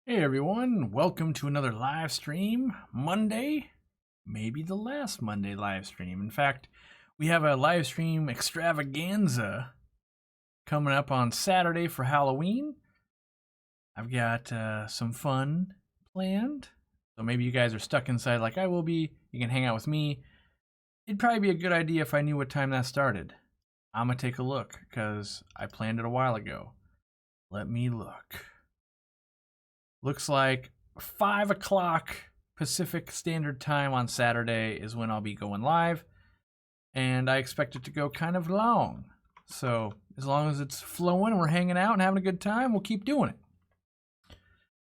Hey everyone, welcome to another live stream. Monday, maybe the last Monday live stream. In fact, we have a live stream extravaganza coming up on Saturday for Halloween. I've got some fun planned. So maybe you guys are stuck inside like I will be. You can hang out with me. It'd probably be a good idea if I knew what time that started. I'm going to take a look because I planned it a while ago. Let me look. Looks like 5 o'clock Pacific Standard Time on Saturday is when I'll be going live. And I expect it to go kind of long. So as long as it's flowing and we're hanging out and having a good time, we'll keep doing it.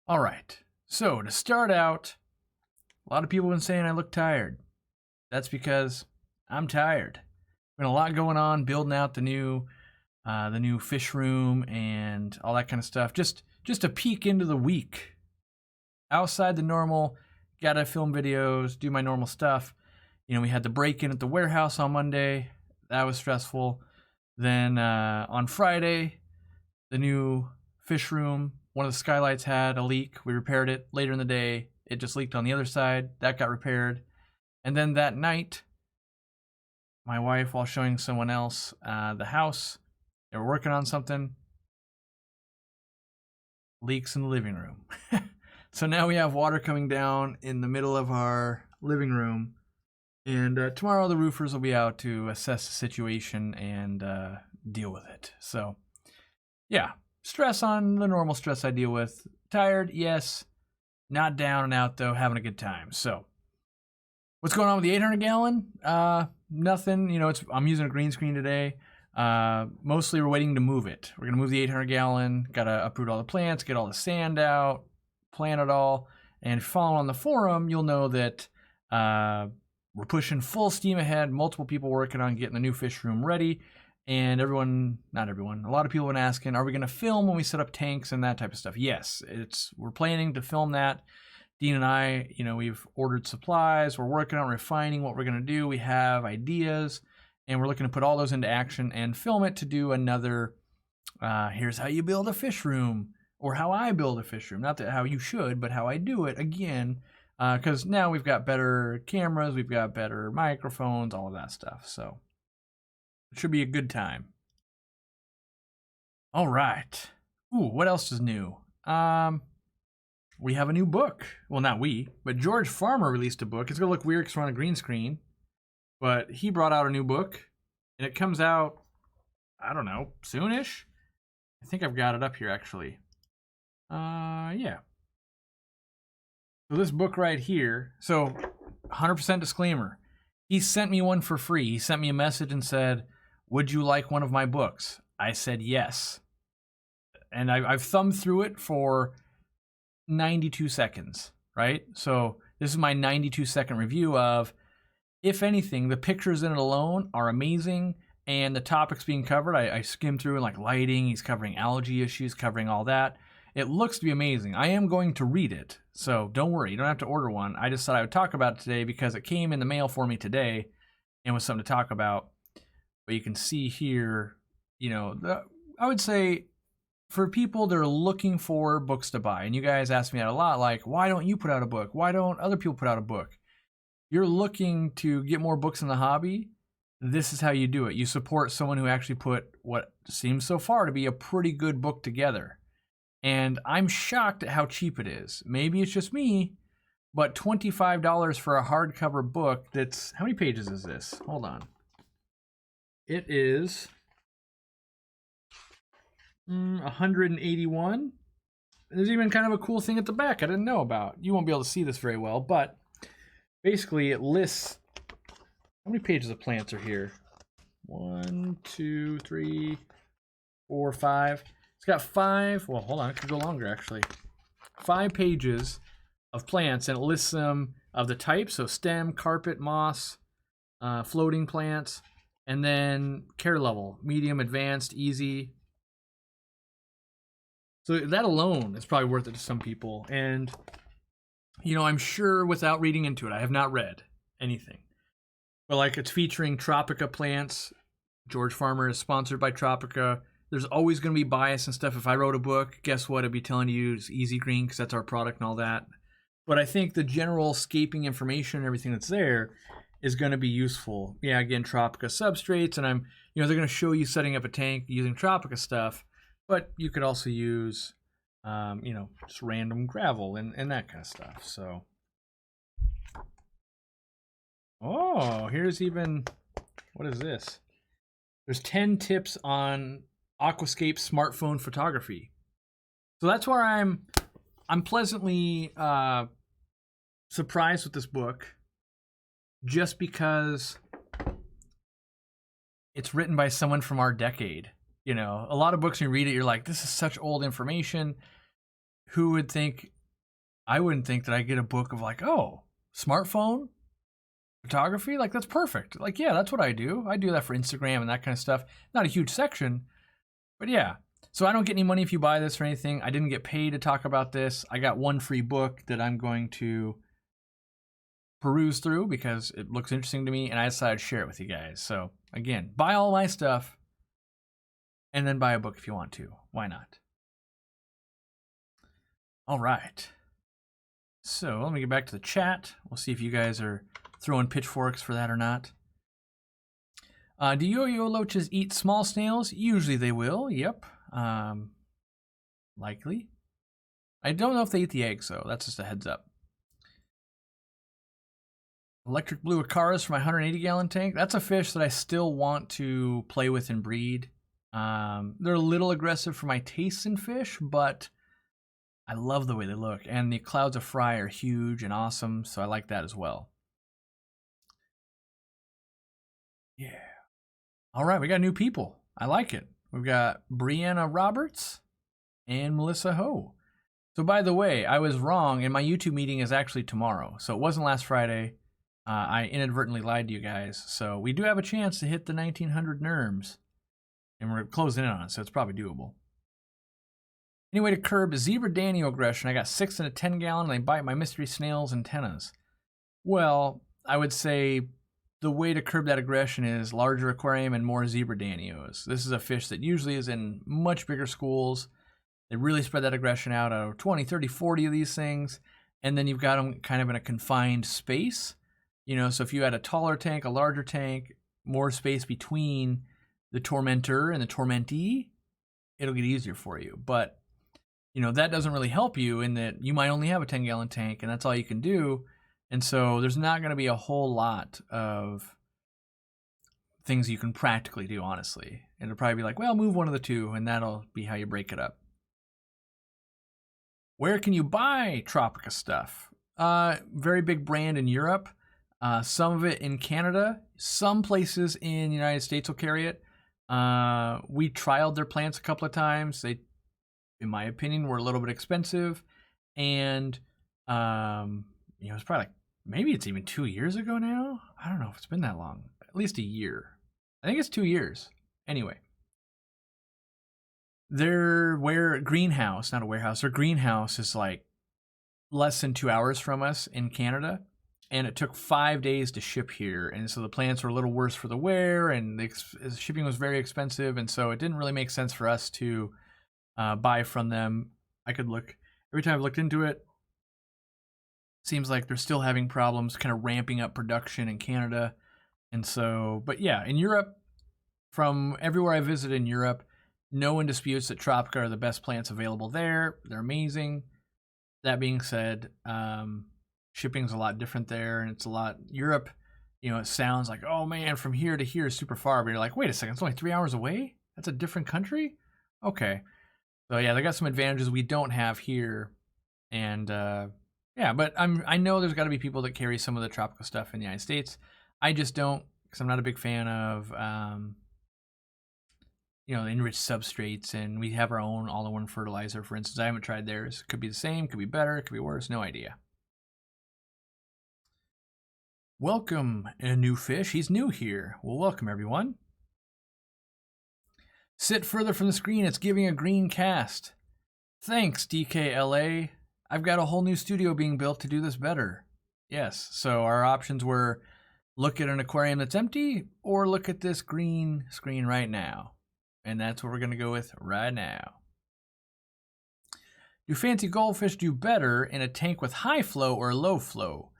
All right. So to start out, a lot of people have been saying I look tired. That's because I'm tired. Been a lot going on, building out the new fish room and all that kind of stuff. Just a peek into the week. Outside the normal, gotta film videos, do my normal stuff. You know, we had the break-in at the warehouse on Monday. That was stressful. Then on Friday, the new fish room, one of the skylights had a leak. We repaired it later in the day. It just leaked on the other side. That got repaired. And then that night, my wife, while showing someone else the house, they were working on something. Leaks in the living room. So now we have water coming down in the middle of our living room. And tomorrow the roofers will be out to assess the situation and deal with it. So, yeah, stress on the normal stress I deal with. Tired, yes. Not down and out, though. Having a good time. So, what's going on with the 800-gallon? Nothing. You know, I'm using a Greenscreen today. Mostly we're waiting to move it. We're going to move the 800-gallon. Got to uproot all the plants, get all the sand out, plant it all. And if you follow on the forum, you'll know that we're pushing full steam ahead. Multiple people working on getting the new fish room ready. And not everyone, a lot of people have been asking, are we going to film when we set up tanks and that type of stuff? Yes, we're planning to film that. Dean and I, you know, we've ordered supplies. We're working on refining what we're going to do. We have ideas, and we're looking to put all those into action and film it to do another, here's how you build a fish room, or how I build a fish room. Not that how you should, but how I do it again, because now we've got better cameras, we've got better microphones, all of that stuff. So it should be a good time. All right. Ooh, what else is new? We have a new book. Well, not we, but George Farmer released a book. It's going to look weird because we're on a green screen, but he brought out a new book, and it comes out, I don't know, soonish? I think I've got it up here, actually. Yeah. So this book right here, so 100% disclaimer, he sent me one for free. He sent me a message and said, would you like one of my books? I said yes. And I've thumbed through it for 92 seconds, right? So this is my 92-second review of, if anything, the pictures in it alone are amazing, and the topics being covered, I skimmed through, like lighting, he's covering algae issues, covering all that. It looks to be amazing. I am going to read it, so don't worry, you don't have to order one. I just thought I would talk about it today because it came in the mail for me today and was something to talk about. But you can see here, you know, I would say for people that are looking for books to buy, and you guys ask me that a lot, like, why don't you put out a book? Why don't other people put out a book? You're looking to get more books in the hobby, this is how you do it. You support someone who actually put what seems so far to be a pretty good book together. And I'm shocked at how cheap it is. Maybe it's just me, but $25 for a hardcover book that's, how many pages is this? Hold on. It is 181. There's even kind of a cool thing at the back I didn't know about. You won't be able to see this very well, but basically it lists, how many pages of plants are here? 1, 2, 3, 4, 5. It's got 5, well, hold on, it could go longer actually. 5 pages of plants, and it lists them of the types, so stem, carpet, moss, floating plants, and then care level, medium, advanced, easy. So that alone is probably worth it to some people. And, you know, I'm sure without reading into it, I have not read anything. But like, it's featuring Tropica plants. George Farmer is sponsored by Tropica. There's always going to be bias and stuff. If I wrote a book, guess what? I'd be telling you to use Easy Green because that's our product and all that. But I think the general scaping information and everything that's there is going to be useful. Yeah, again, Tropica substrates, and they're going to show you setting up a tank using Tropica stuff, but you could also use, just random gravel and that kind of stuff. So, oh, here's even, what is this? There's 10 tips on aquascape smartphone photography. So that's where I'm pleasantly surprised with this book, just because it's written by someone from our decade. A lot of books, when you read it, you're like, this is such old information. Who would think? I wouldn't think that I get a book of like, oh, smartphone photography? Like, that's perfect. Like, yeah, that's what I do. I do that for Instagram and that kind of stuff. Not a huge section, but yeah. So I don't get any money if you buy this or anything. I didn't get paid to talk about this. I got one free book that I'm going to peruse through because it looks interesting to me, and I decided to share it with you guys. So again, buy all my stuff and then buy a book if you want to. Why not? All right. So let me get back to the chat. We'll see if you guys are throwing pitchforks for that or not. Do yo-yo loaches eat small snails? Usually they will, yep. Likely. I don't know if they eat the eggs, though. That's just a heads up. Electric blue acaras for my 180-gallon tank. That's a fish that I still want to play with and breed. They're a little aggressive for my tastes in fish, but I love the way they look. And the clouds of fry are huge and awesome, so I like that as well. Yeah. All right, we got new people. I like it. We've got Brianna Roberts and Melissa Ho. So by the way, I was wrong, and my YouTube meeting is actually tomorrow. So it wasn't last Friday. I inadvertently lied to you guys. So we do have a chance to hit the 1900 NERMs. And we're closing in on it, so it's probably doable. Anyway, to curb zebra danio aggression, I got 6 in a 10-gallon, and they bite my mystery snail's antennas. Well, I would say the way to curb that aggression is larger aquarium and more zebra danios. This is a fish that usually is in much bigger schools. They really spread that aggression out of 20, 30, 40 of these things. And then you've got them kind of in a confined space. So if you had a taller tank, a larger tank, more space between the tormentor and the tormentee, it'll get easier for you. But, that doesn't really help you in that you might only have a 10-gallon tank and that's all you can do. And so there's not going to be a whole lot of things you can practically do, honestly. It'll probably be like, well, move one of the two, and that'll be how you break it up. Where can you buy Tropica stuff? Very big brand in Europe. Some of it in Canada. Some places in the United States will carry it. We trialed their plants a couple of times. They, in my opinion, were a little bit expensive. And, it's probably like, maybe it's even 2 years ago now. I don't know if it's been that long. At least a year. I think it's 2 years. Anyway. Their greenhouse, not a warehouse, their greenhouse is like less than 2 hours from us in Canada. And it took 5 days to ship here. And so the plants were a little worse for the wear, and the shipping was very expensive. And so it didn't really make sense for us to buy from them. I could look, every time I've looked into it, seems like they're still having problems kind of ramping up production in Canada. And so, but yeah, in Europe, from everywhere I visit in Europe, no one disputes that Tropica are the best plants available there. They're amazing. That being said, shipping's a lot different there, and it's a lot, Europe, it sounds like, oh man, from here to here is super far, but you're like, wait a second, it's only 3 hours away? That's a different country? Okay. So yeah, they got some advantages we don't have here. And yeah, but I know there's got to be people that carry some of the tropical stuff in the United States. I just don't, because I'm not a big fan of, enriched substrates, and we have our own all-in-one fertilizer, for instance. I haven't tried theirs. Could be the same, could be better, could be worse, no idea. Welcome, a new fish. He's new here. Well, welcome, everyone. Sit further from the screen. It's giving a green cast. Thanks, DKLA. I've got a whole new studio being built to do this better. Yes, so our options were look at an aquarium that's empty or look at this green screen right now. And that's what we're going to go with right now. Do fancy goldfish do better in a tank with high flow or low flow?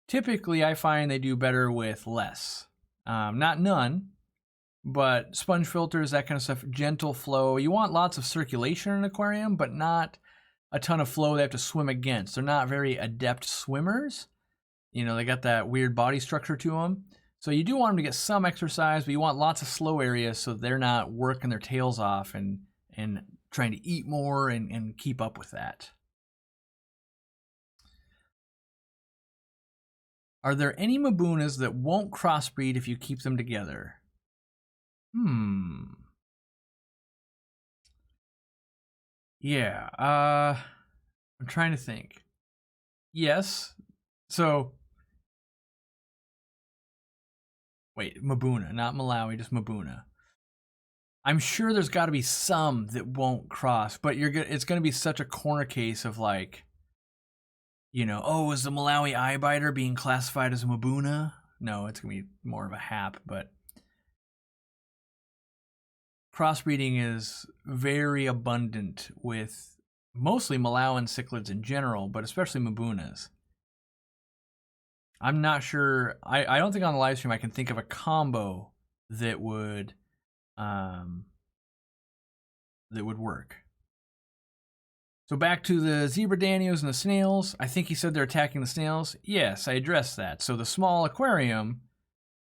Typically, I find they do better with less. Not none, but sponge filters, that kind of stuff, gentle flow. You want lots of circulation in an aquarium, but not a ton of flow they have to swim against. They're not very adept swimmers. You know, they got that weird body structure to them. So you do want them to get some exercise, but you want lots of slow areas so they're not working their tails off and trying to eat more and keep up with that. Are there any Mbunas that won't crossbreed if you keep them together? Yeah, I'm trying to think. Yes. So, wait, Mbuna, not Malawi, just Mbuna. I'm sure there's got to be some that won't cross, but it's going to be such a corner case of like, you know, oh, is the Malawi eye biter being classified as a Mbuna? No, it's going to be more of a hap, but crossbreeding is very abundant with mostly Malawian cichlids in general, but especially Mbunas. I'm not sure. I don't think on the live stream I can think of a combo that would work. So back to the zebra danios and the snails. I think he said they're attacking the snails. Yes, I addressed that. So the small aquarium,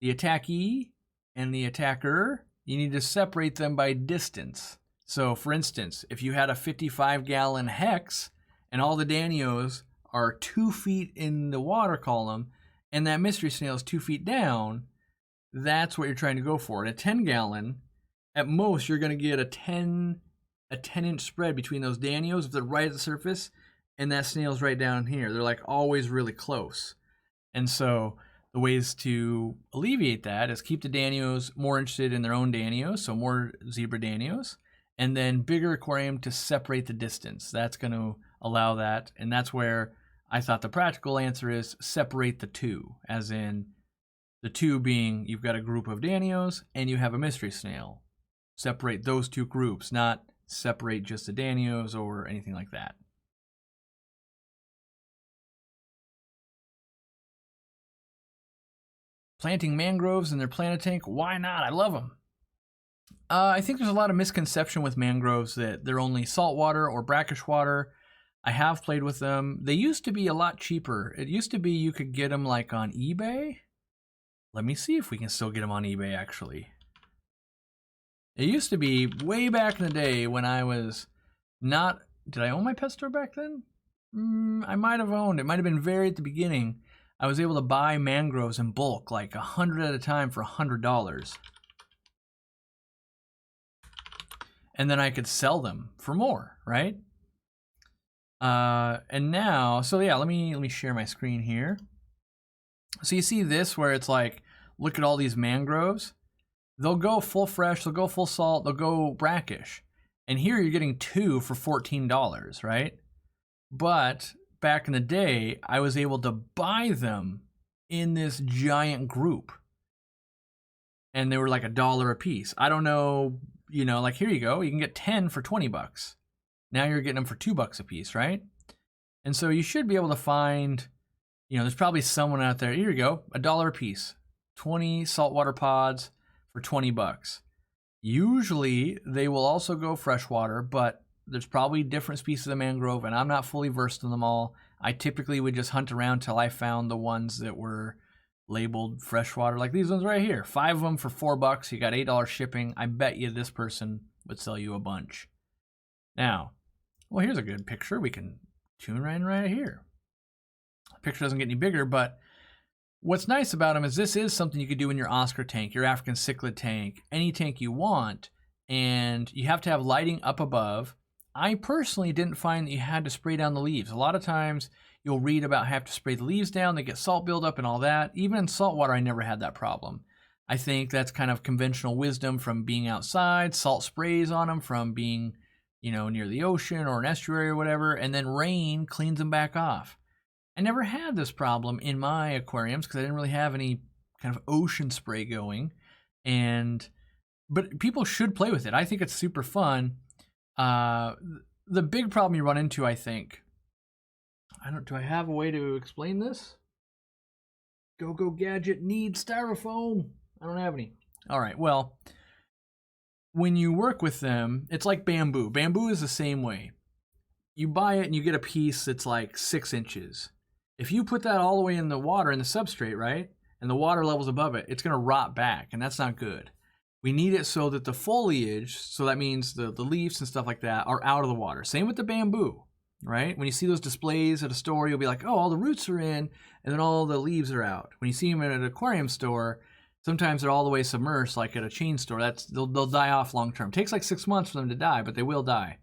the attackee and the attacker, you need to separate them by distance. So for instance, if you had a 55-gallon hex and all the danios are 2 feet in the water column and that mystery snail is 2 feet down, that's what you're trying to go for. At a 10-gallon, at most you're going to get a 10-inch spread between those danios if they're right at the surface and that snail's right down here. They're like always really close. And so the ways to alleviate that is keep the danios more interested in their own danios, so more zebra danios, and then bigger aquarium to separate the distance. That's going to allow that, and that's where I thought the practical answer is separate the two, as in the two being you've got a group of danios and you have a mystery snail. Separate those two groups, not separate just the danios or anything like that. Planting mangroves in their planted tank, why not? I love them. I think there's a lot of misconception with mangroves that they're only saltwater or brackish water. I have played with them. They used to be a lot cheaper. It used to be you could get them like on eBay. Let me see if we can still get them on eBay actually. It used to be way back in the day when I was not... Did I own my pet store back then? I might have owned. It might have been very at the beginning. I was able to buy mangroves in bulk, like 100 at a time for $100. And then I could sell them for more, right? And now, so yeah, let me share my screen here. So you see this where it's like, look at all these mangroves. They'll go full fresh, they'll go full salt, they'll go brackish. And here you're getting 2 for $14, right? But back in the day, I was able to buy them in this giant group. And they were like $1 a piece. I don't know, you know, like here you go. You can get 10 for 20 bucks. Now you're getting them for $2 a piece, right? And so you should be able to find, you know, there's probably someone out there. Here you go, $1 a piece. 20 saltwater pods for 20 bucks. Usually they will also go freshwater, but there's probably different species of mangrove, and I'm not fully versed in them all. I typically would just hunt around till I found the ones that were labeled freshwater, like these ones right here. 5 of them for $4. You got $8 shipping. I bet you this person would sell you a bunch. Now, well, here's a good picture. We can tune right here. The picture doesn't get any bigger, but what's nice about them is this is something you could do in your Oscar tank, your African cichlid tank, any tank you want, and you have to have lighting up above. I personally didn't find that you had to spray down the leaves. A lot of times you'll read about have to spray the leaves down, they get salt buildup and all that. Even in saltwater, I never had that problem. I think that's kind of conventional wisdom from being outside, salt sprays on them from being, you know, near the ocean or an estuary or whatever, and then rain cleans them back off. I never had this problem in my aquariums because I didn't really have any kind of ocean spray going. but people should play with it. I think it's super fun. The big problem you run into, I think, do I have a way to explain this? Go Gadget needs styrofoam. I don't have any. All right, well, when you work with them, it's like bamboo. Bamboo is the same way. You buy it and you get a piece that's like 6 inches. If you put that all the way in the water, in the substrate, right, and the water level's above it, it's going to rot back, and that's not good. We need it so that the foliage, so that means the leaves and stuff like that, are out of the water. Same with the bamboo, right? When you see those displays at a store, you'll be like, oh, all the roots are in, and then all the leaves are out. When you see them at an aquarium store, sometimes they're all the way submerged, like at a chain store. They'll die off long term. It takes like 6 months for them to die, but they will die.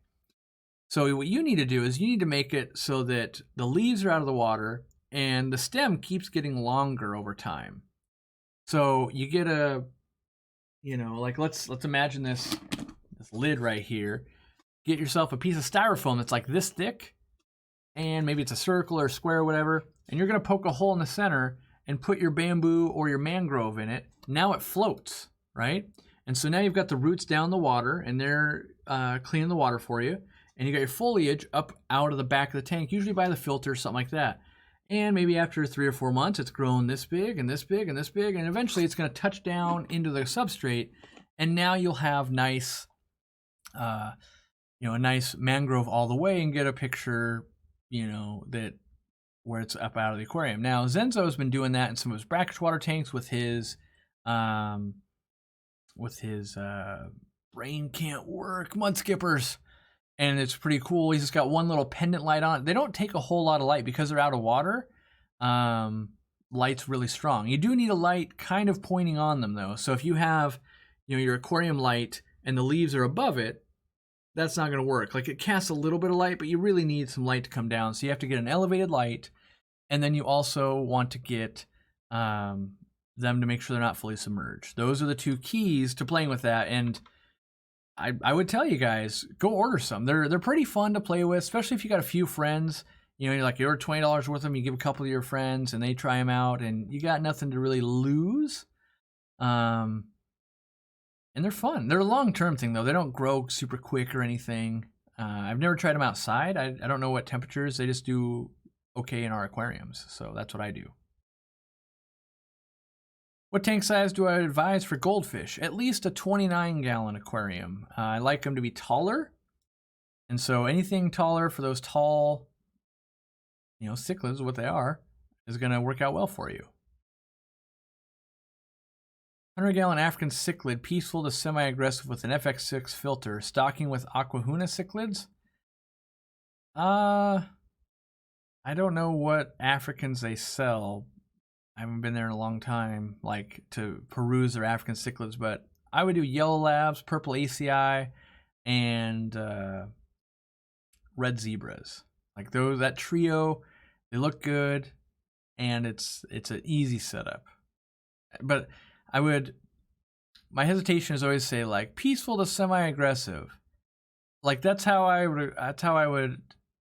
So what you need to do is you need to make it so that the leaves are out of the water and the stem keeps getting longer over time. So you get a, like let's imagine this lid right here. Get yourself a piece of styrofoam that's like this thick, and maybe it's a circle or a square or whatever, and you're gonna poke a hole in the center and put your bamboo or your mangrove in it. Now it floats, right? And so now you've got the roots down the water, and they're cleaning the water for you. And you got your foliage up out of the back of the tank, usually by the filter, something like that. And maybe after 3 or 4 months, it's grown this big and this big and this big, and eventually it's going to touch down into the substrate, and now you'll have nice, a nice mangrove all the way, and get a picture, that where it's up out of the aquarium. Now Zenzo's been doing that in some of his brackish water tanks with his brain can't work mud skippers. And it's pretty cool. He's just got one little pendant light on. They don't take a whole lot of light because they're out of water. Light's really strong. You do need a light kind of pointing on them, though. So if you have, your aquarium light and the leaves are above it, that's not going to work. Like, it casts a little bit of light, but you really need some light to come down. So you have to get an elevated light, and then you also want to get them to make sure they're not fully submerged. Those are the 2 keys to playing with that. And I would tell you guys, go order some. They're pretty fun to play with, especially if you got a few friends. You're order $20 worth of them, you give a couple of your friends, and they try them out, and you got nothing to really lose. And they're fun. They're a long-term thing, though. They don't grow super quick or anything. I've never tried them outside. I don't know what temperatures. They just do okay in our aquariums, so that's what I do. What tank size do I advise for goldfish? At least a 29-gallon aquarium. I like them to be taller. And so anything taller for those tall, cichlids, what they are, is going to work out well for you. 100-gallon African cichlid, peaceful to semi-aggressive with an FX6 filter, stocking with Aquahuna cichlids. I don't know what Africans they sell. I haven't been there in a long time, like, to peruse their African cichlids, but I would do yellow labs, purple ACI, and red zebras. Like that trio, they look good, and it's an easy setup. But my hesitation is always say, like, peaceful to semi-aggressive. Like, that's how I would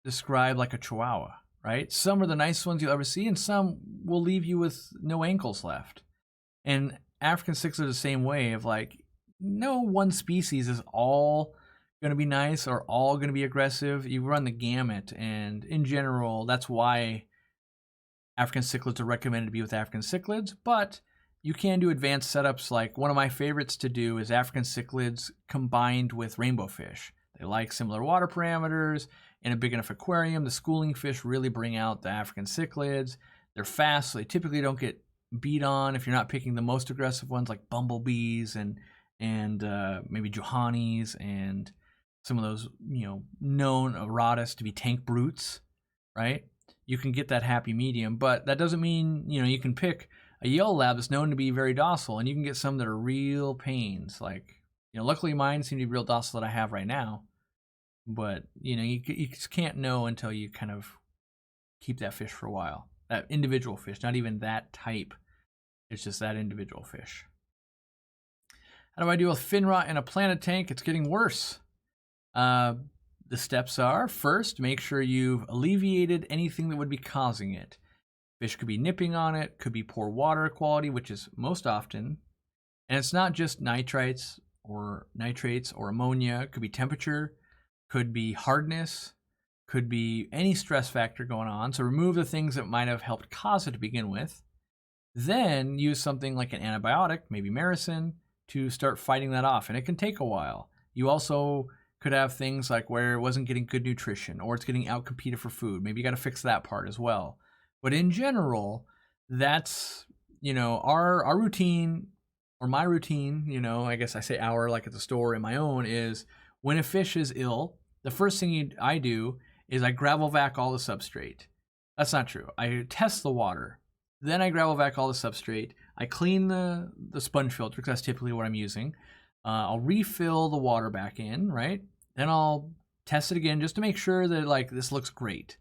describe like a Chihuahua. Right? Some are the nice ones you'll ever see, and some will leave you with no ankles left. And African cichlids are the same way, of like, no one species is all going to be nice or all going to be aggressive. You run the gamut, and in general, that's why African cichlids are recommended to be with African cichlids, but you can do advanced setups. Like, one of my favorites to do is African cichlids combined with rainbow fish. They like similar water parameters. In a big enough aquarium, the schooling fish really bring out the African cichlids. They're fast, so they typically don't get beat on if you're not picking the most aggressive ones, like bumblebees and maybe johannies and some of those, known erotis to be tank brutes, right? You can get that happy medium, but that doesn't mean, you can pick a yellow lab that's known to be very docile, and you can get some that are real pains. Like, luckily mine seem to be real docile that I have right now. But, you just can't know until you kind of keep that fish for a while. That individual fish, not even that type. It's just that individual fish. How do I deal with fin rot in a planted tank? It's getting worse. The steps are, first, make sure you've alleviated anything that would be causing it. Fish could be nipping on it, could be poor water quality, which is most often. And it's not just nitrites or nitrates or ammonia. It could be temperature, could be hardness, could be any stress factor going on. So remove the things that might have helped cause it to begin with. Then use something like an antibiotic, maybe Maricin, to start fighting that off. And it can take a while. You also could have things like where it wasn't getting good nutrition or it's getting outcompeted for food. Maybe you got to fix that part as well. But in general, that's, our routine, or my routine, I guess I say our like at the store, in my own, is when a fish is ill, the first thing I do is I gravel vac all the substrate. That's not true. I test the water. Then I gravel vac all the substrate. I clean the sponge filter because that's typically what I'm using. I'll refill the water back in, right? Then I'll test it again just to make sure that like this looks great.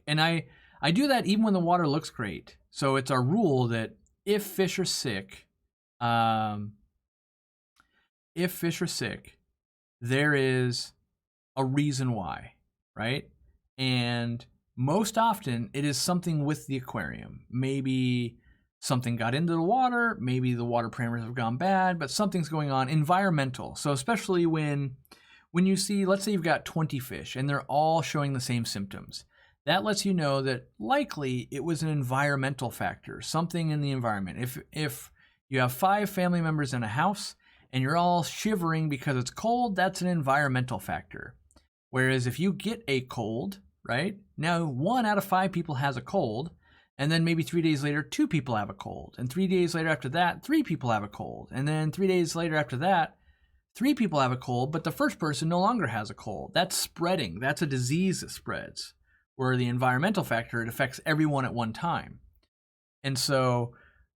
And I do that even when the water looks great. So it's our rule that if fish are sick, there is a reason why, right? And most often it is something with the aquarium. Maybe something got into the water, maybe the water parameters have gone bad, but something's going on, environmental. So especially when you see, let's say you've got 20 fish and they're all showing the same symptoms, that lets you know that likely it was an environmental factor, something in the environment. If you have 5 family members in a house and you're all shivering because it's cold, that's an environmental factor. Whereas if you get a cold, right, now 1 out of 5 people has a cold, and then maybe 3 days later, 2 people have a cold. And 3 days later after that, 3 people have a cold. And then 3 days later after that, 3 people have a cold, but the first person no longer has a cold. That's spreading. That's a disease that spreads. Where the environmental factor, it affects everyone at one time. And so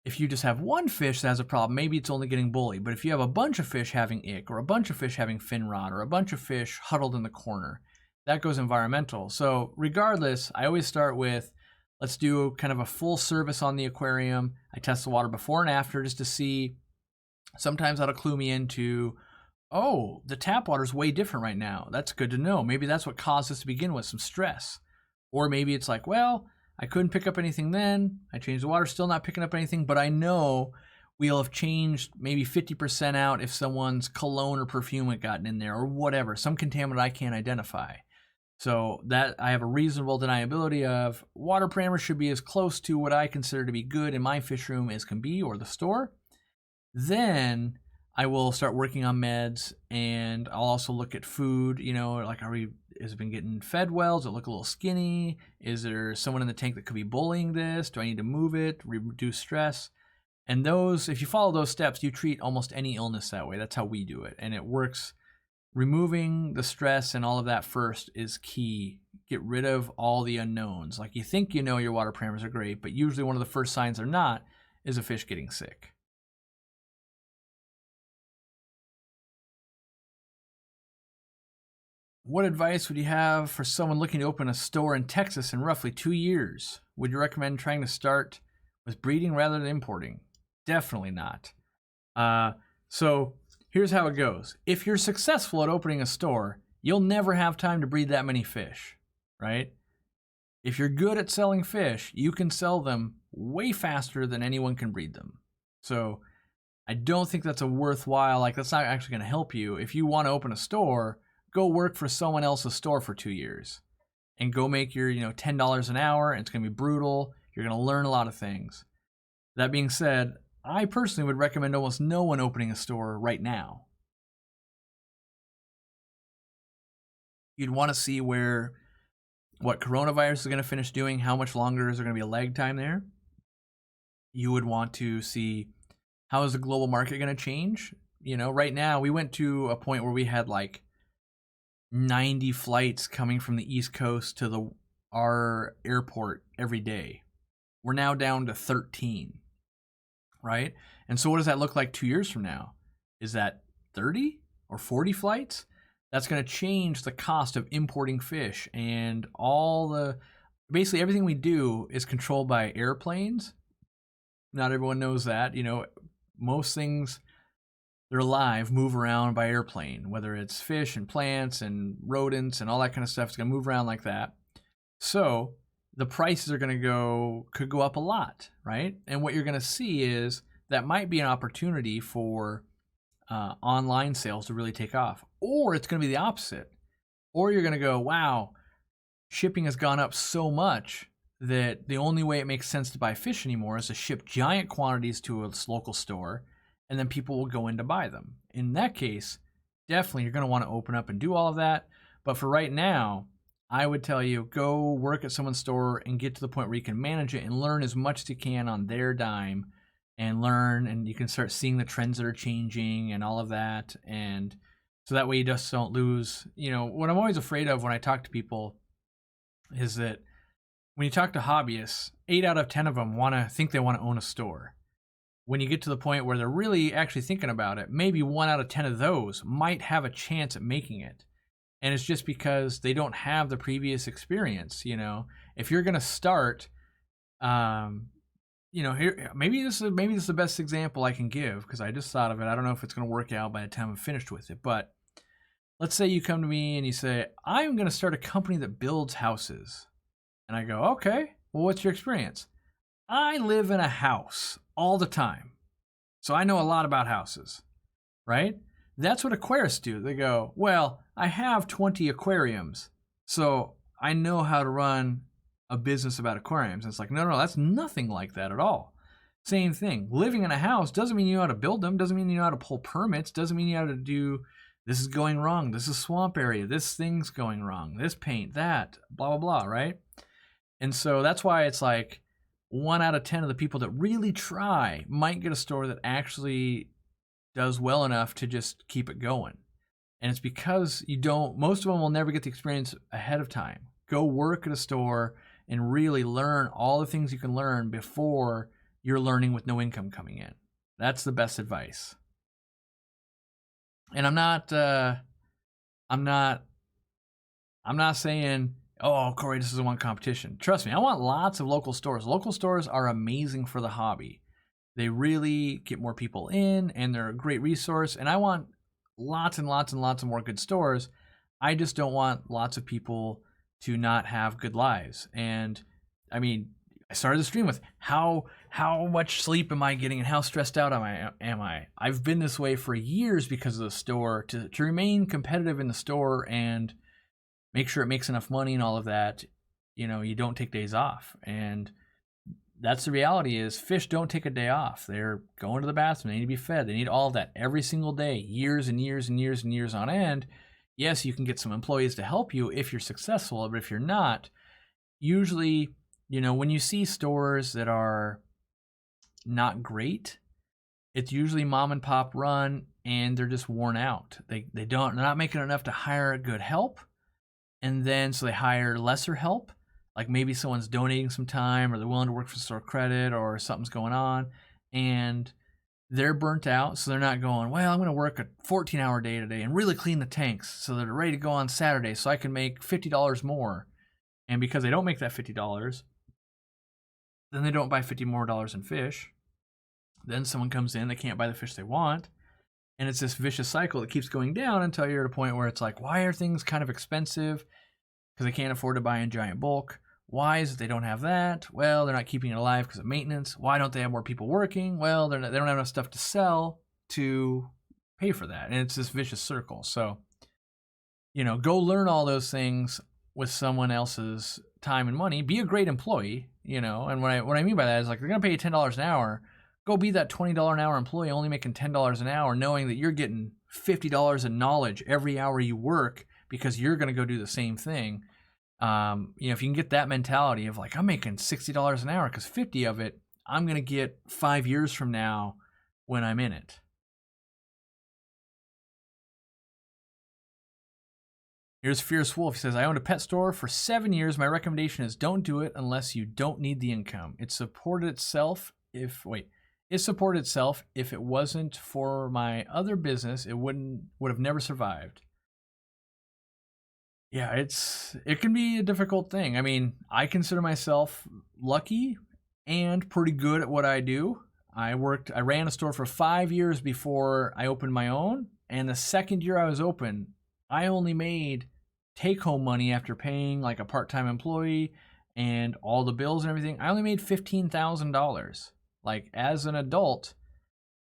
if you just have one fish that has a problem, maybe it's only getting bullied. But if you have a bunch of fish having ick, or a bunch of fish having fin rot, or a bunch of fish huddled in the corner, that goes environmental. So regardless, I always start with, let's do kind of a full service on the aquarium. I test the water before and after just to see. Sometimes that'll clue me into, oh, the tap water's way different right now. That's good to know. Maybe that's what caused this to begin with, some stress. Or maybe it's like, well, I couldn't pick up anything then. I changed the water, still not picking up anything, but I know we'll have changed maybe 50% out if someone's cologne or perfume had gotten in there or whatever, some contaminant I can't identify. So that I have a reasonable deniability of water parameters should be as close to what I consider to be good in my fish room as can be, or the store. Then I will start working on meds, and I'll also look at food, like has it been getting fed well? Does it look a little skinny? Is there someone in the tank that could be bullying this? Do I need to move it, reduce stress? And those, if you follow those steps, you treat almost any illness that way. That's how we do it. And it works. Removing the stress and all of that first is key. Get rid of all the unknowns. Like you think you know your water parameters are great, but usually one of the first signs they're not is a fish getting sick. What advice would you have for someone looking to open a store in Texas in roughly 2 years? Would you recommend trying to start with breeding rather than importing? Definitely not. So here's how it goes. If you're successful at opening a store, you'll never have time to breed that many fish, right? If you're good at selling fish, you can sell them way faster than anyone can breed them. So I don't think that's a worthwhile, that's not actually going to help you. If you want to open a store, go work for someone else's store for 2 years and go make your, $10 an hour. And it's going to be brutal. You're going to learn a lot of things. That being said, I personally would recommend almost no one opening a store right now. You'd want to see what coronavirus is going to finish doing, how much longer is there going to be a lag time there. You would want to see how is the global market going to change. Right now we went to a point where we had 90 flights coming from the East Coast to our airport every day. We're now down to 13, right? And so what does that look like 2 years from now? Is that 30 or 40 flights? That's going to change the cost of importing fish, and basically everything we do is controlled by airplanes. Not everyone knows that. Most things that are alive move around by airplane, whether it's fish and plants and rodents and all that kind of stuff. It's going to move around like that. So the prices are could go up a lot, right? And what you're going to see is that might be an opportunity for online sales to really take off. Or it's going to be the opposite. Or you're going to go, wow, shipping has gone up so much that the only way it makes sense to buy fish anymore is to ship giant quantities to a local store, and then people will go in to buy them. In that case, definitely you're going to want to open up and do all of that. But for right now, I would tell you, go work at someone's store and get to the point where you can manage it and learn as much as you can on their dime and learn, and you can start seeing the trends that are changing and all of that. And so that way you just don't lose. You know, what I'm always afraid of when I talk to people is that when you talk to hobbyists, 8 out of 10 of them think they want to own a store. When you get to the point where they're really actually thinking about it, maybe 1 out of 10 of those might have a chance at making it. And it's just because they don't have the previous experience. You know, if you're going to start, you know, here, maybe this is the best example I can give, because I just thought of it. I don't know if it's going to work out by the time I'm finished with it, but let's say you come to me and you say, I'm going to start a company that builds houses. And I go, okay, well, what's your experience? I live in a house all the time, so I know a lot about houses, right? That's what aquarists do. They go, well, I have 20 aquariums, so I know how to run a business about aquariums. And it's like, no, that's nothing like that at all. Same thing. Living in a house doesn't mean you know how to build them, doesn't mean you know how to pull permits, doesn't mean you know how to do, this is going wrong, this is swamp area, this thing's going wrong, this paint, that, blah, blah, blah, right? And so that's why it's like 1 out of 10 of the people that really try might get a store that actually does well enough to just keep it going. And it's because most of them will never get the experience ahead of time. Go work at a store and really learn all the things you can learn before you're learning with no income coming in. That's the best advice. And I'm not saying, oh, Corey, this is one competition. Trust me, I want lots of local stores. Local stores are amazing for the hobby. They really get more people in, and they're a great resource. And I want lots and lots and lots of more good stores. I just don't want lots of people to not have good lives. And I mean, I started the stream with how much sleep am I getting and how stressed out am I? I've been this way for years because of the store. To remain competitive in the store and make sure it makes enough money and all of that, you know, you don't take days off. And that's the reality, is fish don't take a day off. They're going to the bathroom, they need to be fed, they need all of that every single day, years and years and years and years on end. Yes, you can get some employees to help you if you're successful, but if you're not, usually, you know, when you see stores that are not great, it's usually mom and pop run and they're just worn out. They're not making enough to hire good help. And then so they hire lesser help, like maybe someone's donating some time or they're willing to work for store credit or something's going on, and they're burnt out. So they're not going, well, I'm going to work a 14-hour day today and really clean the tanks so that they're ready to go on Saturday so I can make $50 more. And because they don't make that $50, then they don't buy $50 more in fish. Then someone comes in, they can't buy the fish they want. And it's this vicious cycle that keeps going down until you're at a point where it's like, why are things kind of expensive? Because they can't afford to buy in giant bulk. Why is it they don't have that? Well, they're not keeping it alive because of maintenance. Why don't they have more people working? Well, they don't have enough stuff to sell to pay for that. And it's this vicious circle. So, you know, go learn all those things with someone else's time and money. Be a great employee, you know. And what I mean by that is, like, they're going to pay you $10 an hour. Go be that $20 an hour employee only making $10 an hour, knowing that you're getting $50 in knowledge every hour you work because you're going to go do the same thing. You know, if you can get that mentality of like, I'm making $60 an hour because 50 of it I'm going to get 5 years from now when I'm in it. Here's Fierce Wolf. He says, I owned a pet store for 7 years. My recommendation is don't do it unless you don't need the income. It supported itself if it wasn't for my other business, it would have never survived. Yeah, it can be a difficult thing. I mean, I consider myself lucky and pretty good at what I do. I ran a store for 5 years before I opened my own, and the second year I was open, I only made take-home money after paying like a part-time employee and all the bills and everything. I only made $15,000. Like, as an adult,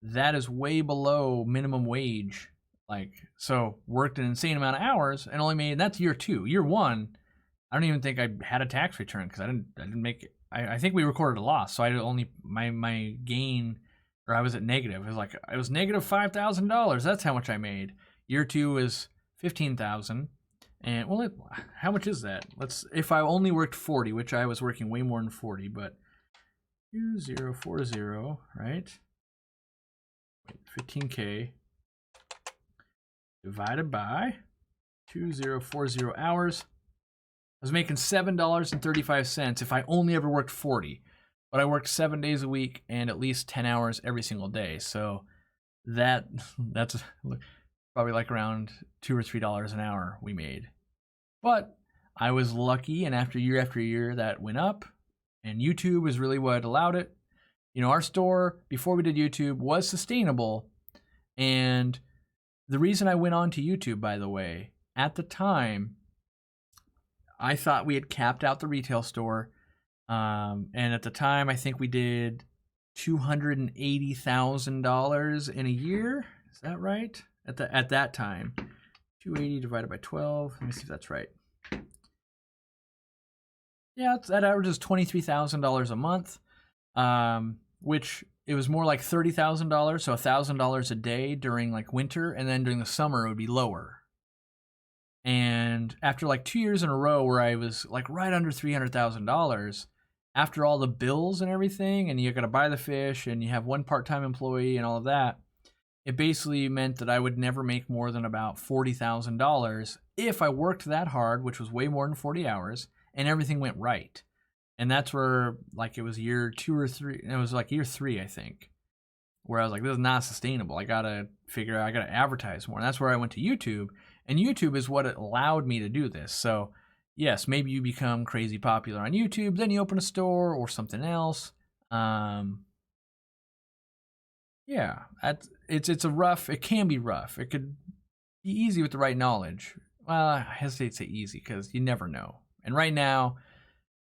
that is way below minimum wage. Like, so worked an insane amount of hours and only made, that's year 2. Year 1, I don't even think I had a tax return because I didn't make it. I think we recorded a loss, so I only my gain, or I was at negative. It was negative $5,000. That's how much I made. Year 2 is 15,000, and well, how much is that? If I only worked 40, which I was working way more than 40, but 2040, right? 15K divided by 2040 hours. I was making $7.35 if I only ever worked 40, but I worked 7 days a week and at least 10 hours every single day. So that's probably like around $2 or $3 an hour we made. But I was lucky, and after year, that went up, and YouTube is really what allowed it. You know, our store before we did YouTube was sustainable, and the reason I went on to YouTube, by the way, at the time, I thought we had capped out the retail store, and at the time, I think we did $280,000 in a year. Is that right? At that time, 280 divided by 12. Let me see if that's right. Yeah, that averages $23,000 a month, which it was more like $30,000, so $1,000 a day during like winter, and then during the summer it would be lower. And after like 2 years in a row where I was like right under $300,000, after all the bills and everything, and you got to buy the fish, and you have one part-time employee and all of that, it basically meant that I would never make more than about $40,000 if I worked that hard, which was way more than 40 hours, and everything went right. And that's where, like, it was year 2 or 3, it was like year 3, I think, where I was like, this is not sustainable. I gotta advertise more. And that's where I went to YouTube. And YouTube is what allowed me to do this. So, yes, maybe you become crazy popular on YouTube, then you open a store or something else. Yeah, it can be rough. It could be easy with the right knowledge. Well, I hesitate to say easy because you never know. And right now,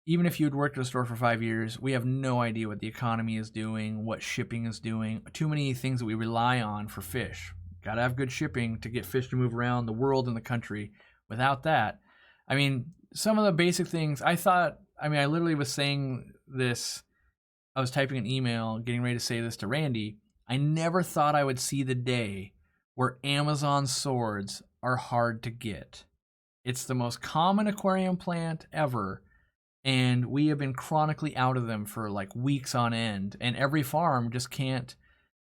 even if you'd worked at a store for 5 years, we have no idea what the economy is doing, what shipping is doing. Too many things that we rely on for fish. Got to have good shipping to get fish to move around the world and the country. Without that, I mean, some of the basic things, I literally was saying this. I was typing an email, getting ready to say this to Randy. I never thought I would see the day where Amazon swords are hard to get. It's the most common aquarium plant ever, and we have been chronically out of them for like weeks on end, and every farm just can't.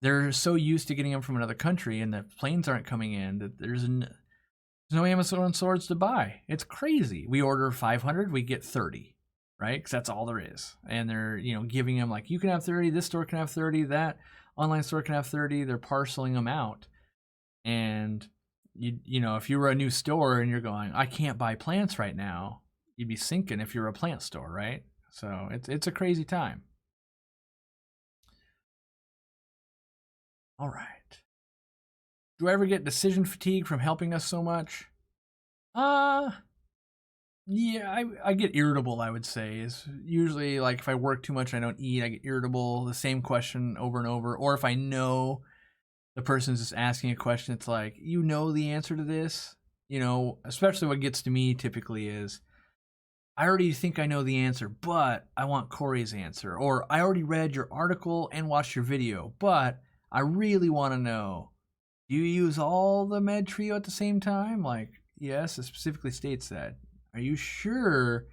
They're so used to getting them from another country, and the planes aren't coming in, that there's no Amazon swords to buy. It's crazy. We order 500, we get 30, right? Because that's all there is. And they're, giving them like, you can have 30, this store can have 30, that online store can have 30. They're parceling them out. And if you were a new store and you're going, I can't buy plants right now, you'd be sinking if you're a plant store, right? So it's a crazy time. All right. Do I ever get decision fatigue from helping us so much? Yeah, I get irritable, I would say. Is usually like if I work too much and I don't eat, I get irritable. The same question over and over. Or if I know the person's just asking a question, it's like, the answer to this. Especially what gets to me typically is, I already think I know the answer, but I want Corey's answer. Or I already read your article and watched your video, but I really want to know, do you use all the med trio at the same time? Like, yes, it specifically states that. Are you sure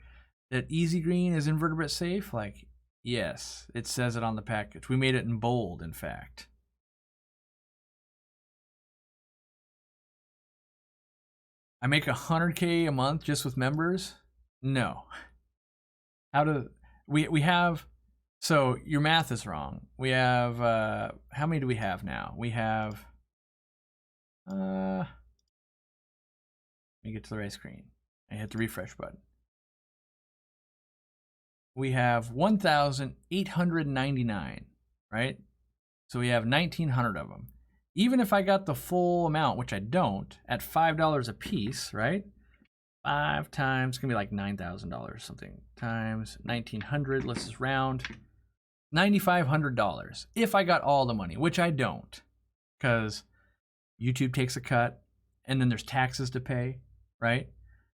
that Easy Green is invertebrate safe? Like, yes, it says it on the package. We made it in bold, in fact. I make $100K a month just with members? No. We have, so your math is wrong. We have, how many do we have now? We have, let me get to the right screen. I hit the refresh button. We have 1,899, right? So we have 1,900 of them. Even if I got the full amount, which I don't, at $5 a piece, right? 5 times, it's gonna be like $9,000 something, times 1,900, let's just round. $9,500 if I got all the money, which I don't, because YouTube takes a cut and then there's taxes to pay, right?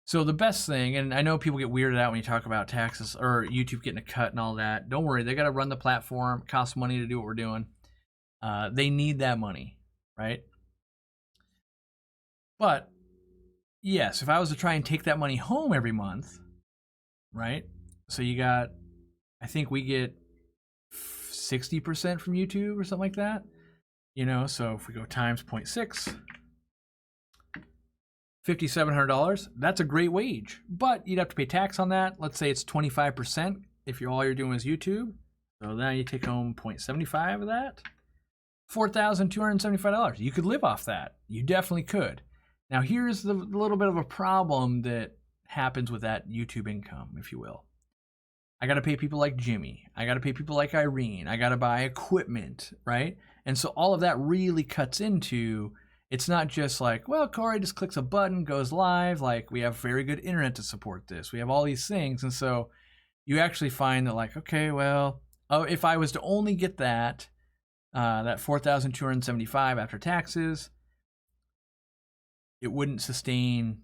So the best thing, and I know people get weirded out when you talk about taxes or YouTube getting a cut and all that. Don't worry, they got to run the platform. It costs money to do what we're doing. They need that money, right? But yes, if I was to try and take that money home every month, right? So you got, I think we get 60% from YouTube or something like that. You know, so if we go times 0.6, $5,700, that's a great wage. But you'd have to pay tax on that. Let's say it's 25% if all you're doing is YouTube. So now you take home 0.75 of that. $4,275. You could live off that. You definitely could. Now here's the little bit of a problem that happens with that YouTube income, if you will. I got to pay people like Jimmy. I got to pay people like Irene. I got to buy equipment, right? And so all of that really cuts into, it's not just like, well, Corey just clicks a button, goes live. Like, we have very good internet to support this. We have all these things. And so you actually find that, like, okay, well, if I was to only get that $4,275 after taxes, it wouldn't sustain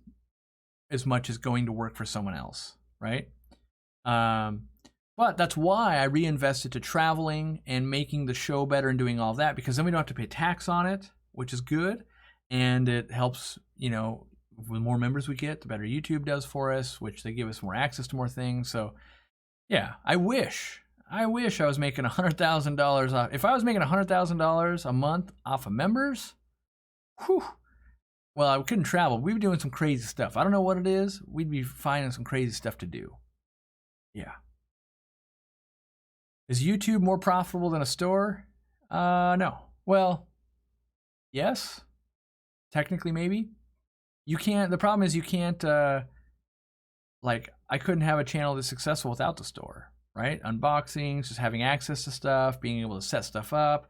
as much as going to work for someone else, right? But that's why I reinvested to traveling and making the show better and doing all that, because then we don't have to pay tax on it, which is good. And it helps, you know, the more members we get, the better YouTube does for us, which they give us more access to more things. So yeah, I wish I was making $100,000 off. If I was making $100,000 a month off of members, whew, well, I couldn't travel. We'd be doing some crazy stuff. I don't know what it is. We'd be finding some crazy stuff to do. Yeah. Is YouTube more profitable than a store? No. Well, yes. Technically, maybe. You can't, the problem is you can't, like, I couldn't have a channel that's successful without the store, right? Unboxings, just having access to stuff, being able to set stuff up.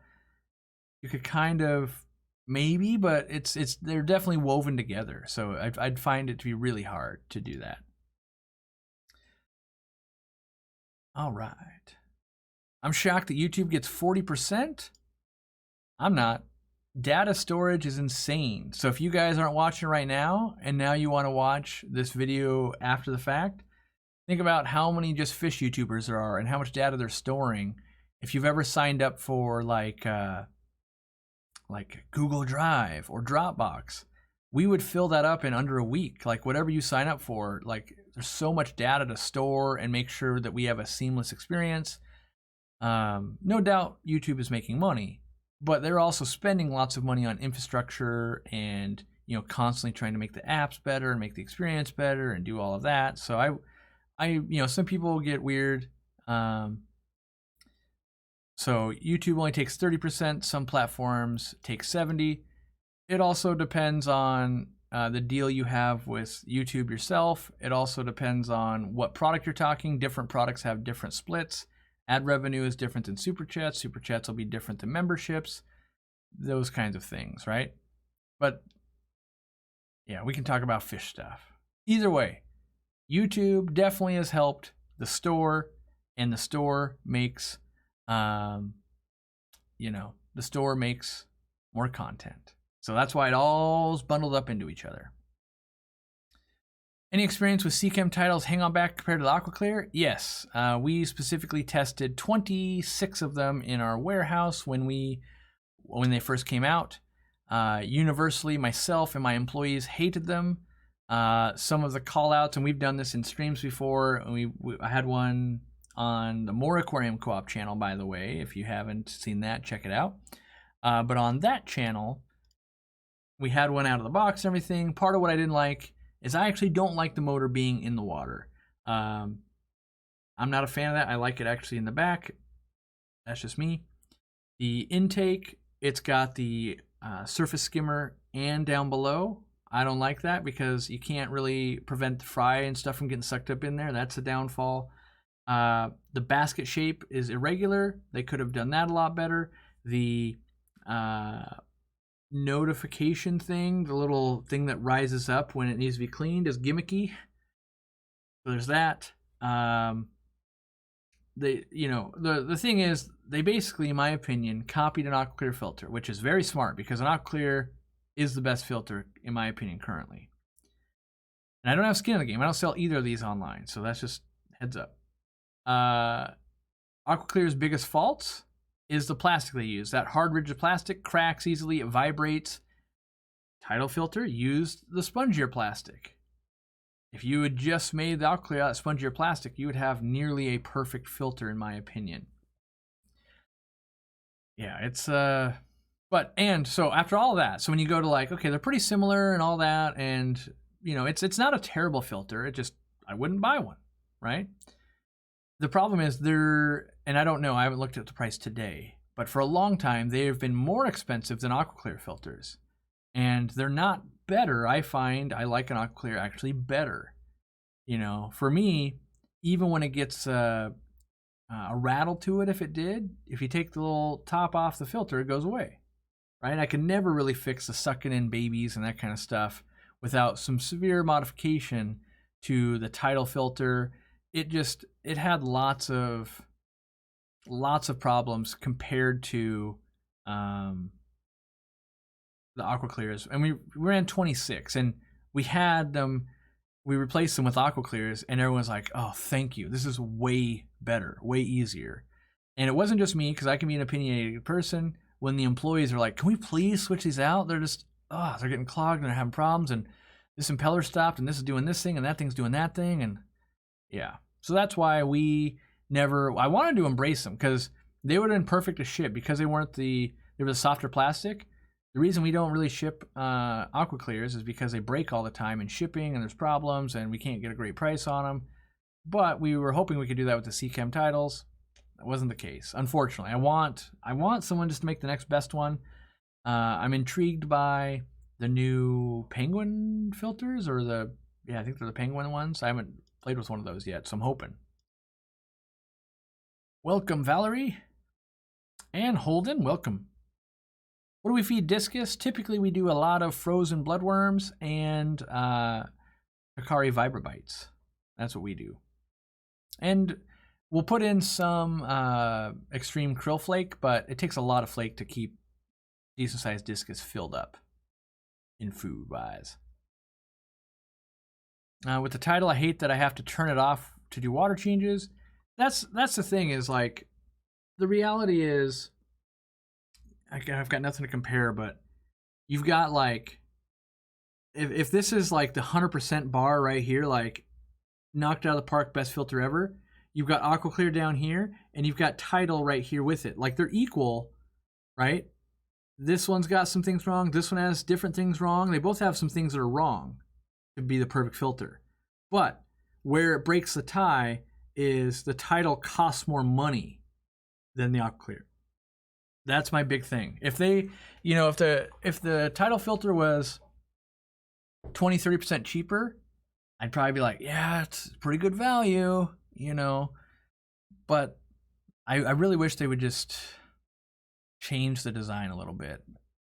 You could kind of, maybe, but they're definitely woven together. So I'd find it to be really hard to do that. All right. I'm shocked that YouTube gets 40%. I'm not. Data storage is insane. So if you guys aren't watching right now, and now you want to watch this video after the fact, think about how many just fish YouTubers there are and how much data they're storing. If you've ever signed up for like Google Drive or Dropbox, we would fill that up in under a week. Like whatever you sign up for, like there's so much data to store and make sure that we have a seamless experience. No doubt YouTube is making money, but they're also spending lots of money on infrastructure and, you know, constantly trying to make the apps better and make the experience better and do all of that. So you know, some people get weird. So YouTube only takes 30%. Some platforms take 70%. It also depends on the deal you have with YouTube yourself. It also depends on what product you're talking. Different products have different splits. Ad revenue is different than Super Chats. Super Chats will be different than memberships. Those kinds of things, right? But yeah, we can talk about fish stuff. Either way, YouTube definitely has helped the store, and the store makes, you know, the store makes more content. So that's why it all's bundled up into each other. Any experience with Seachem tidals hang on back compared to the Aquaclear? Yes. We specifically tested 26 of them in our warehouse when they first came out. Universally, myself and my employees hated them. Some of the call-outs, and we've done this in streams before. I had one on the More Aquarium Co-op channel, by the way. If you haven't seen that, check it out. But on that channel, we had one out of the box and everything. Part of what I didn't like is I actually don't like the motor being in the water. I'm not a fan of that. I like it actually in the back. That's just me. The intake, it's got the surface skimmer and down below. I don't like that because you can't really prevent the fry and stuff from getting sucked up in there. That's a downfall. The basket shape is irregular. They could have done that a lot better. The notification thing, the little thing that rises up when it needs to be cleaned, is gimmicky. So there's that. they, the thing is, they basically, in my opinion, copied an Aquaclear filter, which is very smart because an Aquaclear is the best filter, in my opinion, currently. And I don't have skin in the game. I don't sell either of these online, so that's just heads up. Aquaclear's biggest faults is the plastic they use. That hard, rigid plastic cracks easily, it vibrates. Tidal filter used the spongier plastic. If you had just made the Aquaclear out of spongier plastic, you would have nearly a perfect filter, in my opinion. Yeah, it's so after all of that, so when you go to like, okay, they're pretty similar and all that, and it's not a terrible filter. It just, I wouldn't buy one, right? The problem is and I don't know, I haven't looked at the price today, but for a long time they have been more expensive than Aquaclear filters, and they're not better. I find I like an Aquaclear actually better. For me, even when it gets a rattle to it, if you take the little top off the filter, it goes away, right? I can never really fix the sucking in babies and that kind of stuff without some severe modification to the tidal filter. It had lots of problems compared to the Aquaclears, and we ran 26, and we replaced them with Aquaclears, and everyone's like, oh, thank you, this is way better, way easier. And it wasn't just me, because I can be an opinionated person. When the employees are like, can we please switch these out, they're just, they're getting clogged and they're having problems, and this impeller stopped, and this is doing this thing, and that thing's doing that thing, and yeah. So that's why I wanted to embrace them, because they would have been perfect to ship, because they were the softer plastic. The reason we don't really ship Aquaclears is because they break all the time in shipping, and there's problems, and we can't get a great price on them. But we were hoping we could do that with the Seachem tidals. That wasn't the case, unfortunately. I want someone just to make the next best one. I'm intrigued by the new penguin filters, I think they're the penguin ones. I haven't played with one of those yet, so I'm hoping. Welcome, Valerie. And Holden, welcome. What do we feed Discus? Typically, we do a lot of frozen bloodworms and Hikari vibrobites. That's what we do. And we'll put in some extreme krill flake, but it takes a lot of flake to keep decent-sized Discus filled up in food-wise. With the tidal, I hate that I have to turn it off to do water changes. That's the thing, is like, the reality is, I've got nothing to compare, but you've got like, if this is like the 100% bar right here, like knocked out of the park, best filter ever, you've got Aquaclear down here, and you've got tidal right here with it. Like, they're equal, right? This one's got some things wrong. This one has different things wrong. They both have some things that are wrong to be the perfect filter. But where it breaks the tie is the tidal costs more money than the Aquaclear. That's my big thing. If they, if the tidal filter was 20-30% cheaper, I'd probably be like, yeah, it's pretty good value, But I really wish they would just change the design a little bit.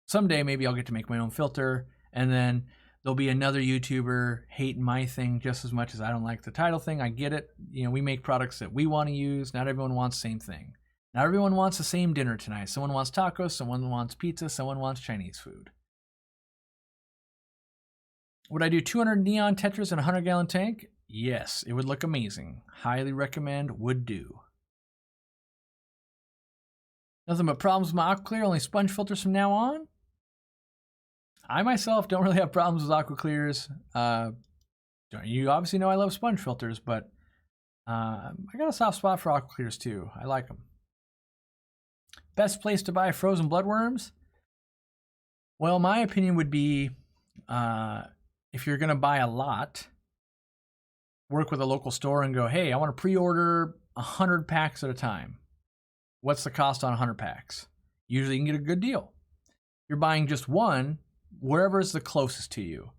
Someday maybe I'll get to make my own filter, and then there'll be another YouTuber hating my thing just as much as I don't like the tidal thing. I get it. We make products that we want to use. Not everyone wants the same thing. Not everyone wants the same dinner tonight. Someone wants tacos, someone wants pizza, someone wants Chinese food. Would I do 200 neon tetras in a 100-gallon tank? Yes, it would look amazing. Highly recommend, would do. Nothing but problems with my Aquaclear, only sponge filters from now on? I myself don't really have problems with Aquaclears. You obviously know I love sponge filters, but I got a soft spot for Aquaclears too. I like them. Best place to buy frozen bloodworms? Well, my opinion would be, if you're going to buy a lot, work with a local store and go, hey, I want to pre-order 100 packs at a time. What's the cost on 100 packs? Usually you can get a good deal. You're buying just one, wherever is the closest to you.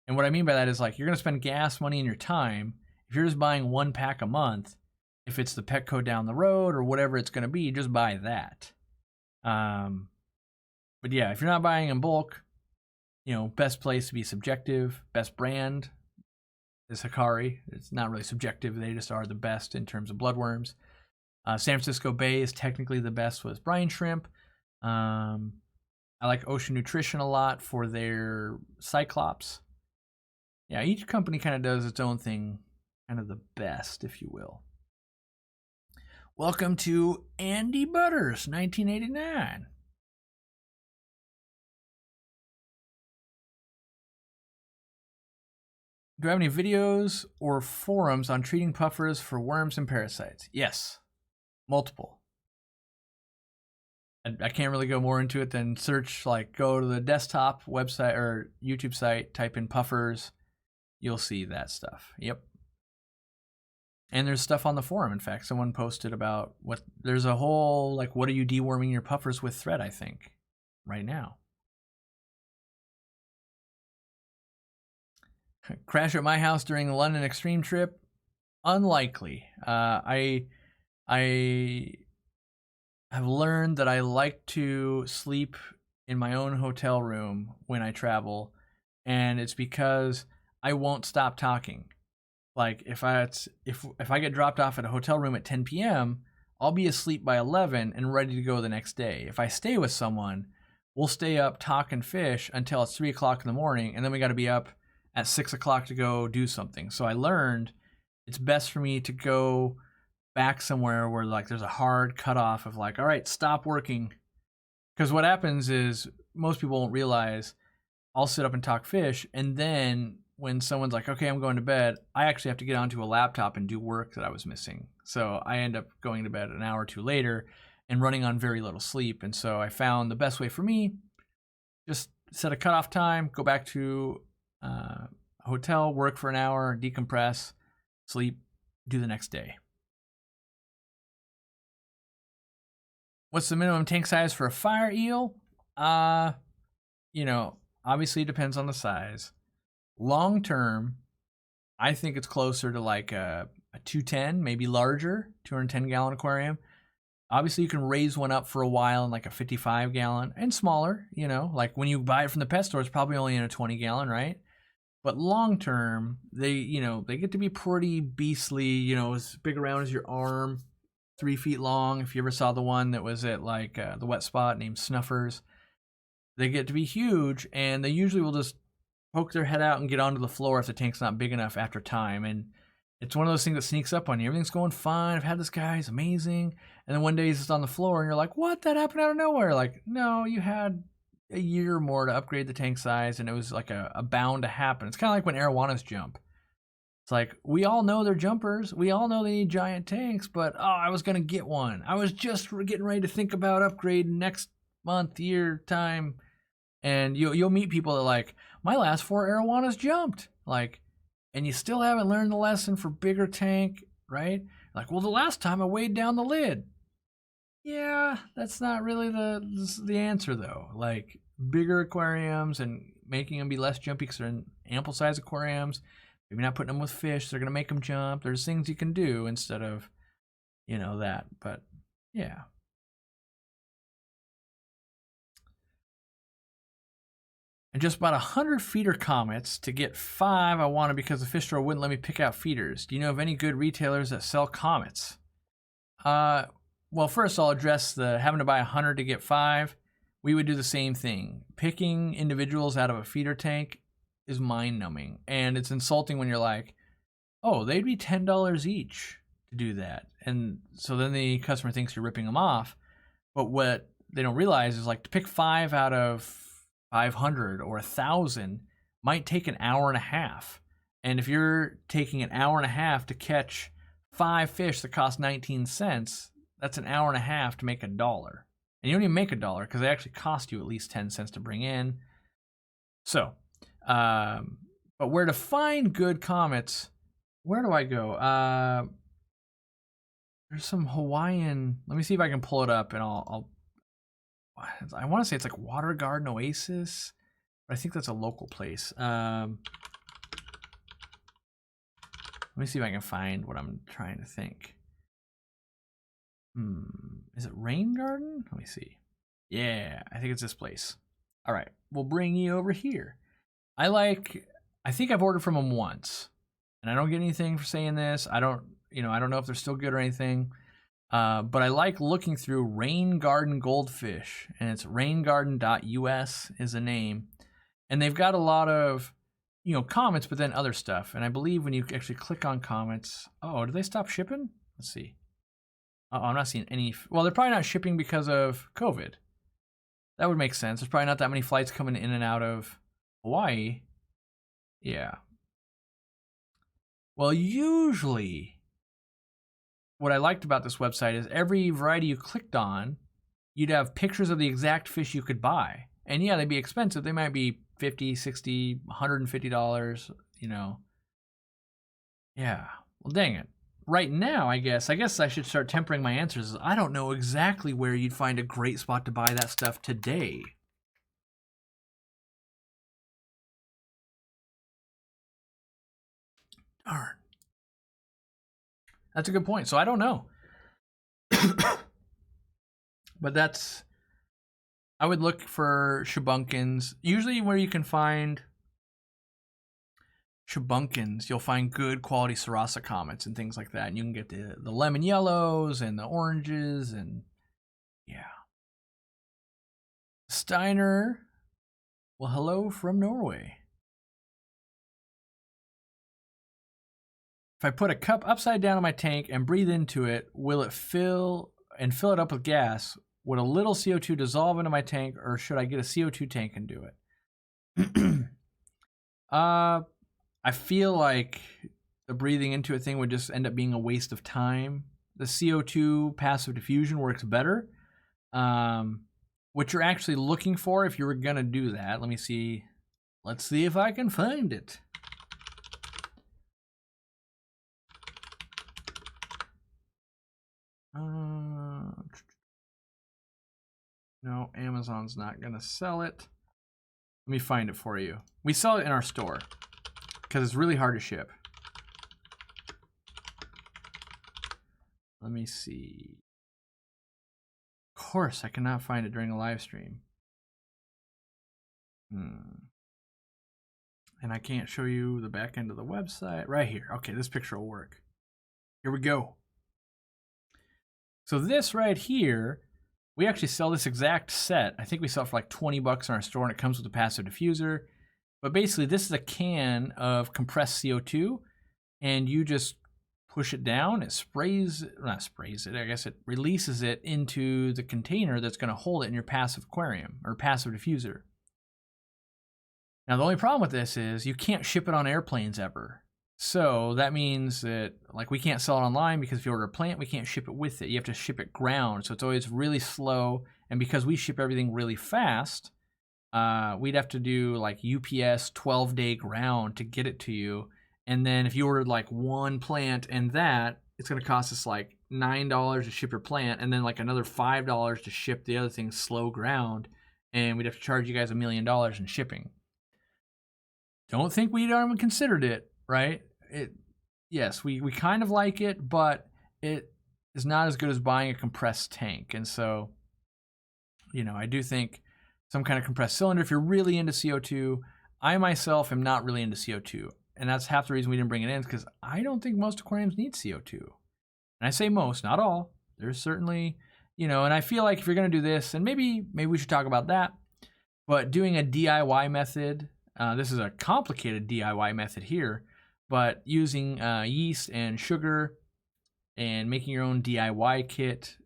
And what I mean by that is, like, you're going to spend gas money and your time. If you're just buying one pack a month, if it's the Petco down the road or whatever it's going to be, just buy that. But yeah, if you're not buying in bulk, best place to be subjective, best brand is Hikari. It's not really subjective. They just are the best in terms of bloodworms. San Francisco Bay is technically the best with brine shrimp. I like Ocean Nutrition a lot for their Cyclops. Yeah, each company kind of does its own thing, kind of the best, if you will. Welcome to Andy Butters, 1989. Do I have any videos or forums on treating puffers for worms and parasites? Yes, multiple. I can't really go more into it than search, like go to the desktop website or YouTube site, type in puffers, you'll see that stuff. Yep. And there's stuff on the forum. In fact, someone posted about there's a whole, like, what are you deworming your puffers with thread, I think, right now. Crash at my house during the London Extreme trip? Unlikely. I have learned that I like to sleep in my own hotel room when I travel, and it's because I won't stop talking. Like if I get dropped off at a hotel room at 10 p.m., I'll be asleep by 11 and ready to go the next day. If I stay with someone, we'll stay up talking fish until it's 3 o'clock in the morning, and then we got to be up at 6 o'clock to go do something. So I learned it's best for me to go back somewhere where like there's a hard cutoff of like, all right, stop working. Because what happens is most people won't realize I'll sit up and talk fish, and then when someone's like, okay, I'm going to bed, I actually have to get onto a laptop and do work that I was missing. So I end up going to bed an hour or two later and running on very little sleep. And so I found the best way for me, just set a cutoff time, go back to a hotel, work for an hour, decompress, sleep, do the next day. What's the minimum tank size for a fire eel? Obviously it depends on the size. Long term, I think it's closer to like a 210, maybe larger, 210-gallon aquarium. Obviously, you can raise one up for a while in like a 55-gallon and smaller, like when you buy it from the pet store, it's probably only in a 20-gallon, right? But long term, they get to be pretty beastly, as big around as your arm, 3 feet long. If you ever saw the one that was at like the wet spot named Snuffers, they get to be huge, and they usually will just poke their head out and get onto the floor if the tank's not big enough after time. And it's one of those things that sneaks up on you. Everything's going fine. I've had this guy. He's amazing. And then one day he's just on the floor, and you're like, what? That happened out of nowhere. Like, no, you had a year or more to upgrade the tank size, and it was like a bound to happen. It's kind of like when arowanas jump. It's like, we all know they're jumpers. We all know they need giant tanks, but, I was going to get one. I was just getting ready to think about upgrade next month, year, time. And you'll meet people that like, my last 4 arowanas jumped. Like, and you still haven't learned the lesson for bigger tank, right? Like, well, the last time I weighed down the lid. Yeah, that's not really the answer, though. Like, bigger aquariums and making them be less jumpy because they're in ample size aquariums. Maybe not putting them with fish. They're going to make them jump. There's things you can do instead of, that. But, yeah. And just about 100 feeder comets. To get 5, I wanted because the fish store wouldn't let me pick out feeders. Do you know of any good retailers that sell comets? Well, first I'll address the having to buy 100 to get 5. We would do the same thing. Picking individuals out of a feeder tank is mind-numbing. And it's insulting when you're like, oh, they'd be $10 each to do that. And so then the customer thinks you're ripping them off. But what they don't realize is like to pick 5 out of 500 or 1,000 might take an hour and a half. And if you're taking an hour and a half to catch 5 fish that cost 19 cents, that's an hour and a half to make $1. And you don't even make $1 because they actually cost you at least 10 cents to bring in. So, but where to find good comets, where do I go? There's some Hawaiian, let me see if I can pull it up and I want to say it's like Water Garden Oasis, but I think that's a local place. Let me see if I can find what I'm trying to think. Is it Rain Garden? Let me see. Yeah, I think it's this place. All right, we'll bring you over here. I think I've ordered from them once, and I don't get anything for saying this. I don't know if they're still good or anything. But I like looking through Rain Garden Goldfish, and it's raingarden.us is the name. And they've got a lot of, comments, but then other stuff. And I believe when you actually click on comments, oh, did they stop shipping? Let's see. I'm not seeing any. Well, they're probably not shipping because of COVID. That would make sense. There's probably not that many flights coming in and out of Hawaii. Yeah. Well, usually what I liked about this website is every variety you clicked on, you'd have pictures of the exact fish you could buy. And yeah, they'd be expensive. They might be $50, $60, $150, Yeah. Well, dang it. Right now, I guess I should start tempering my answers. I don't know exactly where you'd find a great spot to buy that stuff today. Darn. That's a good point. So I don't know. But I would look for shabunkins. Usually where you can find shabunkins, you'll find good quality Sarasa comets and things like that. And you can get the lemon yellows and the oranges and yeah. Steiner, well, hello from Norway. If I put a cup upside down in my tank and breathe into it, will it fill it up with gas? Would a little CO2 dissolve into my tank, or should I get a CO2 tank and do it? I feel like the breathing into it thing would just end up being a waste of time. The CO2 passive diffusion works better. What you're actually looking for if you were going to do that, let me see. Let's see if I can find it. No, Amazon's not going to sell it. Let me find it for you. We sell it in our store because it's really hard to ship. Let me see. Of course, I cannot find it during a live stream. And I can't show you the back end of the website. Right here. Okay, this picture will work. Here we go. So this right here, we actually sell this exact set. I think we sell it for like 20 bucks in our store, and it comes with a passive diffuser. But basically, this is a can of compressed CO2, and you just push it down. It it releases it into the container that's going to hold it in your passive aquarium or passive diffuser. Now, the only problem with this is you can't ship it on airplanes ever. So that means that we can't sell it online because if you order a plant, we can't ship it with it. You have to ship it ground. So it's always really slow. And because we ship everything really fast, we'd have to do UPS 12-day ground to get it to you. And then if you ordered one plant and that, it's going to cost us $9 to ship your plant and then another $5 to ship the other thing slow ground. And we'd have to charge you guys $1 million in shipping. Don't think we'd even considered it, right? Yes, we kind of like it, but it is not as good as buying a compressed tank. And so, I do think some kind of compressed cylinder, if you're really into CO2, I myself am not really into CO2. And that's half the reason we didn't bring it in, is because I don't think most aquariums need CO2. And I say most, not all. There's certainly, and I feel like if you're going to do this, and maybe we should talk about that, but doing a DIY method, this is a complicated DIY method here, but using yeast and sugar and making your own DIY kit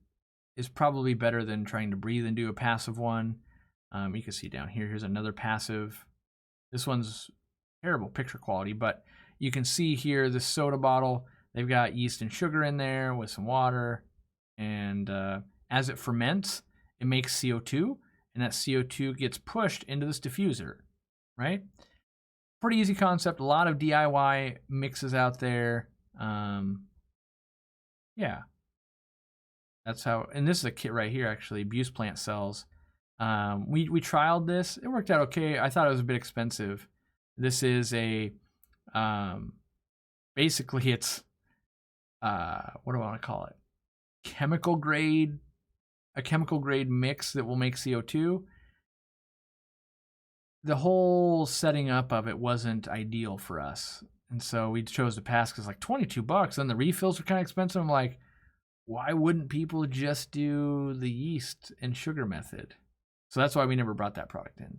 is probably better than trying to breathe and do a passive one. You can see down here, here's another passive. This one's terrible picture quality, but you can see here this soda bottle, they've got yeast and sugar in there with some water. And as it ferments, it makes CO2, and that CO2 gets pushed into this diffuser, right? Pretty easy concept. A lot of DIY mixes out there. Yeah. That's how, and this is a kit right here, actually, Buse Plant sells. We trialed this. It worked out okay. I thought it was a bit expensive. This is basically it's, what do I want to call it? A chemical grade mix that will make CO2. The whole setting up of it wasn't ideal for us. And so we chose to pass because $22, and the refills were kind of expensive. I'm like, why wouldn't people just do the yeast and sugar method? So that's why we never brought that product in.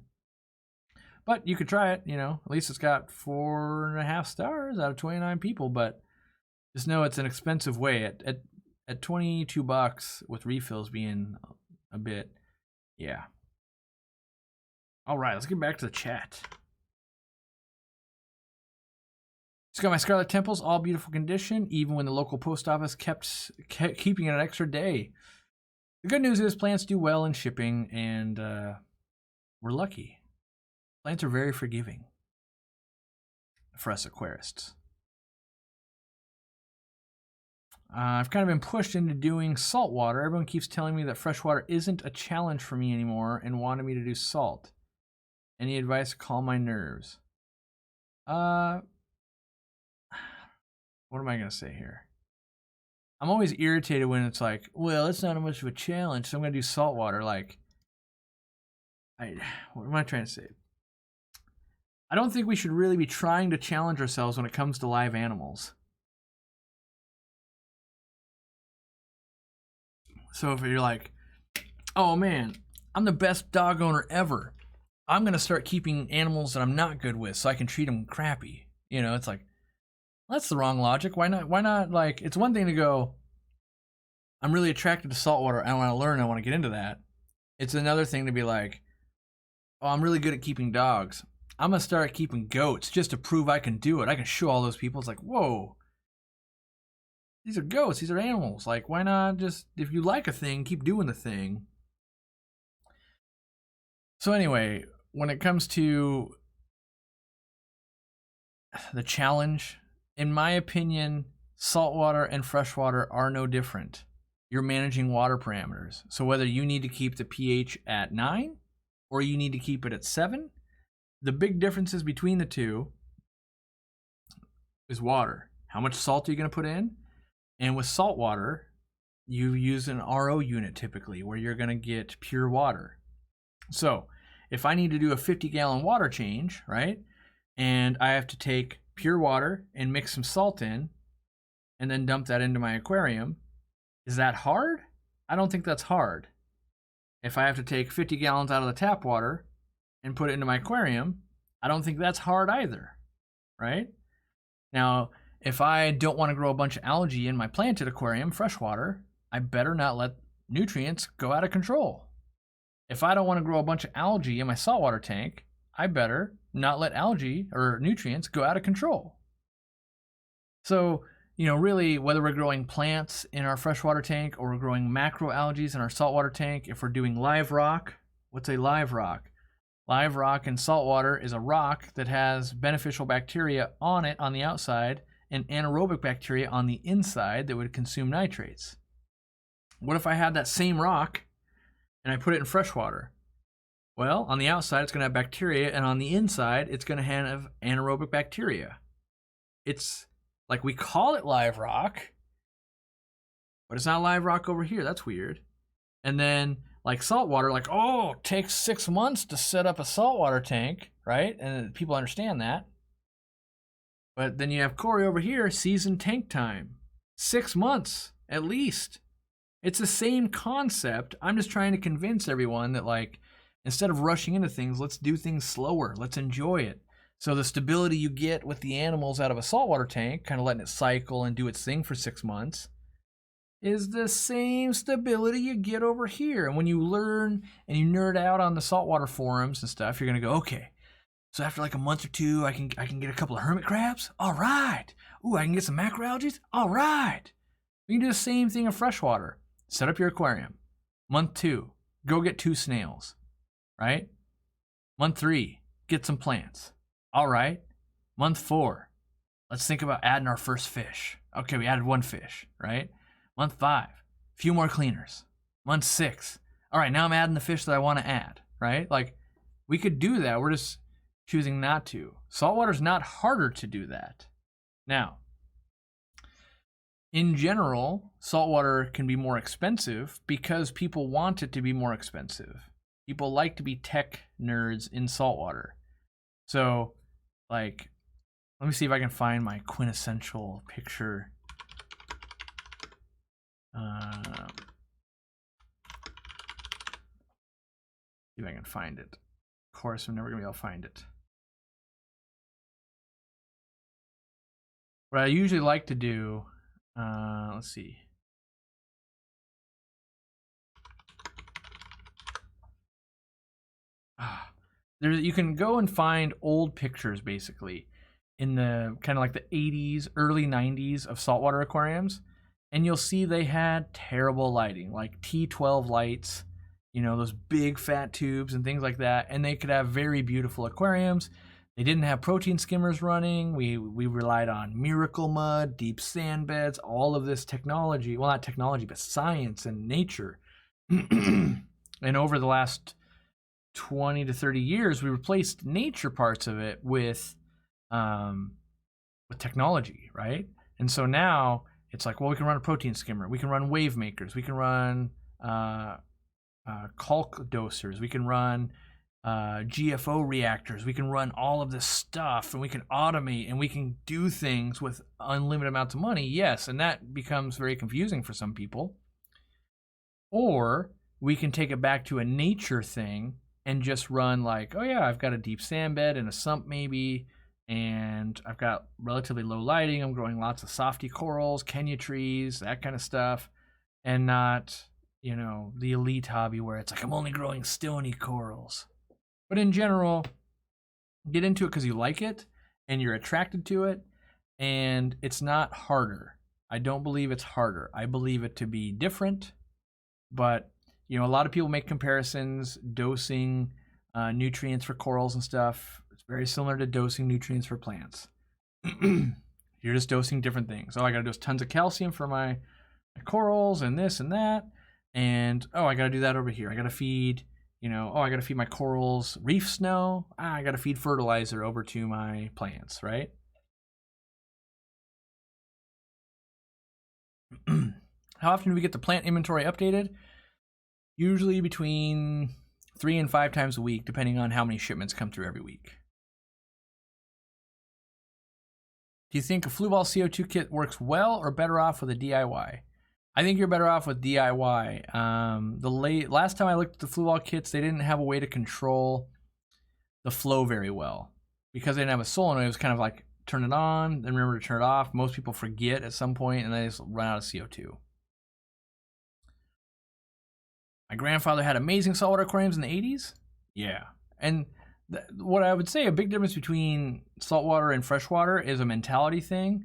But you could try it, you know. At least it's got 4.5 stars out of 29 people. But just know it's an expensive way. At $22 with refills being a bit, yeah. All right, let's get back to the chat. Just got my Scarlet Temples, all beautiful condition, even when the local post office kept keeping it an extra day. The good news is plants do well in shipping, and we're lucky. Plants are very forgiving for us aquarists. I've kind of been pushed into doing saltwater. Everyone keeps telling me that freshwater isn't a challenge for me anymore and wanted me to do salt. Any advice to calm my nerves? What am I going to say here? I'm always irritated when it's like, well, it's not much of a challenge, so I'm going to do saltwater. Like, what am I trying to say? I don't think we should really be trying to challenge ourselves when it comes to live animals. So if you're like, oh man, I'm the best dog owner ever, I'm going to start keeping animals that I'm not good with so I can treat them crappy. You know, it's like, that's the wrong logic. Why not? Why not? Like, it's one thing to go, I'm really attracted to saltwater. I want to learn. I want to get into that. It's another thing to be like, oh, I'm really good at keeping dogs. I'm going to start keeping goats just to prove I can do it. I can show all those people. It's like, whoa, these are goats. These are animals. Like, why not just, if you like a thing, keep doing the thing. So anyway, when it comes to the challenge, in my opinion, saltwater and freshwater are no different. You're managing water parameters. So whether you need to keep the pH at 9 or you need to keep it at 7, the big differences between the two is water. How much salt are you going to put in? And with saltwater, you use an RO unit typically where you're going to get pure water. So if I need to do a 50-gallon water change, right, and I have to take pure water and mix some salt in and then dump that into my aquarium, is that hard? I don't think that's hard. If I have to take 50 gallons out of the tap water and put it into my aquarium, I don't think that's hard either, right? Now, if I don't want to grow a bunch of algae in my planted aquarium, freshwater, I better not let nutrients go out of control. If I don't want to grow a bunch of algae in my saltwater tank, I better not let algae or nutrients go out of control. So, you know, really, whether we're growing plants in our freshwater tank or we're growing macroalgae in our saltwater tank, if we're doing live rock, what's a live rock? Live rock in saltwater is a rock that has beneficial bacteria on it on the outside and anaerobic bacteria on the inside that would consume nitrates. What if I had that same rock and I put it in freshwater? Well, on the outside, it's going to have bacteria, and on the inside, it's going to have anaerobic bacteria. It's like, we call it live rock, but it's not live rock over here. That's weird. And then, like saltwater, like, oh, it takes 6 months to set up a saltwater tank, right? And people understand that. But then you have Corey over here, season tank time. 6 months, at least. It's the same concept. I'm just trying to convince everyone that, like, instead of rushing into things, let's do things slower. Let's enjoy it. So the stability you get with the animals out of a saltwater tank, kind of letting it cycle and do its thing for 6 months, is the same stability you get over here. And when you learn and you nerd out on the saltwater forums and stuff, you're going to go, okay, so after like a month or two, I can get a couple of hermit crabs? All right. Ooh, I can get some macroalgae? All right. We can do the same thing in freshwater. Set up your aquarium. Month 2, go get 2 snails. Right? Month 3, get some plants. All right. Month 4, let's think about adding our first fish. Okay, we added 1 fish, right? Month 5, a few more cleaners. Month 6, all right, now I'm adding the fish that I want to add, right? Like, we could do that. We're just choosing not to. Saltwater's not harder to do that. Now, in general, saltwater can be more expensive because people want it to be more expensive. People like to be tech nerds in saltwater. So, like, let me see if I can find my quintessential picture. See if I can find it. Of course, I'm never gonna be able to find it. What I usually like to do, let's see. You can go and find old pictures basically in the kind of like the 80s, early 90s of saltwater aquariums, and you'll see they had terrible lighting, like T12 lights, you know, those big fat tubes and things like that, and they could have very beautiful aquariums. They didn't have protein skimmers running. We relied on miracle mud, deep sand beds, all of this technology. Well, not technology, but science and nature. And over the last 20 to 30 years, we replaced nature parts of it with technology, right? And so now it's like, well, we can run a protein skimmer, we can run wave makers, we can run calc dosers, we can run GFO reactors, we can run all of this stuff, and we can automate, and we can do things with unlimited amounts of money. Yes, and that becomes very confusing for some people. Or we can take it back to a nature thing and just run like, oh yeah, I've got a deep sand bed and a sump maybe, and I've got relatively low lighting, I'm growing lots of softy corals, Kenya trees, that kind of stuff, and not, you know, the elite hobby where it's like, I'm only growing stony corals. But in general, get into it because you like it and you're attracted to it, and it's not harder. I don't believe it's harder. I believe it to be different, but you know, a lot of people make comparisons, dosing nutrients for corals and stuff. It's very similar to dosing nutrients for plants. You're just dosing different things. Oh, I gotta dose tons of calcium for my corals and this and that, and oh, I gotta do that over here. I gotta feed, you know, oh, I gotta feed my corals reef snow. I gotta feed fertilizer over to my plants, right? How often do we get the plant inventory updated? Usually between 3 and 5 times a week, depending on how many shipments come through every week. Do you think a flue ball CO2 kit works well or better off with a DIY? I think you're better off with DIY. Last time I looked at the flue ball kits, they didn't have a way to control the flow very well. Because they didn't have a solenoid, it was kind of like turn it on, then remember to turn it off. Most people forget at some point and they just run out of CO2. My grandfather had amazing saltwater aquariums in the 80s. Yeah. And what I would say, a big difference between saltwater and freshwater is a mentality thing.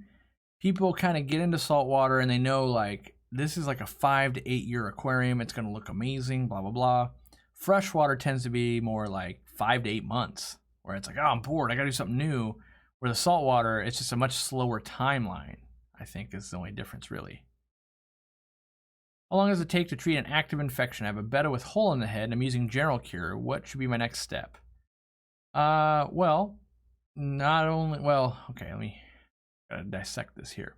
People kind of get into saltwater and they know, like, this is like a 5 to 8 year aquarium. It's going to look amazing, blah, blah, blah. Freshwater tends to be more like 5 to 8 months, where it's like, oh, I'm bored, I got to do something new. Where the saltwater, it's just a much slower timeline, I think, is the only difference, really. How long does it take to treat an active infection? I have a betta with hole in the head and I'm using general cure. What should be my next step? Well, okay, let me dissect this here.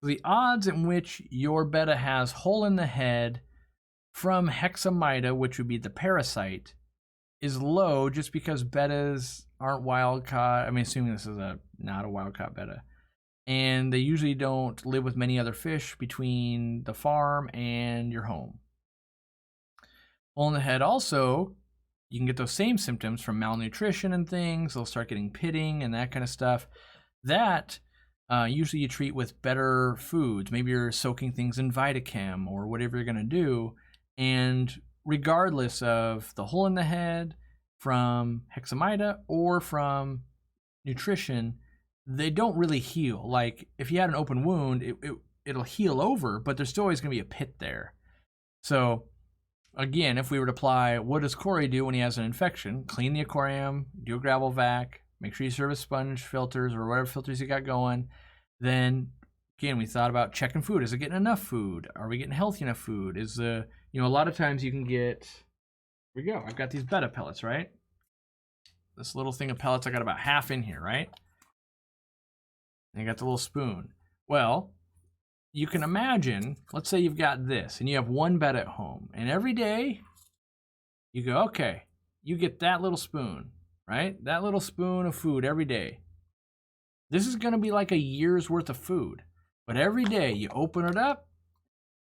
The odds in which your betta has hole in the head from hexamida, which would be the parasite, is low just because bettas aren't wild caught. I mean, assuming this is not a wild caught betta. And they usually don't live with many other fish between the farm and your home. Hole in the head also, you can get those same symptoms from malnutrition and things. They'll start getting pitting and that kind of stuff. That usually you treat with better foods. Maybe you're soaking things in Vitachem or whatever you're going to do. And regardless of the hole in the head from hexamida or from nutrition, they don't really heal. Like if you had an open wound, it'll heal over, but there's still always going to be a pit there. So again, if we were to apply, what does Corey do when he has an infection? Clean the aquarium, do a gravel vac, make sure you service sponge filters or whatever filters you got going. Then again, we thought about checking food. Is it getting enough food? Are we getting healthy enough food? Is a lot of times you can get, here we go. I've got these betta pellets, right? This little thing of pellets, I got about half in here, right? And you got the little spoon. Well, you can imagine, let's say you've got this and you have one betta at home, and every day you go, okay, you get that little spoon, right? That little spoon of food every day. This is going to be like a year's worth of food. But every day you open it up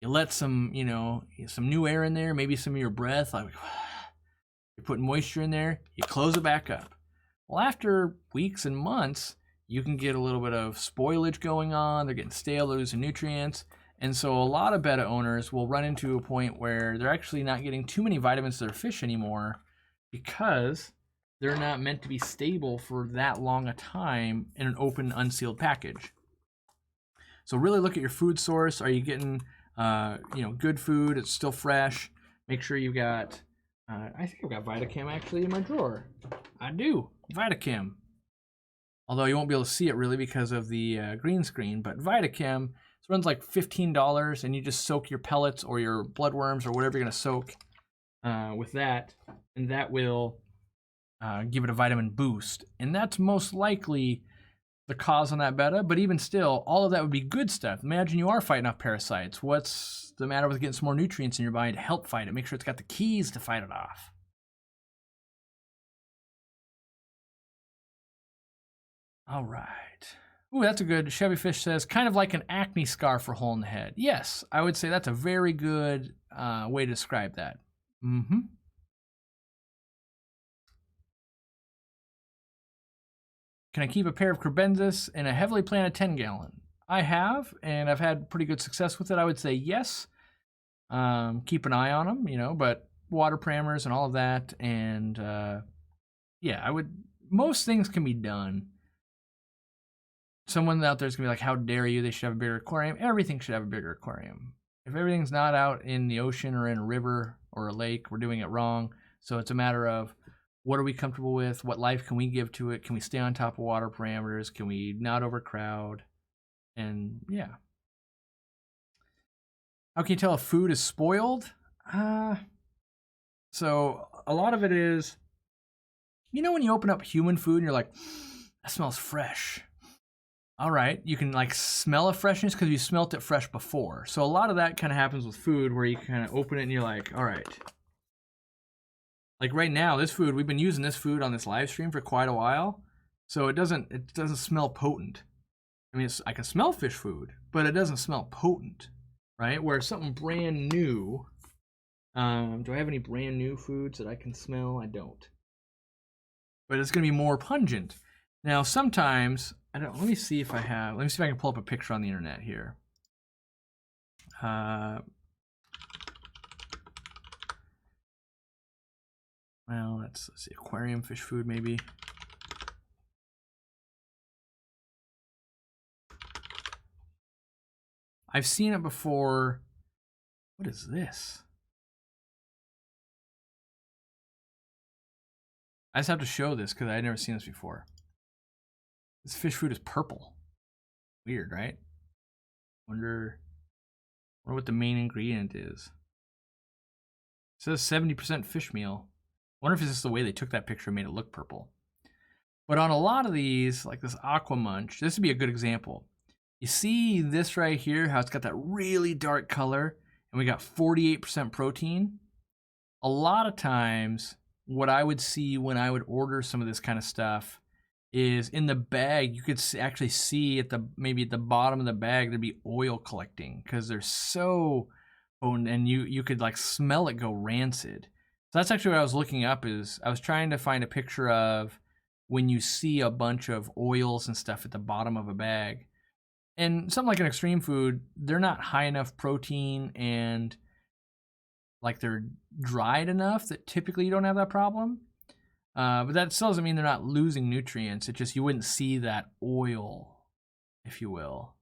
You let some, you know, some new air in there, maybe some of your breath, like you're putting moisture in there, you close it back up. Well, after weeks and months, you can get a little bit of spoilage going on. They're getting stale, they're losing nutrients. And so a lot of betta owners will run into a point where they're actually not getting too many vitamins to their fish anymore because they're not meant to be stable for that long a time in an open, unsealed package. So really look at your food source. Are you getting good food? It's still fresh. Make sure you've got, I think I've got Vitachem actually in my drawer. I do, Vitachem. Although you won't be able to see it really because of the Greenscreen, but Vitachem, it runs like $15 and you just soak your pellets or your bloodworms or whatever you're gonna soak with that, and that will give it a vitamin boost. And that's most likely the cause on that betta, but even still, all of that would be good stuff. Imagine you are fighting off parasites. What's the matter with getting some more nutrients in your body to help fight it? Make sure it's got the keys to fight it off. All right. Ooh, that's a good. Chevy Fish says, kind of like an acne scar for hole in the head. Yes, I would say that's a very good way to describe that. Mm-hmm. Can I keep a pair of Kribensis in a heavily planted 10-gallon? I have, and I've had pretty good success with it. I would say yes. Keep an eye on them, you know, but water parameters and all of that. And yeah, I would. Most things can be done. Someone out there is going to be like, how dare you? They should have a bigger aquarium. Everything should have a bigger aquarium. If everything's not out in the ocean or in a river or a lake, we're doing it wrong. So it's a matter of, what are we comfortable with? What life can we give to it? Can we stay on top of water parameters? Can we not overcrowd? And yeah. How can you tell if food is spoiled? So a lot of it is, you know, when you open up human food and you're like, that smells fresh. All right, you can like smell a freshness because you smelt it fresh before. So a lot of that kind of happens with food where you kind of open it and you're like, all right. Like right now, this food, we've been using this food on this live stream for quite a while. So it doesn't smell potent. I mean, I can smell fish food, but it doesn't smell potent, right? Where something brand new, do I have any brand new foods that I can smell? I don't. But it's gonna be more pungent. Now, sometimes, let me see if I can pull up a picture on the internet here. Well, let's see, aquarium fish food maybe. I've seen it before. What is this? I just have to show this because I've never seen this before. This fish food is purple. Weird, right? Wonder what the main ingredient is. It says 70% fish meal. Wonder if it's just the way they took that picture and made it look purple. But on a lot of these, like this Aqua Munch, this would be a good example. You see this right here, how it's got that really dark color, and we got 48% protein. A lot of times, what I would see when I would order some of this kind of stuff is in the bag, you could actually see maybe at the bottom of the bag, there'd be oil collecting because they're so potent, and you could like smell it go rancid. So that's actually what I was looking up. Is I was trying to find a picture of when you see a bunch of oils and stuff at the bottom of a bag. And something like an extreme food, they're not high enough protein and like they're dried enough that typically you don't have that problem. But that still doesn't mean they're not losing nutrients. It's just you wouldn't see that oil, if you will.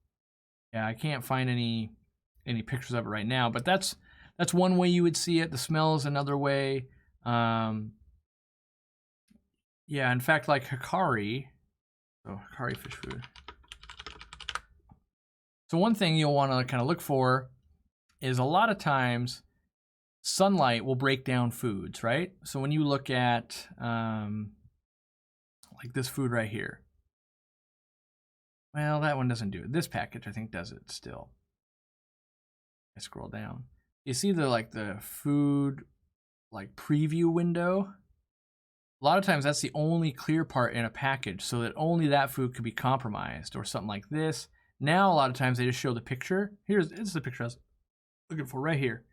Yeah, I can't find any pictures of it right now, but that's one way you would see it. The smell is another way. Yeah, in fact, like Hikari, Hikari fish food. So one thing you'll want to kind of look for is a lot of times sunlight will break down foods, right? So when you look at like this food right here, well, that one doesn't do it. This package, I think, does it still. I scroll down. You see the food like preview window? A lot of times that's the only clear part in a package, so that only that food could be compromised or something like this. Now, a lot of times they just show the picture. It's the picture looking for right here.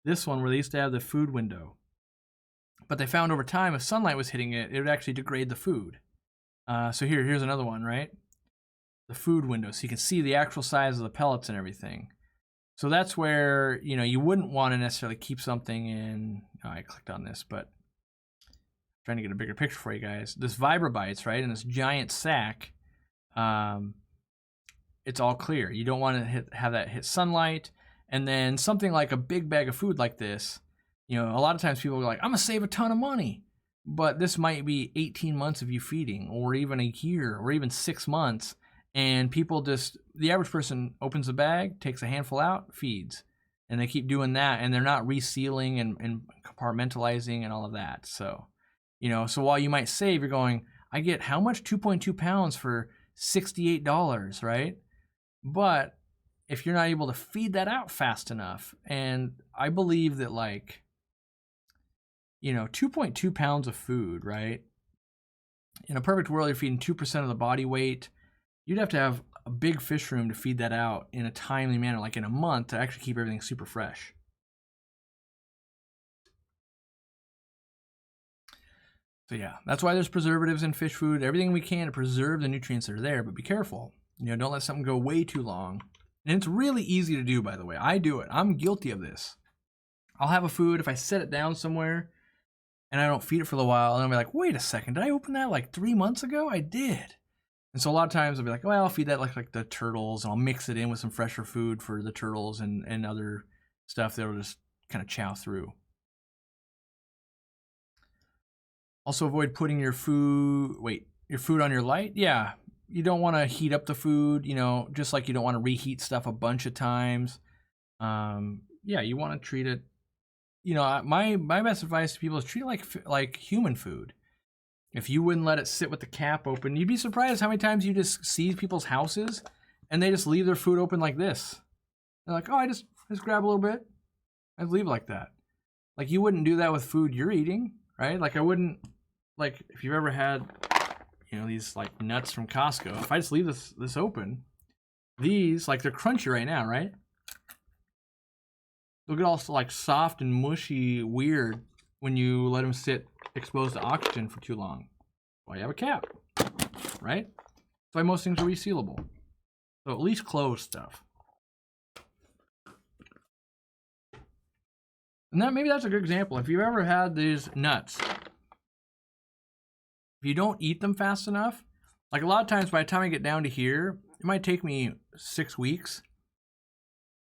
This one where they used to have the food window. But they found over time, if sunlight was hitting it, it would actually degrade the food. So here's another one, right? The food window, so you can see the actual size of the pellets and everything. So that's where, you know, you wouldn't want to necessarily keep something in. Oh, I clicked on this, but I'm trying to get a bigger picture for you guys. This Vibrobites, right, in this giant sack, it's all clear. You don't want to have that hit sunlight. And then something like a big bag of food like this, you know, a lot of times people are like, I'm gonna save a ton of money. But this might be 18 months of you feeding, or even a year, or even 6 months. And people just, the average person opens the bag, takes a handful out, feeds. And they keep doing that, and they're not resealing and compartmentalizing and all of that. So, you know, so while you might save, you're going, I get how much? 2.2 pounds for $68, right? But if you're not able to feed that out fast enough, and I believe that, like, you know, 2.2 pounds of food, right? In a perfect world, you're feeding 2% of the body weight. You'd have to have a big fish room to feed that out in a timely manner, like in a month, to actually keep everything super fresh. So yeah, that's why there's preservatives in fish food. Everything we can to preserve the nutrients that are there, but be careful. You know, don't let something go way too long. And it's really easy to do, by the way. I do it. I'm guilty of this. I'll have a food, if I set it down somewhere and I don't feed it for a while, and I'll be like, wait a second, did I open that like 3 months ago? I did. And so a lot of times I'll be like, well, I'll feed that like the turtles, and I'll mix it in with some fresher food for the turtles and other stuff that'll just kind of chow through. Also avoid putting your food on your light. Yeah, you don't want to heat up the food, you know, just like you don't want to reheat stuff a bunch of times. Yeah, you want to treat it, you know, my best advice to people is treat it like human food. If you wouldn't let it sit with the cap open, you'd be surprised how many times you just see people's houses and they just leave their food open like this. They're like, oh, I just grab a little bit. I leave it like that. Like, you wouldn't do that with food you're eating, right? Like, I wouldn't, like, if you've ever had, you know, these like nuts from Costco, if I just leave this open, these, like, they're crunchy right now, right? They'll get all like soft and mushy, weird when you let them sit exposed to oxygen for too long. Well, you have a cap, right? That's why most things are resealable. So at least close stuff. And maybe that's a good example. If you've ever had these nuts, if you don't eat them fast enough, like a lot of times by the time I get down to here, it might take me 6 weeks.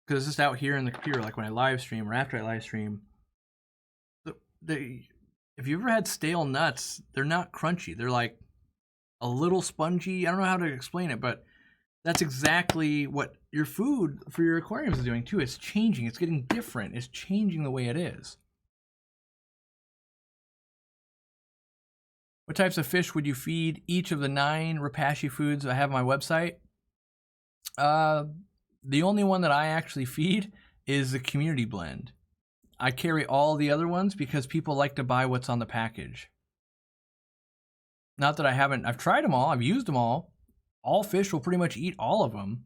Because it's just out here in the computer, like when I live stream or after I live stream. If you've ever had stale nuts, they're not crunchy. They're like a little spongy. I don't know how to explain it, but that's exactly what your food for your aquariums is doing too. It's changing. It's getting different. It's changing the way it is. What types of fish would you feed each of the 9 Repashy foods I have on my website? The only one that I actually feed is the community blend. I carry all the other ones because people like to buy what's on the package. Not that I haven't, I've tried them all, I've used them all. All fish will pretty much eat all of them.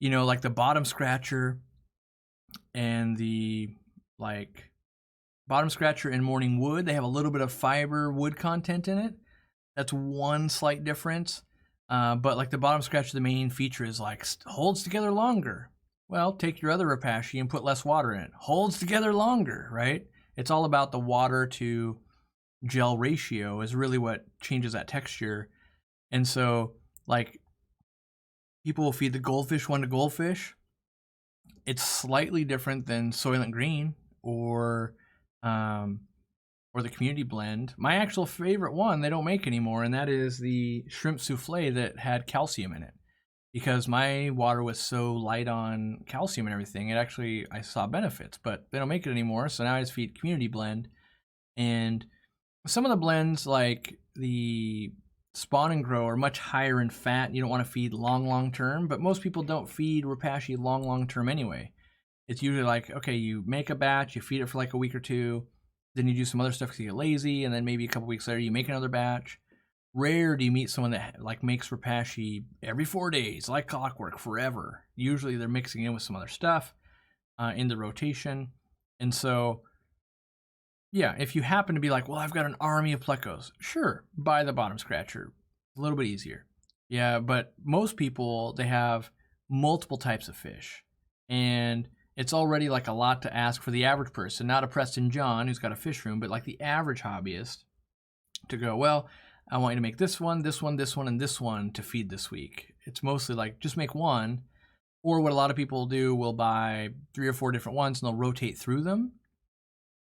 You know, like the bottom scratcher and the bottom scratcher and morning wood, they have a little bit of fiber wood content in it. That's one slight difference. But like the bottom scratcher, the main feature is like holds together longer. Well, take your other Repashy and put less water in it. Holds together longer, right? It's all about the water to gel ratio is really what changes that texture. And so, like, people will feed the goldfish one to goldfish. It's slightly different than Soylent Green or the community blend. My actual favorite one they don't make anymore, and that is the shrimp souffle that had calcium in it. Because my water was so light on calcium and everything, I saw benefits, but they don't make it anymore, so now I just feed community blend. And some of the blends, like the Spawn and Grow, are much higher in fat. You don't want to feed long term, but most people don't feed Repashy long term anyway. It's usually like, okay, you make a batch, you feed it for like a week or two, then you do some other stuff because you get lazy, and then maybe a couple weeks later you make another batch. Rare do you meet someone that like makes Repashy every 4 days, like clockwork, forever. Usually they're mixing in with some other stuff in the rotation. And so, yeah, if you happen to be like, well, I've got an army of plecos, sure, buy the bottom scratcher. A little bit easier. Yeah, but most people, they have multiple types of fish. And it's already like a lot to ask for the average person, not a Preston John who's got a fish room, but like the average hobbyist to go, well, I want you to make this one, this one, this one, and this one to feed this week. It's mostly like just make one. Or what a lot of people do will buy 3 or 4 different ones and they'll rotate through them.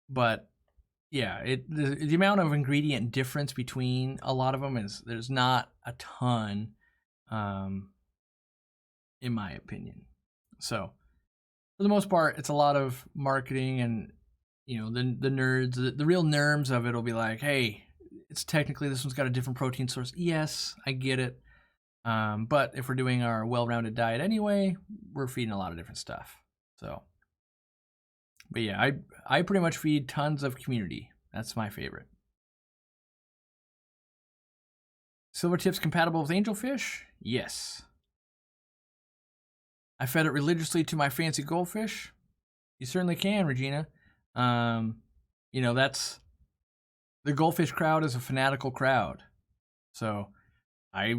But yeah, the amount of ingredient difference between a lot of them is there's not a ton, in my opinion. So for the most part, it's a lot of marketing, and you know the nerds, the real nerds of it will be like, hey, it's technically this one's got a different protein source. Yes, I get it. But if we're doing our well-rounded diet anyway, we're feeding a lot of different stuff. So, but yeah, I pretty much feed tons of community. That's my favorite. Silver tips compatible with angelfish? Yes. I fed it religiously to my fancy goldfish. You certainly can, Regina. You know, that's the goldfish crowd is a fanatical crowd. So I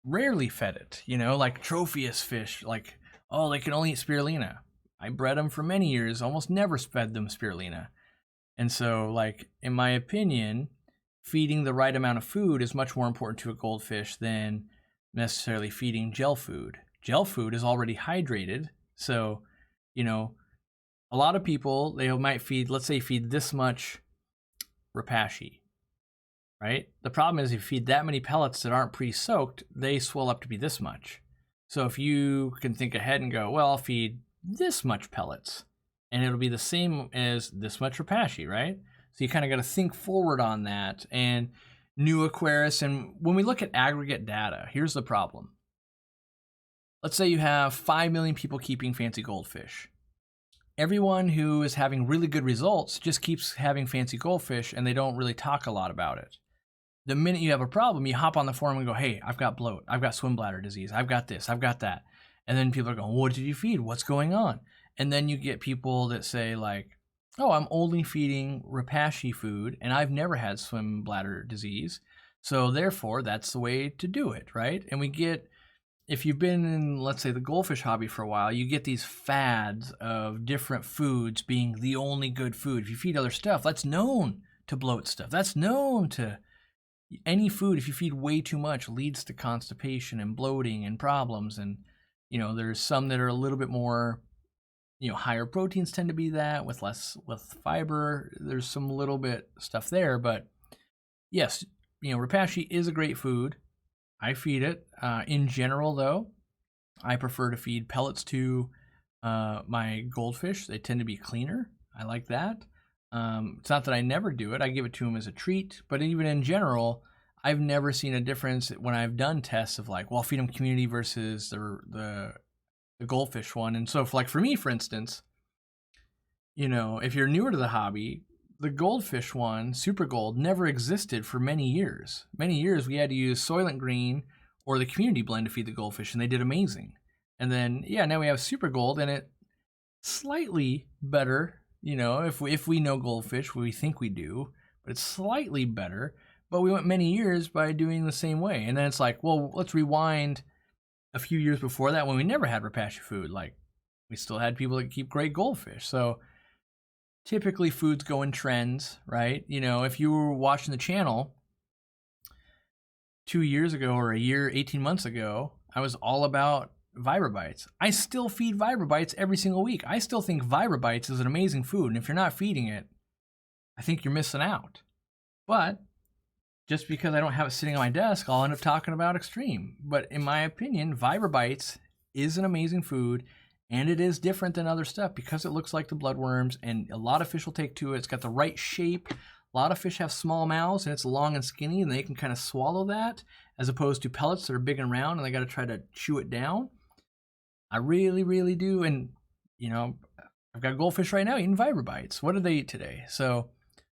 rarely fed it, you know, like trophius fish, like, oh, they can only eat spirulina. I bred them for many years, almost never fed them spirulina. And so, like, in my opinion, feeding the right amount of food is much more important to a goldfish than necessarily feeding gel food. Gel food is already hydrated. So, you know, a lot of people, they might feed, let's say, feed this much Repashy, right? The problem is if you feed that many pellets that aren't pre-soaked, they swell up to be this much. So if you can think ahead and go, well, I'll feed this much pellets, and it'll be the same as this much Repashy, right? So you kind of got to think forward on that. And new Aquarius, and when we look at aggregate data, here's the problem. Let's say you have 5 million people keeping fancy goldfish. Everyone who is having really good results just keeps having fancy goldfish, and they don't really talk a lot about it. The minute you have a problem, you hop on the forum and go, hey, I've got bloat, I've got swim bladder disease, I've got this, I've got that. And then people are going, what did you feed? What's going on? And then you get people that say like, oh, I'm only feeding Repashy food, and I've never had swim bladder disease. So therefore, that's the way to do it, right? And we get, if you've been in, let's say, the goldfish hobby for a while, you get these fads of different foods being the only good food. If you feed other stuff, that's known to bloat stuff. That's known to any food. If you feed way too much, leads to constipation and bloating and problems. And, you know, there's some that are a little bit more, you know, higher proteins tend to be that with fiber. There's some little bit stuff there, but yes, you know, Repashy is a great food. I feed it. In general, though, I prefer to feed pellets to my goldfish. They tend to be cleaner. I like that. It's not that I never do it. I give it to them as a treat. But even in general, I've never seen a difference when I've done tests of like, well, I'll feed them community versus the goldfish one. And so, for me, for instance, you know, if you're newer to the hobby, the goldfish one, Super Gold, never existed for many years. Many years we had to use Soylent Green or the community blend to feed the goldfish, and they did amazing. And then, yeah, now we have Super Gold, and it slightly better, you know, if we know goldfish, we think we do, but it's slightly better. But we went many years by doing the same way. And then it's like, well, let's rewind a few years before that when we never had Repashy food. Like, we still had people that keep great goldfish. So typically foods go in trends, right? You know, if you were watching the channel 2 years ago or a year, 18 months ago, I was all about Vibrobites. I still feed Vibrobites every single week. I still think Vibrobites is an amazing food. And if you're not feeding it, I think you're missing out. But just because I don't have it sitting on my desk, I'll end up talking about Extreme. But in my opinion, Vibrobites is an amazing food. And it is different than other stuff because it looks like the bloodworms, and a lot of fish will take to it. It's got the right shape. A lot of fish have small mouths, and it's long and skinny, and they can kind of swallow that, as opposed to pellets that are big and round, and they got to try to chew it down. I really, really do. And, you know, I've got goldfish right now eating Vibrobites. What did they eat today? So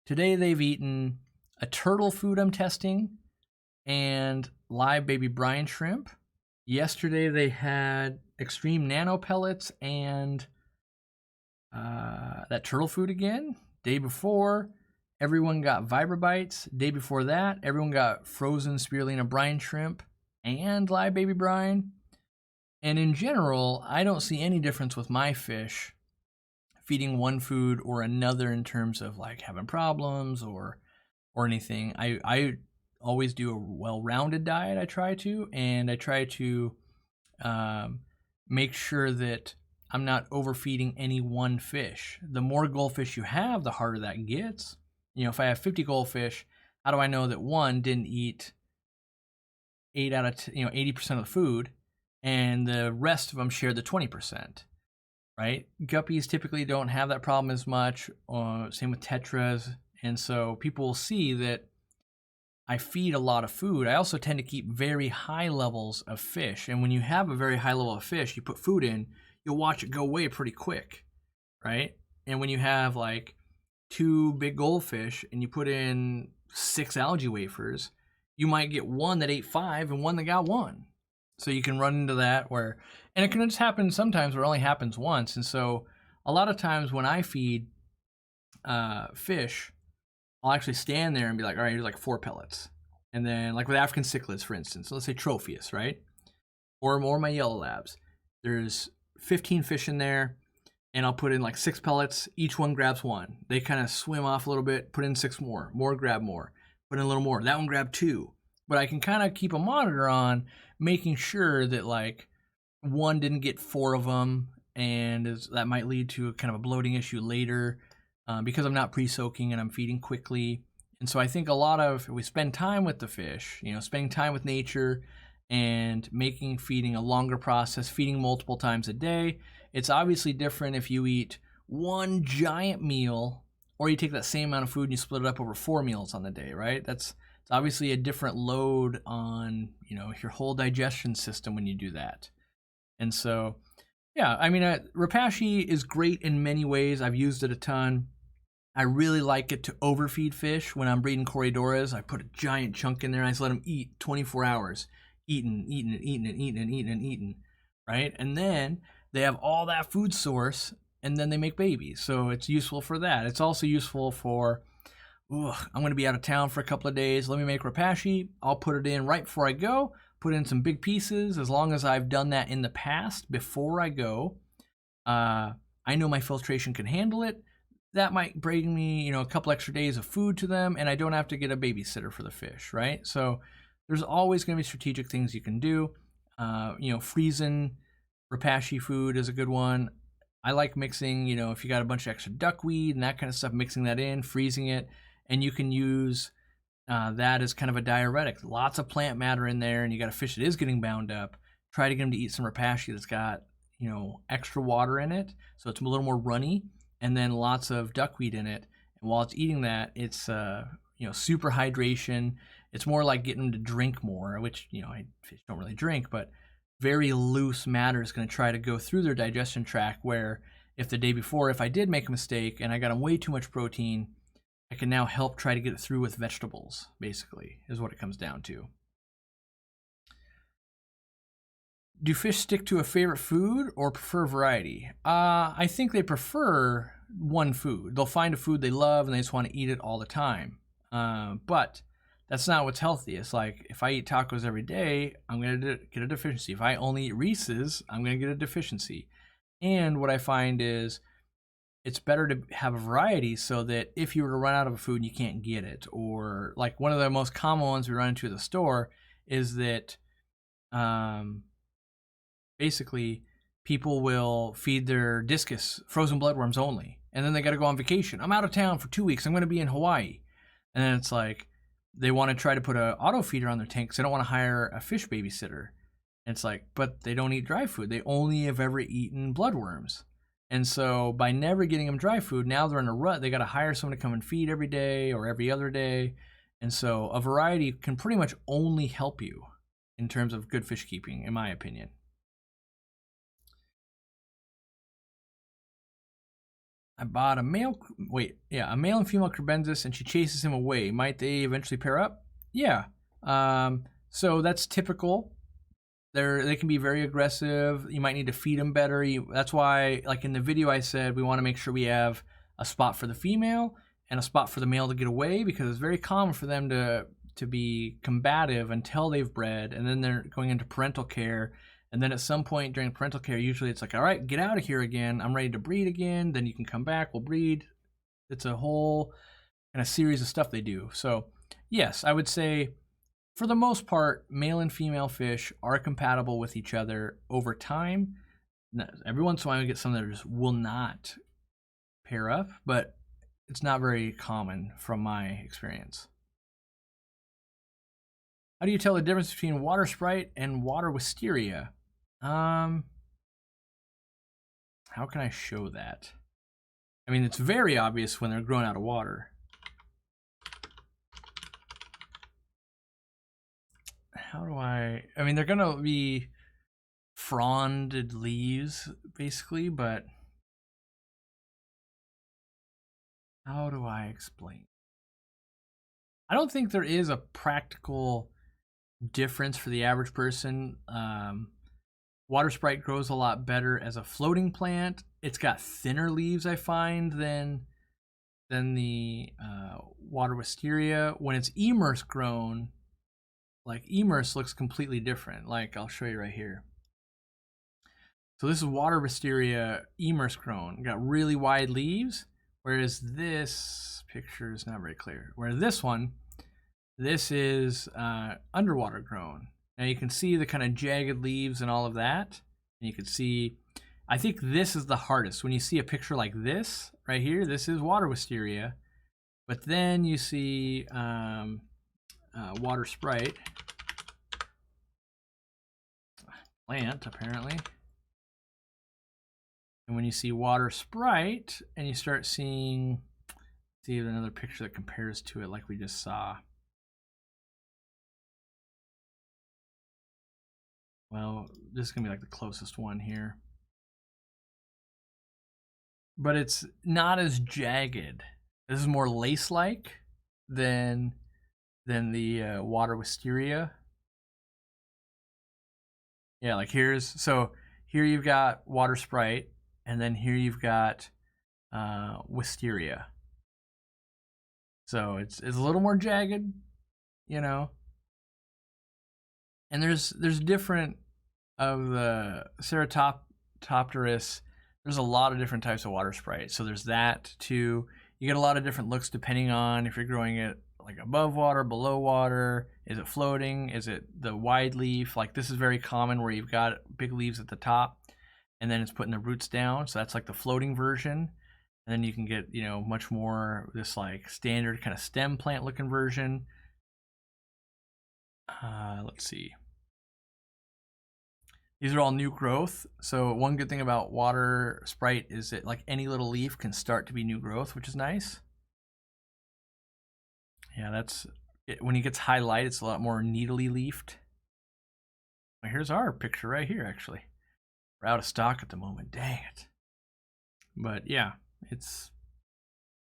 today they've eaten a turtle food I'm testing, and live baby brine shrimp. Yesterday they had extreme nano pellets and that turtle food again. Day before, everyone got vibrobites. Day before that, everyone got frozen spirulina brine shrimp and live baby brine. And in general, I don't see any difference with my fish feeding one food or another in terms of like having problems or anything. I always do a well-rounded diet. I try to make sure that I'm not overfeeding any one fish. The more goldfish you have, the harder that gets. You know, if I have 50 goldfish, how do I know that one didn't eat 8 out of 80% of the food, and the rest of them share the 20%? Right? Guppies typically don't have that problem as much. Same with tetras, and so people will see that I feed a lot of food. I also tend to keep very high levels of fish, and when you have a very high level of fish, you put food in, you'll watch it go away pretty quick, right? And when you have like 2 big goldfish and you put in 6 algae wafers, you might get one that ate 5 and one that got 1. So you can run into that where, and it can just happen sometimes where it only happens once. And so a lot of times when I feed fish, I'll actually stand there and be like, all right, here's like 4 pellets. And then like with African cichlids, for instance, so let's say Tropheus, right? Or more my yellow labs. There's 15 fish in there, and I'll put in like 6 pellets. Each one grabs 1. They kind of swim off a little bit, put in 6 more, grab more, put in a little more. That one grabbed 2. But I can kind of keep a monitor on making sure that like one didn't get 4 of them, and that might lead to a kind of a bloating issue later because I'm not pre-soaking and I'm feeding quickly. And so I think a lot of, if we spend time with the fish, you know, spending time with nature and making feeding a longer process, feeding multiple times a day. It's obviously different if you eat one giant meal or you take that same amount of food and you split it up over 4 meals on the day, right? It's obviously a different load on, you know, your whole digestion system when you do that. And so, yeah, I mean, Repashy is great in many ways. I've used it a ton. I really like it to overfeed fish. When I'm breeding Corridoras, I put a giant chunk in there and I just let them eat 24 hours. Eating, right? And then they have all that food source, and then they make babies. So it's useful for that. It's also useful for, I'm going to be out of town for a couple of days. Let me make Repashy. I'll put it in right before I go, put in some big pieces. As long as I've done that in the past before I go, I know my filtration can handle it. That might bring me, you know, a couple extra days of food to them, and I don't have to get a babysitter for the fish, right? So there's always going to be strategic things you can do. You know, freezing Repashy food is a good one. I like mixing, you know, if you got a bunch of extra duckweed and that kind of stuff, mixing that in, freezing it, and you can use that as kind of a diuretic. Lots of plant matter in there, and you got a fish that is getting bound up. Try to get them to eat some Repashy that's got, you know, extra water in it, so it's a little more runny, and then lots of duckweed in it. And while it's eating that, it's you know, super hydration. It's more like getting them to drink more, which, you know, fish don't really drink, but very loose matter is going to try to go through their digestion tract, where if the day before, if I did make a mistake and I got them way too much protein, I can now help try to get it through with vegetables, basically, is what it comes down to. Do fish stick to a favorite food or prefer variety? I think they prefer one food. They'll find a food they love and they just want to eat it all the time. But that's not what's healthy. It's like, if I eat tacos every day, I'm going to get a deficiency. If I only eat Reese's, I'm going to get a deficiency. And what I find is it's better to have a variety so that if you were to run out of a food, you can't get it. Or like one of the most common ones we run into at the store is that basically people will feed their Discus frozen bloodworms only. And then they got to go on vacation. I'm out of town for 2 weeks. I'm going to be in Hawaii. And then it's like, they want to try to put an auto feeder on their tank because they don't want to hire a fish babysitter. And it's like, but they don't eat dry food. They only have ever eaten bloodworms. And so by never getting them dry food, now they're in a rut. They got to hire someone to come and feed every day or every other day. And so a variety can pretty much only help you in terms of good fish keeping, in my opinion. I bought a male and female Kribensis, and she chases him away. Might they eventually pair up? Yeah, So that's typical. They can be very aggressive. You might need to feed them better. That's why, like in the video, I said we want to make sure we have a spot for the female and a spot for the male to get away, because it's very common for them to be combative until they've bred, and then they're going into parental care. And then at some point during parental care, usually it's like, all right, get out of here again. I'm ready to breed again. Then you can come back. We'll breed. It's a whole kind of series of stuff they do. So yes, I would say for the most part, male and female fish are compatible with each other over time. Every once in a while, you get some that just will not pair up, but it's not very common from my experience. How do you tell the difference between water sprite and water wisteria? How can I show that? I mean, it's very obvious when they're growing out of water. How do I mean, they're gonna be fronded leaves, basically, but how do I explain? I don't think there is a practical difference for the average person. Water sprite grows a lot better as a floating plant. It's got thinner leaves, I find, than the water wisteria. When it's immerse grown, like immerse looks completely different. Like I'll show you right here. So this is water wisteria immerse grown. Got really wide leaves, whereas this picture is not very clear. Whereas this is underwater grown. Now you can see the kind of jagged leaves and all of that. And you can see, I think this is the hardest. When you see a picture like this right here, this is water wisteria. But then you see water sprite plant, apparently. And when you see water sprite and you start seeing, see another picture that compares to it like we just saw. Well, this is gonna be like the closest one here. But it's not as jagged. This is more lace-like than the water wisteria. Yeah, like here you've got water sprite, and then here you've got wisteria. So it's a little more jagged, you know. And there's different of the Ceratopterus. There's a lot of different types of water sprite. So there's that too. You get a lot of different looks depending on if you're growing it like above water, below water. Is it floating? Is it the wide leaf? Like this is very common where you've got big leaves at the top and then it's putting the roots down. So that's like the floating version. And then you can get, you know, much more this like standard kind of stem plant looking version. Let's see. These are all new growth. So one good thing about water sprite is that like any little leaf can start to be new growth, which is nice. Yeah, that's it. When it gets high light, it's a lot more needly leafed. Well, here's our picture right here, actually. We're out of stock at the moment. Dang it. But yeah, it's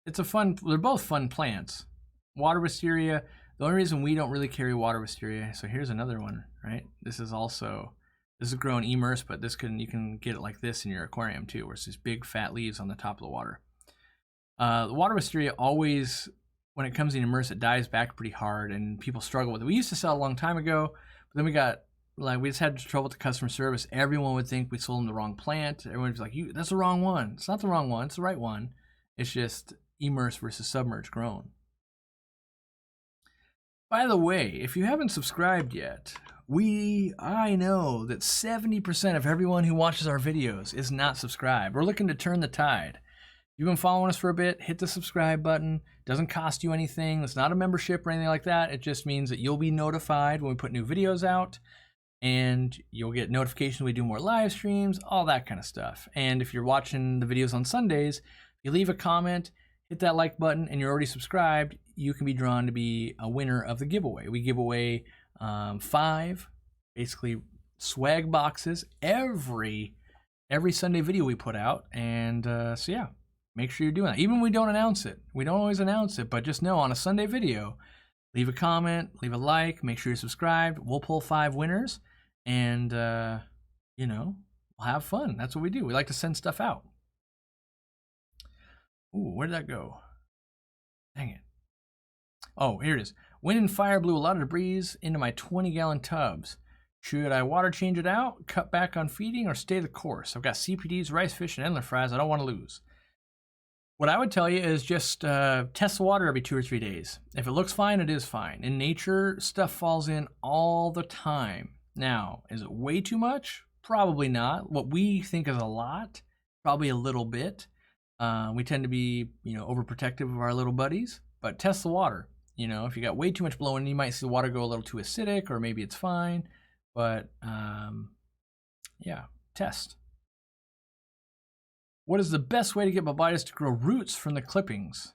a fun, they're both fun plants. Water wisteria, the only reason we don't really carry water wisteria, so here's another one, right? This is grown immerse, but you can get it like this in your aquarium too, where it's these big fat leaves on the top of the water. The water wisteria always, when it comes in immerse, it dies back pretty hard and people struggle with it. We used to sell a long time ago, but then we just had trouble with the customer service. Everyone would think we sold them the wrong plant. Everyone was like, that's the wrong one. It's not the wrong one, it's the right one. It's just immerse versus submerged grown. By the way, if you haven't subscribed yet, I know that 70% of everyone who watches our videos is not subscribed. We're looking to turn the tide. You've been following us for a bit, hit the subscribe button. Doesn't cost you anything. It's not a membership or anything like that. It just means that you'll be notified when we put new videos out, and you'll get notifications when we do more live streams, all that kind of stuff. And if you're watching the videos on Sundays, you leave a comment, hit that like button, and you're already subscribed, you can be drawn to be a winner of the giveaway. We give away 5 basically swag boxes every Sunday video we put out. And so yeah, make sure you're doing that. Even when we don't announce it. We don't always announce it, but just know on a Sunday video, leave a comment, leave a like, make sure you're subscribed. We'll pull 5 winners, and you know, we'll have fun. That's what we do. We like to send stuff out. Ooh, where did that go? Dang it. Oh, here it is. Wind and fire blew a lot of debris into my 20-gallon tubs. Should I water change it out, cut back on feeding, or stay the course? I've got CPDs, rice fish, and Endler fries I don't want to lose. What I would tell you is just test the water every 2 or 3 days. If it looks fine, it is fine. In nature, stuff falls in all the time. Now, is it way too much? Probably not. What we think is a lot, probably a little bit. We tend to be, overprotective of our little buddies, but test the water. If you got way too much blowing, you might see the water go a little too acidic, or maybe it's fine. But yeah, test. What is the best way to get Bobitis to grow roots from the clippings?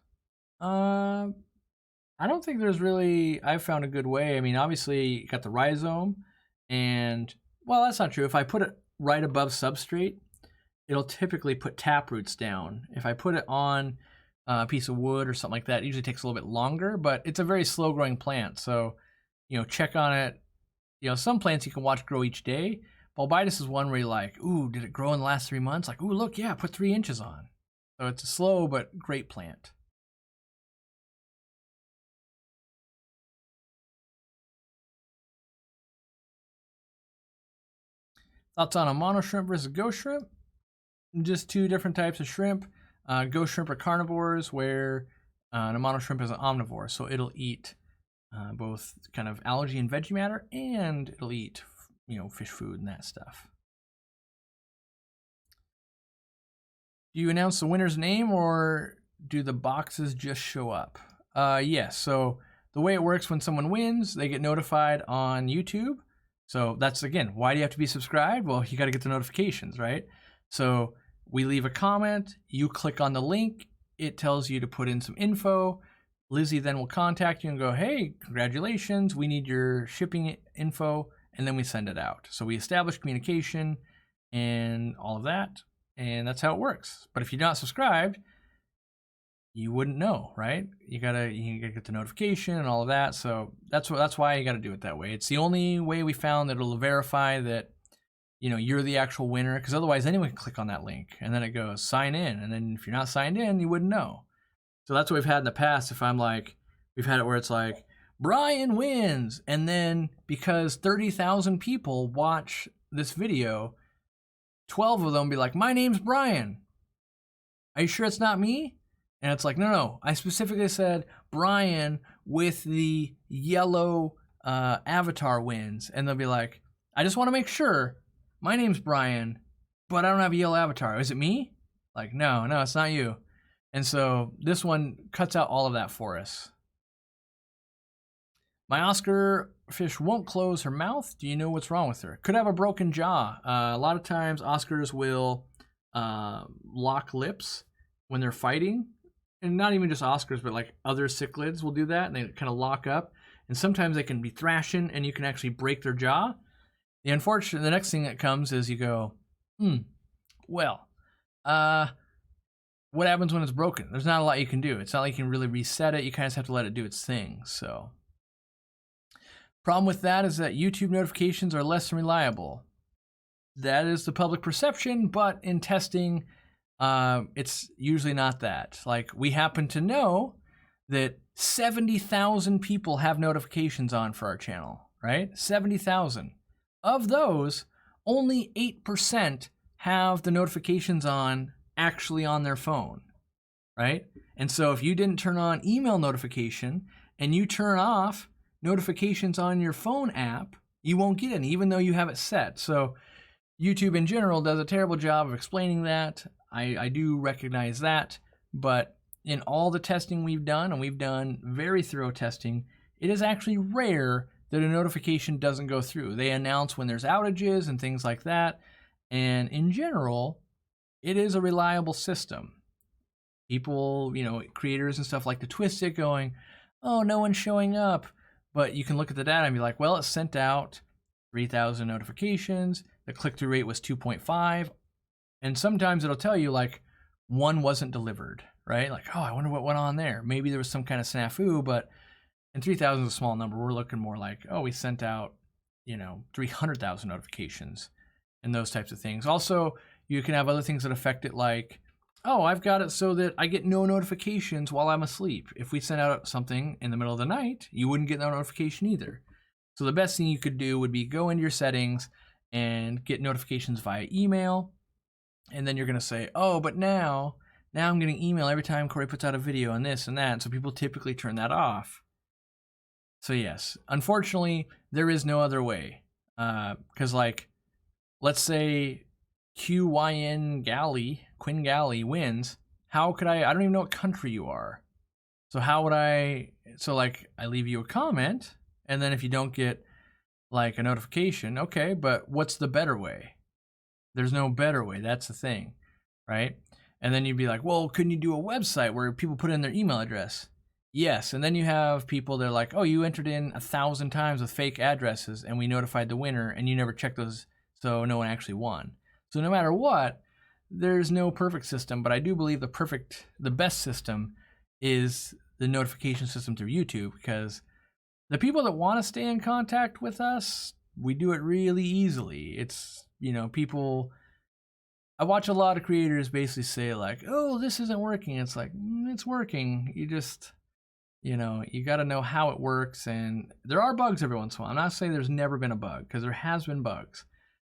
I don't think there's really, I've found a good way. I mean, obviously you got the rhizome, and well, that's not true. If I put it right above substrate, it'll typically put tap roots down. If I put it on a piece of wood or something like that, it usually takes a little bit longer, but it's a very slow growing plant. So, check on it. Some plants you can watch grow each day. Bobitis is one where you're like, ooh, did it grow in the last 3 months? Like, ooh, look, yeah, put 3 inches on. So it's a slow but great plant. Thoughts on a mono shrimp versus ghost shrimp? Just 2 different types of shrimp. Ghost shrimp are carnivores, where a mono shrimp is an omnivore. So it'll eat both kind of algae and veggie matter, and it'll eat, fish food and that stuff. Do you announce the winner's name, or do the boxes just show up? Yes. So the way it works, when someone wins, they get notified on YouTube. So that's, again, why do you have to be subscribed? Well, you got to get the notifications, right? So we leave a comment, you click on the link, it tells you to put in some info. Lizzie then will contact you and go, hey, congratulations, we need your shipping info, and then we send it out. So we establish communication and all of that, and that's how it works. But if you're not subscribed, you wouldn't know, right? You gotta get the notification and all of that. So that's why you gotta do it that way. It's the only way we found that it'll verify that you're the actual winner, because otherwise anyone can click on that link and then it goes sign in, and then if you're not signed in, you wouldn't know. So that's what we've had in the past. If I'm like, we've had it where it's like, Brian wins, and then because 30,000 people watch this video, 12 of them be like, my name's Brian. Are you sure it's not me? And it's like, no, I specifically said Brian with the yellow avatar wins. And they'll be like, I just want to make sure, my name's Brian, but I don't have a yellow avatar. Is it me? Like, no, it's not you. And so this one cuts out all of that for us. My Oscar fish won't close her mouth. Do you know what's wrong with her? Could have a broken jaw. A lot of times Oscars will lock lips when they're fighting. And not even just Oscars, but like other cichlids will do that, and they kind of lock up. And sometimes they can be thrashing, and you can actually break their jaw. The next thing that comes is you go, well, what happens when it's broken? There's not a lot you can do. It's not like you can really reset it. You kind of just have to let it do its thing. So, problem with that is that YouTube notifications are less than reliable. That is the public perception, but in testing, it's usually not that. Like, we happen to know that 70,000 people have notifications on for our channel, right? 70,000. Of those, only 8% have the notifications on actually on their phone, right? And so if you didn't turn on email notification and you turn off notifications on your phone app, you won't get any, even though you have it set. So YouTube in general does a terrible job of explaining that. I do recognize that, but in all the testing we've done, and we've done very thorough testing, it is actually rare that a notification doesn't go through. They announce when there's outages and things like that, and in general, it is a reliable system. People, creators and stuff like to twist it going, oh, no one's showing up. But you can look at the data and be like, well, it sent out 3,000 notifications. The click-through rate was 2.5. And sometimes it'll tell you like one wasn't delivered, right? Like, oh, I wonder what went on there. Maybe there was some kind of snafu, but And 3,000 is a small number. We're looking more like, oh, we sent out, 300,000 notifications and those types of things. Also, you can have other things that affect it, like, oh, I've got it so that I get no notifications while I'm asleep. If we sent out something in the middle of the night, you wouldn't get no notification either. So the best thing you could do would be go into your settings and get notifications via email. And then you're going to say, oh, but now I'm getting email every time Corey puts out a video and this and that. So people typically turn that off. So yes, unfortunately, there is no other way. Because like, let's say Quinn Galley wins. How could I don't even know what country you are. So how would I leave you a comment, and then if you don't get like a notification, okay, but what's the better way? There's no better way. That's the thing, right? And then you'd be like, well, couldn't you do a website where people put in their email address? Yes, and then you have people that are like, oh, you entered in 1,000 times with fake addresses and we notified the winner and you never checked those, so no one actually won. So no matter what, there's no perfect system, but I do believe the best system is the notification system through YouTube, because the people that want to stay in contact with us, we do it really easily. It's, people, I watch a lot of creators basically say like, oh, this isn't working. It's like, it's working. You just... you got to know how it works, and there are bugs every once in a while. I'm not saying there's never been a bug, because there has been bugs.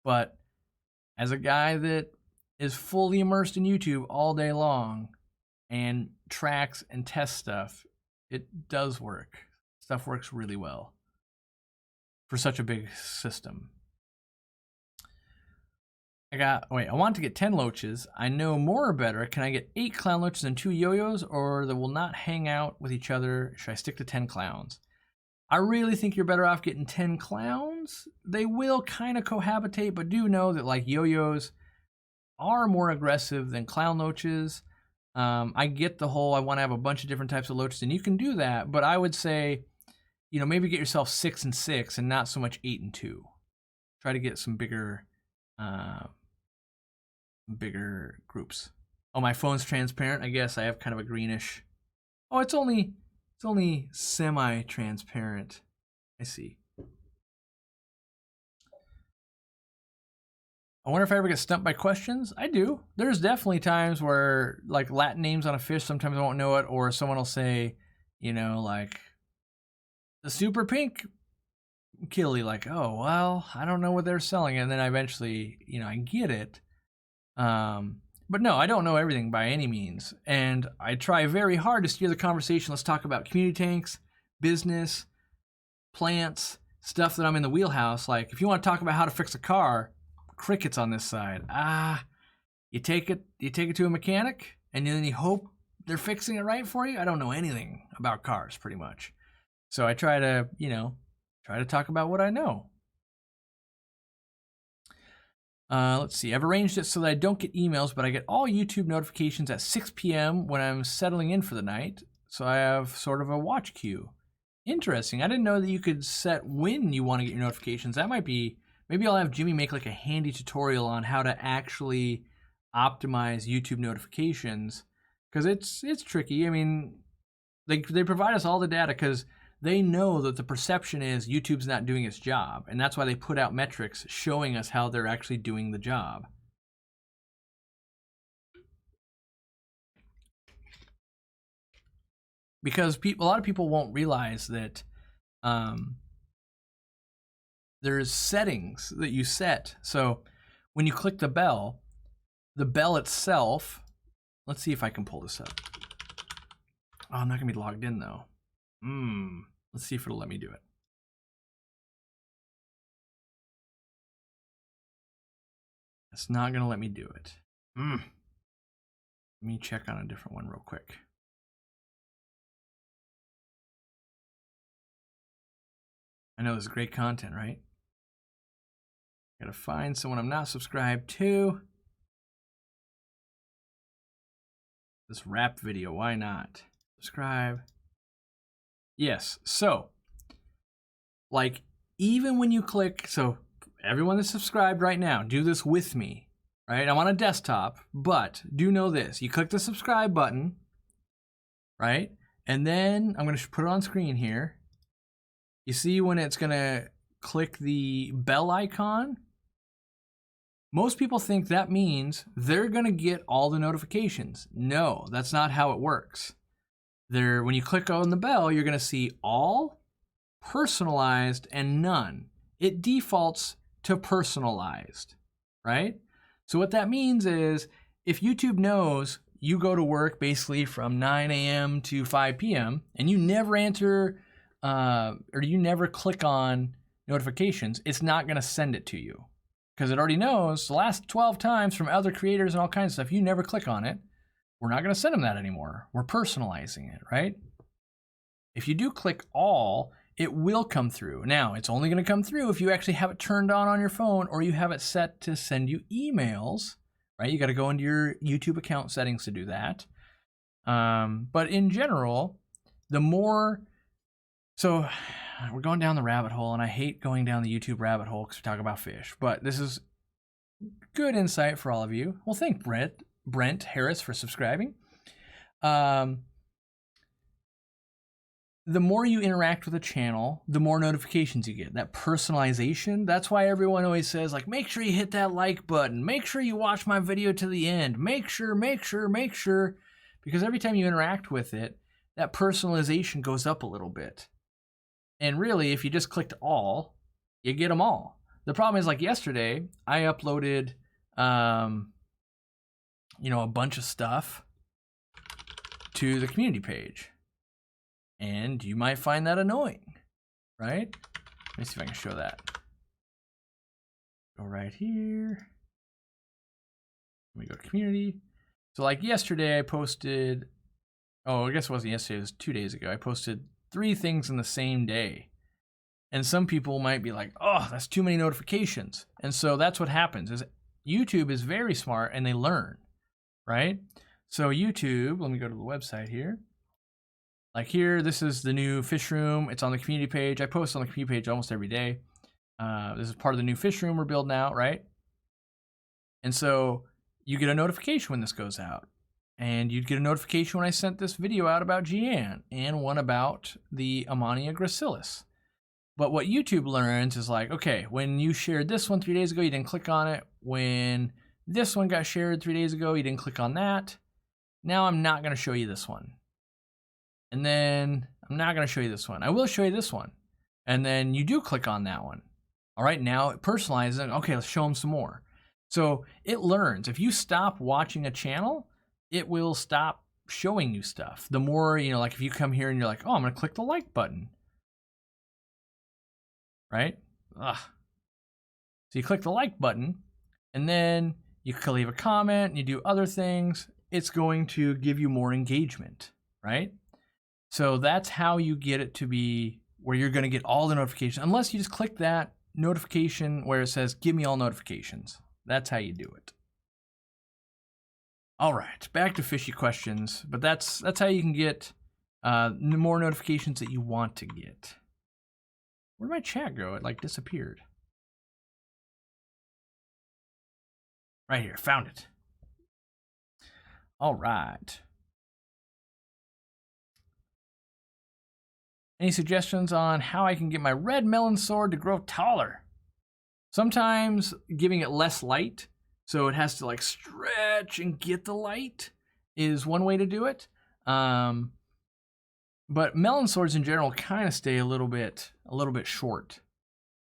But as a guy that is fully immersed in YouTube all day long and tracks and tests stuff, it does work. Stuff works really well for such a big system. I want to get 10 loaches. I know more or better. Can I get 8 clown loaches and 2 yo-yos, or they will not hang out with each other? Should I stick to 10 clowns? I really think you're better off getting 10 clowns. They will kind of cohabitate, but do know that like yo-yos are more aggressive than clown loaches. I get the whole I want to have a bunch of different types of loaches, and you can do that, but I would say, maybe get yourself 6 and 6 and not so much 8 and 2. Try to get some bigger groups. Oh, my phone's transparent. I guess I have kind of a greenish. Oh, it's only semi-transparent. I see. I wonder if I ever get stumped by questions. I do. There's definitely times where like Latin names on a fish, sometimes I won't know it, or someone will say, like the super pink killie, like, oh, well, I don't know what they're selling. And then I eventually, I get it. But no, I don't know everything by any means. And I try very hard to steer the conversation. Let's talk about community tanks, business, plants, stuff that I'm in the wheelhouse. Like, if you want to talk about how to fix a car, crickets on this side. You take it to a mechanic, and then you hope they're fixing it right for you. I don't know anything about cars, pretty much. So I try to, talk about what I know. Let's see. I've arranged it so that I don't get emails, but I get all YouTube notifications at 6 p.m. when I'm settling in for the night. So I have sort of a watch queue. Interesting. I didn't know that you could set when you want to get your notifications. That might be, maybe I'll have Jimmy make like a handy tutorial on how to actually optimize YouTube notifications, because it's tricky. I mean, they provide us all the data because they know that the perception is YouTube's not doing its job, and that's why they put out metrics showing us how they're actually doing the job. Because a lot of people won't realize that there's settings that you set. So when you click the bell itself, let's see if I can pull this up. Oh, I'm not gonna be logged in though. Let's see if it'll let me do it. It's not gonna let me do it. Let me check on a different one real quick. I know this is great content, right? Gotta find someone I'm not subscribed to. This rap video, why not? Subscribe. Yes, so, like, even when you click, so everyone that's subscribed right now, do this with me, right? I'm on a desktop, but do know this. You click the subscribe button, right? And then I'm gonna put it on screen here. You see when it's gonna click the bell icon? Most people think that means they're gonna get all the notifications. No, that's not how it works. When you click on the bell, you're gonna see all, personalized, and none. It defaults to personalized, right? So what that means is if YouTube knows you go to work basically from 9 a.m. to 5 p.m. and you never enter or you never click on notifications, it's not gonna send it to you because it already knows the last 12 times from other creators and all kinds of stuff, you never click on it. We're not gonna send them that anymore. We're personalizing it, right? If you do click all, it will come through. Now, it's only gonna come through if you actually have it turned on your phone or you have it set to send you emails, right? You gotta go into your YouTube account settings to do that. But in general, the more, so we're going down the rabbit hole and I hate going down the YouTube rabbit hole because we talk about fish, but this is good insight for all of you. Well, thank Brent Harris for subscribing. The more you interact with a channel, the more notifications you get. That personalization, that's why everyone always says, like, make sure you hit that like button. Make sure you watch my video to the end. Make sure. Because every time you interact with it, that personalization goes up a little bit. And really, if you just clicked all, you get them all. The problem is, like yesterday, I uploaded, a bunch of stuff to the community page. And you might find that annoying, right? Let me see if I can show that. Go right here. Let me go to community. So like yesterday I posted, I guess it wasn't yesterday, it was 2 days ago. I posted 3 things in the same day. And some people might be like, oh, that's too many notifications. And so that's what happens is YouTube is very smart and they learn, right? So YouTube, let me go to the website here. Like here, this is the new fish room. It's on the community page. I post on the community page almost every day. This is part of the new fish room we're building out, right? And so you get a notification when this goes out. And you'd get a notification when I sent this video out about Gianne and one about the Ammonia gracilis. But what YouTube learns is like, okay, when you shared this one 3 days ago, you didn't click on it. When this one got shared 3 days ago, you didn't click on that. Now I'm not gonna show you this one. And then I'm not gonna show you this one. I will show you this one. And then you do click on that one. All right, now it personalizes it. Okay, let's show them some more. So it learns. If you stop watching a channel, it will stop showing you stuff. The more, like if you come here and you're like, oh, I'm gonna click the like button. Right? Ugh. So you click the like button and then you can leave a comment and you do other things. It's going to give you more engagement, right? So that's how you get it to be where you're going to get all the notifications, unless you just click that notification where it says, give me all notifications. That's how you do it. All right, back to fishy questions, but that's how you can get more notifications that you want to get. Where'd my chat go? It like disappeared. Right here, found it. All right. Any suggestions on how I can get my red melon sword to grow taller? Sometimes giving it less light, so it has to like stretch and get the light, is one way to do it. But melon swords in general kind of stay a little bit short.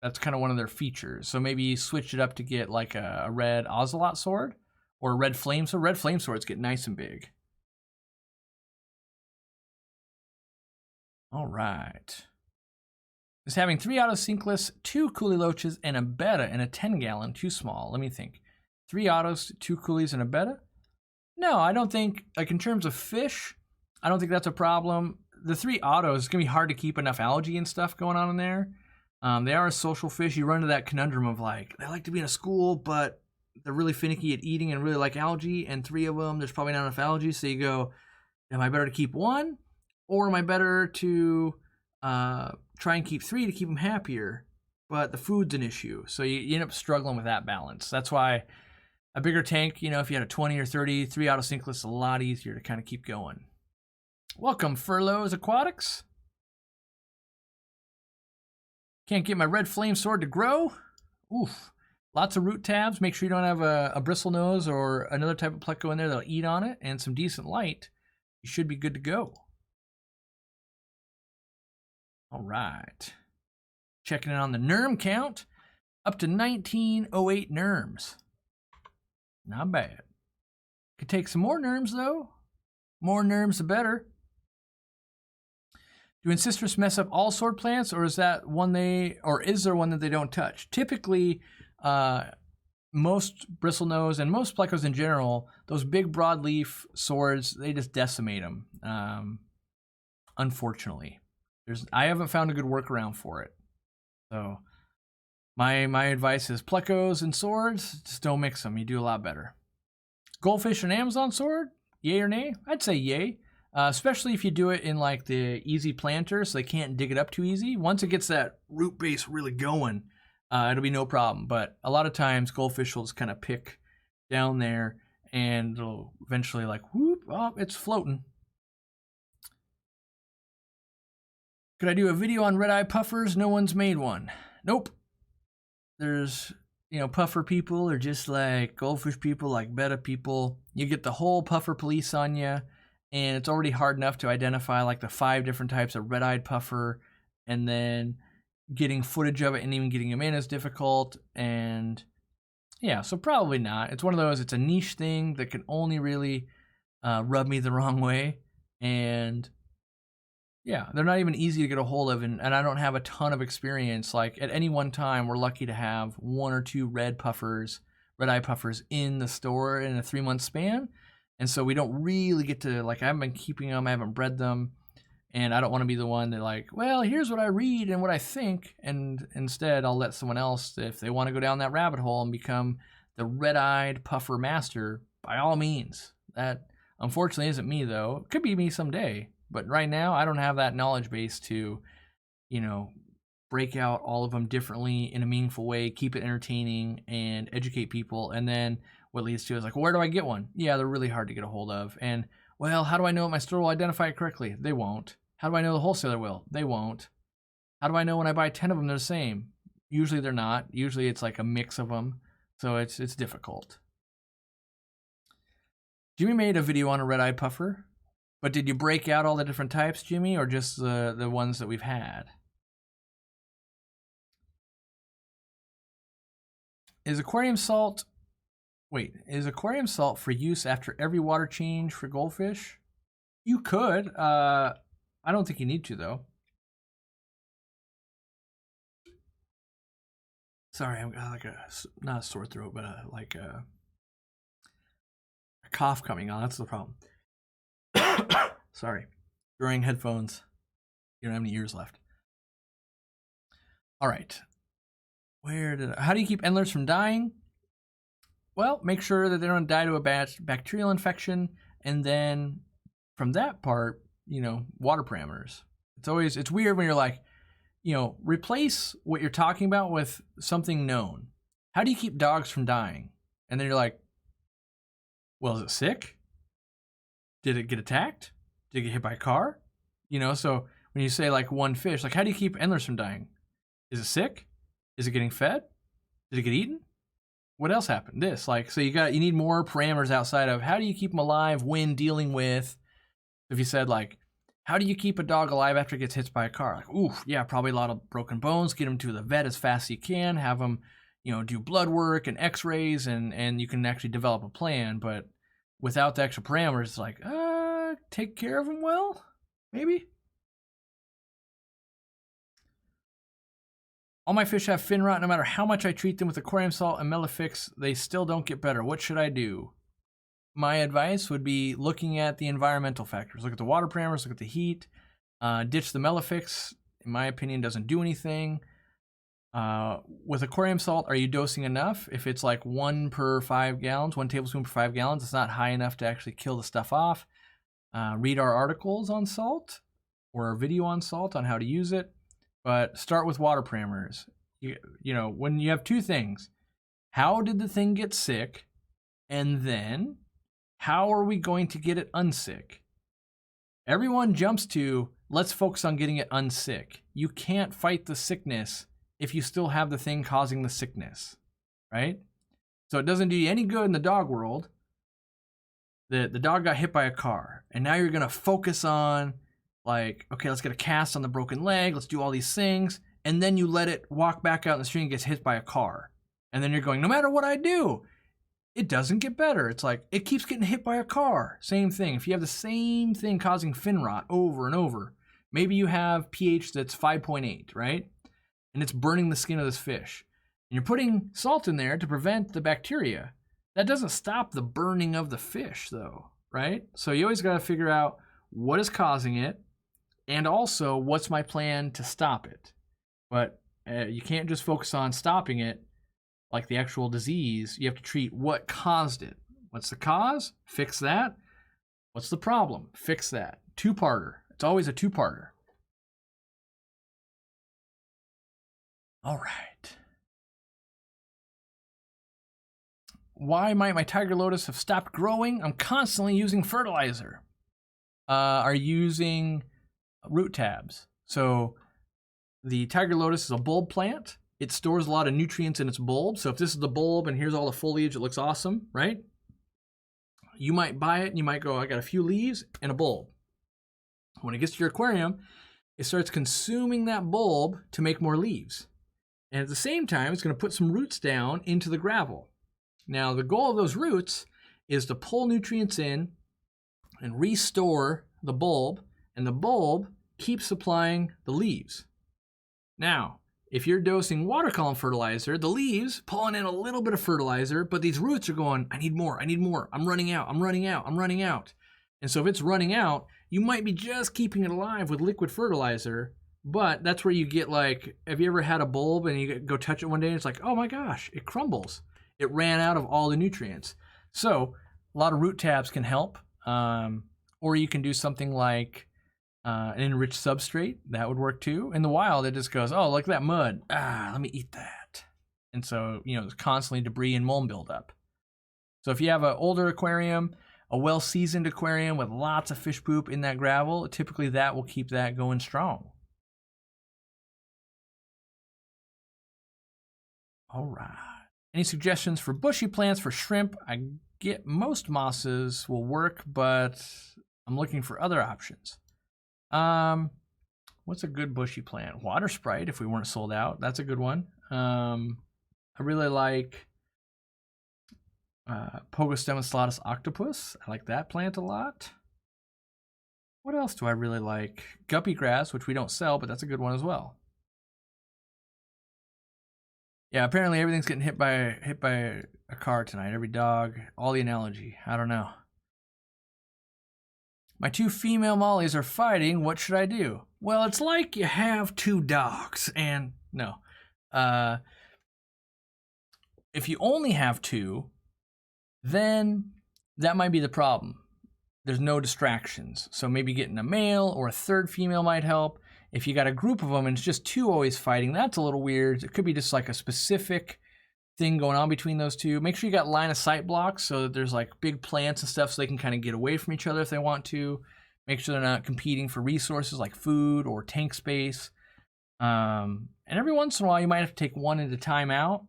That's kind of one of their features. So maybe switch it up to get like a red ocelot sword or a red flame sword. Red flame swords get nice and big. All right. Is having 3 auto sinkless, 2 coolie loaches, and a betta in a 10-gallon too small? Let me think. 3 autos, 2 coolies, and a betta? No, I don't think, like in terms of fish, I don't think that's a problem. The 3 autos, it's gonna be hard to keep enough algae and stuff going on in there. They are a social fish. You run into that conundrum of like, they like to be in a school, but they're really finicky at eating and really like algae, and 3 of them, there's probably not enough algae, so you go, am I better to keep 1? Or am I better to try and keep 3 to keep them happier? But the food's an issue, so you end up struggling with that balance. That's why a bigger tank, if you had a 20 or 30, 3 auto sinkless, a lot easier to kind of keep going. Welcome, Furloughs Aquatics. Can't get my red flame sword to grow? Oof. Lots of root tabs. Make sure you don't have a bristle nose or another type of pleco in there that'll eat on it, and some decent light. You should be good to go. All right. Checking in on the NERM count. Up to 1908 NERMs. Not bad. Could take some more NERMs though. More NERMs the better. Do ancestors mess up all sword plants, or is that one is there one that they don't touch? Typically, most bristlenose and most plecos in general, those big broadleaf swords, they just decimate them. Unfortunately, I haven't found a good workaround for it. So my advice is plecos and swords, just don't mix them. You do a lot better. Goldfish and Amazon sword, yay or nay? I'd say yay. Especially if you do it in like the easy planter, so they can't dig it up too easy. Once it gets that root base really going, it'll be no problem. But a lot of times goldfish will just kind of pick down there and it'll eventually like, whoop, oh, it's floating. Could I do a video on red-eye puffers? No one's made one. Nope. There's, puffer people are just like goldfish people, like betta people. You get the whole puffer police on you. And it's already hard enough to identify like the 5 different types of red-eyed puffer, and then getting footage of it and even getting them in is difficult. And yeah, so probably not. It's one of those, it's a niche thing that can only really rub me the wrong way. And yeah, they're not even easy to get a hold of, and I don't have a ton of experience. Like at any one time, we're lucky to have 1 or 2 red-eye puffers in the store in a 3-month span. And so we don't really get to, like, I haven't been keeping them, I haven't bred them, and I don't want to be the one that like, well, here's what I read and what I think, and instead I'll let someone else, if they want to go down that rabbit hole and become the red-eyed puffer master, by all means. That unfortunately isn't me though. It could be me someday, but right now I don't have that knowledge base to, break out all of them differently in a meaningful way, keep it entertaining, and educate people, and then what leads to is like, well, where do I get one? Yeah, they're really hard to get a hold of. And, well, how do I know my store will identify it correctly? They won't. How do I know the wholesaler will? They won't. How do I know when I buy 10 of them they're the same? Usually they're not. Usually it's like a mix of them. So it's difficult. Jimmy made a video on a red-eyed puffer, but did you break out all the different types, Jimmy, or just the ones that we've had? Is aquarium salt for use after every water change for goldfish? You could. I don't think you need to, though. Sorry, I've got like not a sore throat, but like a cough coming on. That's the problem. Sorry. Wearing headphones. You don't have any ears left. All right. How do you keep Endlers from dying? Well, make sure that they don't die to a bacterial infection, and then from that part, water parameters. It's weird when you're like, replace what you're talking about with something known. How do you keep dogs from dying? And then you're like, well, is it sick? Did it get attacked? Did it get hit by a car? So when you say like one fish, like how do you keep Endlers from dying? Is it sick? Is it getting fed? Did it get eaten? What else happened? So you need more parameters outside of how do you keep them alive when dealing with, if you said like, how do you keep a dog alive after it gets hit by a car? Like, oof, yeah, probably a lot of broken bones. Get them to the vet as fast as you can. Have them, do blood work and x-rays, and you can actually develop a plan. But without the extra parameters, it's like, take care of them well, maybe? All my fish have fin rot. No matter how much I treat them with aquarium salt and Melifix, they still don't get better. What should I do? My advice would be looking at the environmental factors. Look at the water parameters, look at the heat. Ditch the Melifix. In my opinion, doesn't do anything. With aquarium salt, are you dosing enough? If it's like 1 per 5 gallons, 1 tablespoon per 5 gallons, it's not high enough to actually kill the stuff off. Read our articles on salt or our video on salt on how to use it. But start with water parameters. When you have 2 things, how did the thing get sick? And then, how are we going to get it unsick? Everyone jumps to, let's focus on getting it unsick. You can't fight the sickness if you still have the thing causing the sickness, right? So it doesn't do you any good in the dog world. The dog got hit by a car, and now you're going to focus on, like, okay, let's get a cast on the broken leg, let's do all these things, and then you let it walk back out in the street and gets hit by a car. And then you're going, no matter what I do, it doesn't get better. It's like, it keeps getting hit by a car. Same thing. If you have the same thing causing fin rot over and over, maybe you have pH that's 5.8, right? And it's burning the skin of this fish. And you're putting salt in there to prevent the bacteria. That doesn't stop the burning of the fish, though, right? So you always got to figure out what is causing it, and also what's my plan to stop it. But you can't just focus on stopping it, like the actual disease. You have to treat what caused it. What's the cause? Fix that. What's the problem? Fix that. Two-parter. It's always a two-parter. All right. Why might my tiger lotus have stopped growing? I'm constantly using fertilizer. Are using root tabs. So the tiger lotus is a bulb plant. It stores a lot of nutrients in its bulb. So if this is the bulb and here's all the foliage, it looks awesome, right? You might buy it and you might go, I got a few leaves and a bulb. When it gets to your aquarium, it starts consuming that bulb to make more leaves. And at the same time, it's going to put some roots down into the gravel. Now, the goal of those roots is to pull nutrients in and restore the bulb, and the bulb keeps supplying the leaves. Now, if you're dosing water column fertilizer, the leaves pulling in a little bit of fertilizer, but these roots are going, I need more, I'm running out. And so if it's running out, you might be just keeping it alive with liquid fertilizer, but that's where you get, like, have you ever had a bulb and you go touch it one day and it's like, oh my gosh, it crumbles. It ran out of all the nutrients. So a lot of root tabs can help. Or you can do something like an enriched substrate. That would work too. In the wild, it just goes, oh, look at that mud. Let me eat that. And so, there's constantly debris and mold buildup. So if you have an older aquarium, a well-seasoned aquarium with lots of fish poop in that gravel, typically that will keep that going strong. All right. Any suggestions for bushy plants for shrimp? I get most mosses will work, but I'm looking for other options. What's a good bushy plant? Water sprite, if we weren't sold out. That's a good one. I really like Pogostemon lotus octopus. I like that plant a lot. What else do I really like? Guppy grass, which we don't sell, but that's a good one as well. Yeah, apparently everything's getting hit by a car tonight. Every dog, all the analogy. I don't know. My two female mollies are fighting. What should I do? Well, it's like you have two dogs. And no. If you only have two, then that might be the problem. There's no distractions. So maybe getting a male or a third female might help. If you got a group of them and it's just two always fighting, that's a little weird. It could be just like a specific thing going on between those two. Make sure you got line of sight blocks so that there's like big plants and stuff so they can kind of get away from each other if they want to. Make sure they're not competing for resources like food or tank space. And every once in a while, you might have to take one at a time out.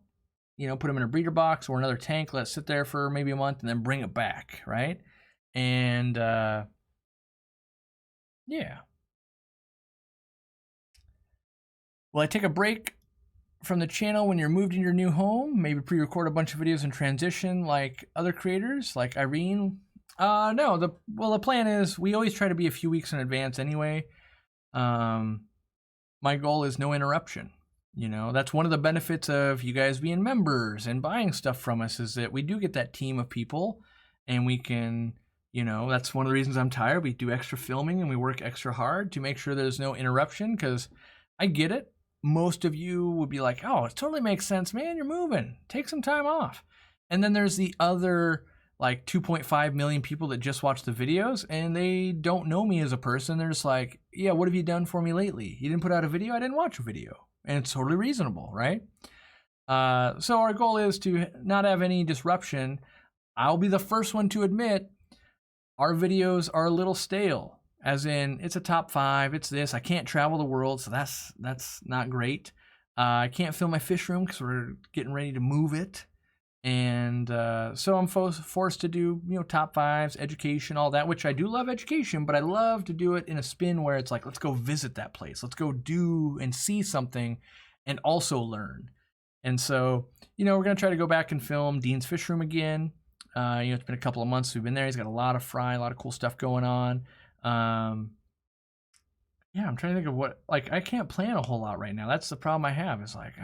Put them in a breeder box or another tank, let it sit there for maybe a month, and then bring it back, right? And yeah. Will I take a break from the channel when you're moved in your new home? Maybe pre-record a bunch of videos in transition like other creators, like Irene? No, the plan is we always try to be a few weeks in advance anyway. My goal is no interruption. That's one of the benefits of you guys being members and buying stuff from us is that we do get that team of people and we can, that's one of the reasons I'm tired. We do extra filming and we work extra hard to make sure there's no interruption because I get it. Most of you would be like, oh, it totally makes sense, man, you're moving. Take some time off. And then there's the other like 2.5 million people that just watch the videos and they don't know me as a person. They're just like, yeah, what have you done for me lately? You didn't put out a video? I didn't watch a video. And it's totally reasonable, right? So our goal is to not have any disruption. I'll be the first one to admit our videos are a little stale. As in, it's a top 5, it's this, I can't travel the world, so that's not great. I can't fill my fish room because we're getting ready to move it. And so I'm forced to do, top fives, education, all that, which I do love education, but I love to do it in a spin where it's like, let's go visit that place. Let's go do and see something and also learn. And so, we're going to try to go back and film Dean's fish room again. It's been a couple of months we've been there. He's got a lot of fry, a lot of cool stuff going on. Yeah, I'm trying to think of what, I can't plan a whole lot right now. That's the problem I have. It's like,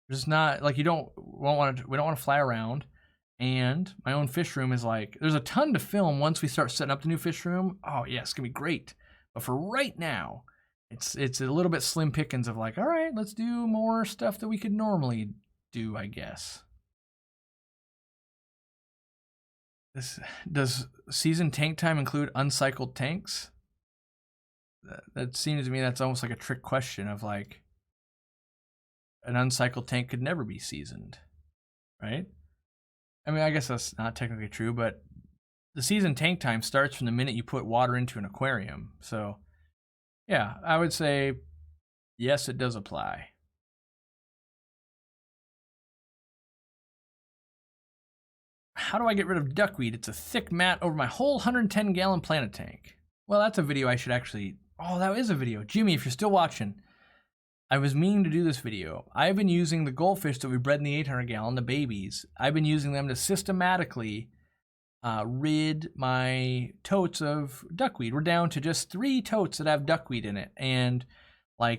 there's not, we don't want to fly around. And my own fish room is there's a ton to film once we start setting up the new fish room. Oh yeah, it's gonna be great. But for right now, it's a little bit slim pickings of all right, let's do more stuff that we could normally do, I guess. Does season tank time include uncycled tanks? That seems to me that's almost like a trick question of an uncycled tank could never be seasoned, right? I mean, I guess that's not technically true, but the season tank time starts from the minute you put water into an aquarium. So, yeah, I would say yes, it does apply. How do I get rid of duckweed? It's a thick mat over my whole 110-gallon planet tank. Well, that's a video I should actually... Oh, that is a video. Jimmy, if you're still watching, I was meaning to do this video. I've been using the goldfish that we bred in the 800-gallon, the babies. I've been using them to systematically rid my totes of duckweed. We're down to just 3 totes that have duckweed in it. And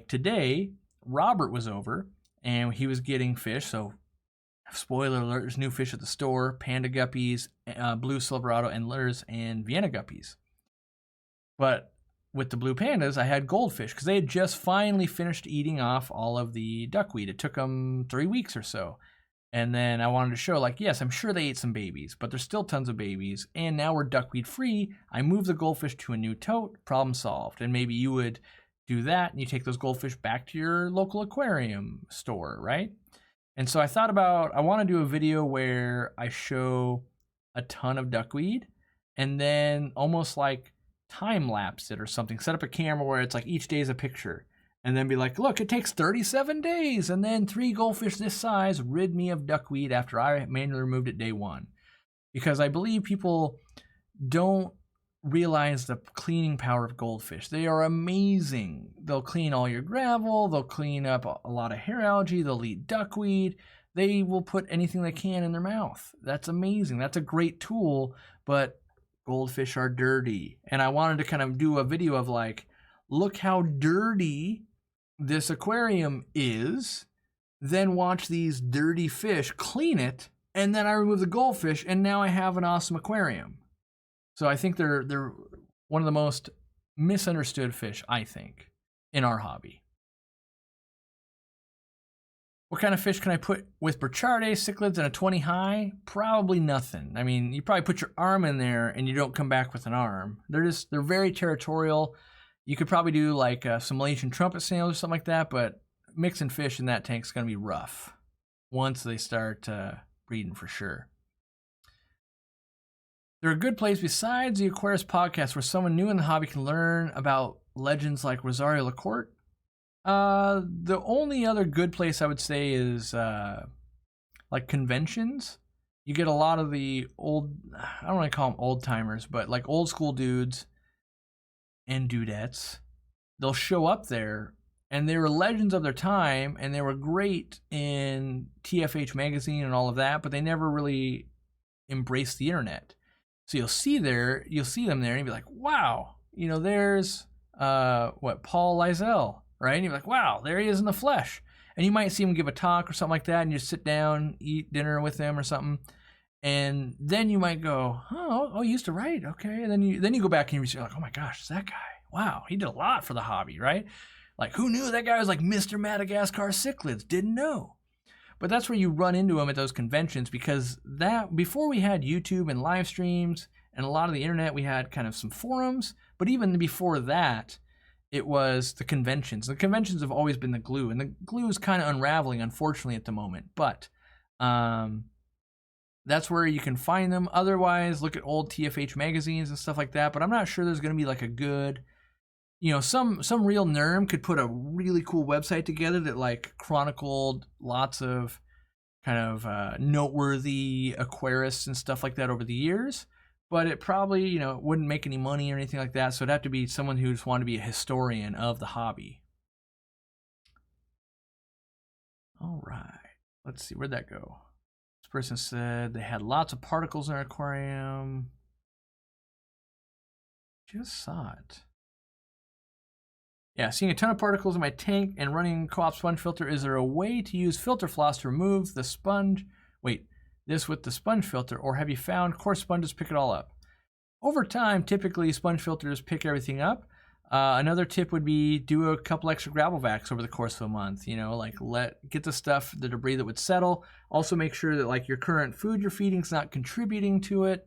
today, Robert was over and he was getting fish. So spoiler alert, there's new fish at the store: panda guppies, blue Silverado Endlers, and Vienna guppies. But with the blue pandas, I had goldfish because they had just finally finished eating off all of the duckweed. It took them 3 weeks or so. And then I wanted to show, yes, I'm sure they ate some babies, but there's still tons of babies. And now we're duckweed free. I moved the goldfish to a new tote, problem solved. And maybe you would do that and you take those goldfish back to your local aquarium store, right? And so I thought I want to do a video where I show a ton of duckweed and then almost time lapse it or something. Set up a camera where it's each day is a picture, and then be look, it takes 37 days, and then 3 goldfish this size rid me of duckweed after I manually removed it day 1. Because I believe people don't realize the cleaning power of goldfish. They are amazing. They'll clean all your gravel, they'll clean up a lot of hair algae, they'll eat duckweed, they will put anything they can in their mouth. That's amazing. That's a great tool, but goldfish are dirty. And I wanted to kind of do a video of look how dirty this aquarium is, then watch these dirty fish clean it, and then I remove the goldfish, and now I have an awesome aquarium. So I think they're one of the most misunderstood fish, I think, in our hobby. What kind of fish can I put with Burchardie, cichlids, and a 20 high? Probably nothing. I mean, you probably put your arm in there and you don't come back with an arm. They're very territorial. You could probably do some Malaysian trumpet snails or something like that, but mixing fish in that tank is going to be rough once they start breeding for sure. They're a good place besides the Aquarius podcast where someone new in the hobby can learn about legends like Rosario LaCourte. The only other good place I would say is conventions. You get a lot of the old, I don't want to call them old timers, but old school dudes and dudettes. They'll show up there and they were legends of their time and they were great in TFH magazine and all of that, but they never really embraced the internet. So you'll see them there and you'll be like, wow, there's Paul Lizell. Right? And you're like, wow, there he is in the flesh. And you might see him give a talk or something like that, and you sit down, eat dinner with him or something. And then you might go, oh, he used to write, okay. And then you go back and you're like, oh my gosh, it's that guy. Wow, he did a lot for the hobby, right? Who knew that guy was Mr. Madagascar cichlids? Didn't know. But that's where you run into him at those conventions, because before we had YouTube and live streams and a lot of the internet, we had kind of some forums. But even before that, it was the conventions. The conventions have always been the glue, and the glue is kind of unraveling, unfortunately, at the moment. But that's where you can find them. Otherwise, look at old TFH magazines and stuff like that. But I'm not sure there's going to be a good you know, some real NERM could put a really cool website together that like chronicled lots of kind of noteworthy aquarists and stuff like that over the years. But it probably, you know, wouldn't make any money or anything like that. So it'd have to be someone who just wanted to be a historian of the hobby. All right. Let's see. Where'd that go? This person said they had lots of particles in their aquarium. Just saw it. Yeah, seeing a ton of particles in my tank and running co-op sponge filter. Is there a way to use filter floss to remove the sponge? Wait, this with the sponge filter, or have you found coarse sponges pick it all up? Over time, typically sponge filters pick everything up. Another tip would be do a couple extra gravel vacs over the course of a month. You know, like get the stuff, the debris that would settle. Also make sure that like your current food you're feeding is not contributing to it.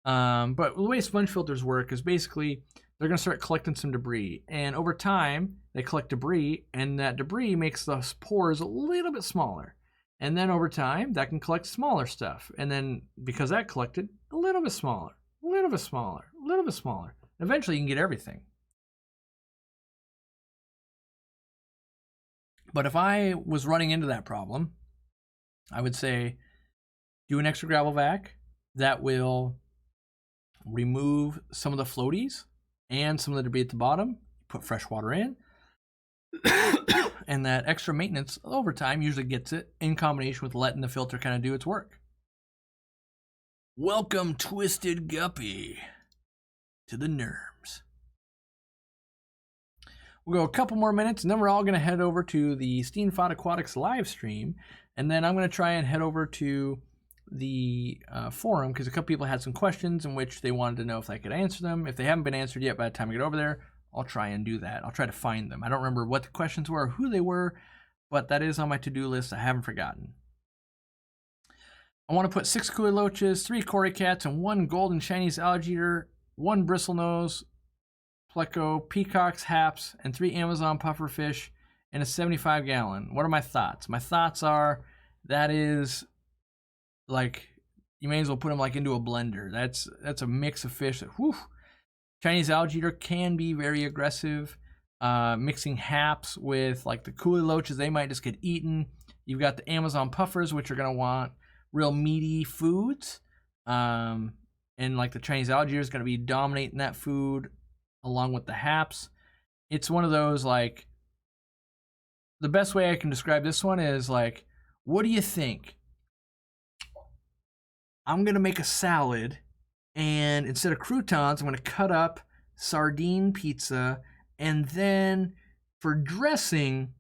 But the way sponge filters work is basically they're going to start collecting some debris. And over time, they collect debris, and that debris makes the pores a little bit smaller. And then over time, that can collect smaller stuff. And then because that collected, a little bit smaller, a little bit smaller, a little bit smaller. Eventually, you can get everything. But if I was running into that problem, I would say do an extra gravel vac that will remove some of the floaties and some of the debris at the bottom, put fresh water in, and that extra maintenance over time usually gets it in combination with letting the filter kind of do its work. Welcome, Twisted Guppy, to the NERMs. We'll go a couple more minutes, and then we're all going to head over to the Steenfod Aquatics live stream, and then I'm going to try and head over to the forum because a couple people had some questions in which they wanted to know if I could answer them. If they haven't been answered yet by the time I get over there, I'll try and do that. I'll try to find them. I don't remember what the questions were or who they were, but that is on my to-do list. I haven't forgotten. I want to put 6 koi loaches, 3 cory cats, and 1 golden Chinese alligator, 1 bristlenose, pleco, peacocks, haps, and 3 Amazon pufferfish in a 75-gallon. What are my thoughts? My thoughts are that is like you may as well put them like into a blender. That's a mix of fish that, whew. Chinese alligator can be very aggressive. Mixing haps with like the koi loaches, they might just get eaten. You've got the Amazon puffers, which are going to want real meaty foods. And like the Chinese alligator is going to be dominating that food along with the haps. It's one of those like, the best way I can describe this one is like, what do you think? I'm going to make a salad, and instead of croutons, I'm going to cut up sardine pizza, and then for dressing,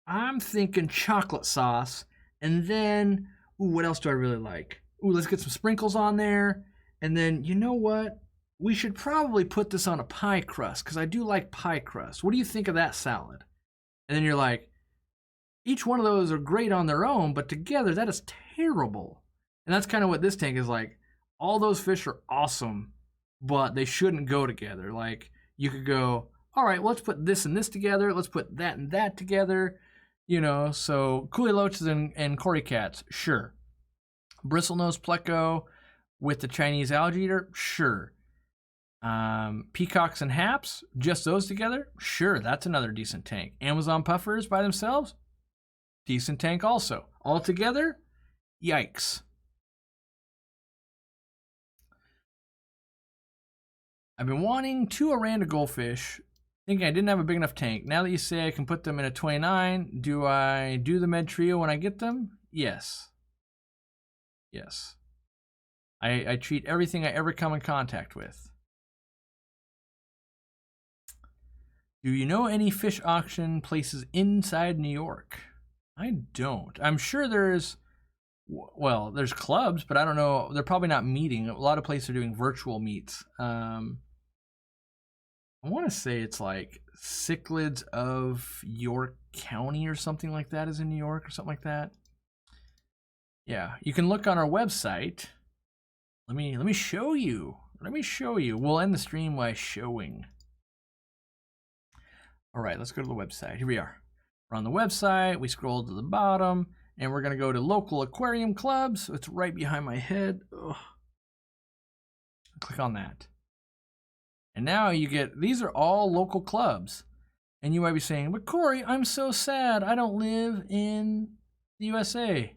I'm thinking chocolate sauce, and then, ooh, what else do I really like? Ooh, let's get some sprinkles on there, and then, you know what? We should probably put this on a pie crust, because I do like pie crust. What do you think of that salad? And then you're like, each one of those are great on their own, but together, that is terrible. And that's kind of what this tank is like. All those fish are awesome, but they shouldn't go together. Like, you could go, all right, well, let's put this and this together. Let's put that and that together. You know, so koi loaches and cory cats, sure. Bristlenose pleco with the Chinese alligator, sure. Peacocks and haps, just those together, sure, that's another decent tank. Amazon puffers by themselves, decent tank also. All together, yikes. I've been wanting 2 Aranda goldfish, thinking I didn't have a big enough tank. Now that you say I can put them in a 29, do I do the med trio when I get them? Yes. Yes. I treat everything I ever come in contact with. Do you know any fish auction places inside New York? I don't. I'm sure there's clubs, but I don't know. They're probably not meeting. A lot of places are doing virtual meets. I want to say it's like Cichlids of York County or something like that is in New York or something like that. Yeah, you can look on our website. Let me show you. Let me show you. We'll end the stream by showing. All right, let's go to the website. Here we are. We're on the website. We scroll to the bottom, and we're going to go to local aquarium clubs. It's right behind my head. Ugh. Click on that. And now you get, these are all local clubs. And you might be saying, but Corey, I'm so sad. I don't live in the USA.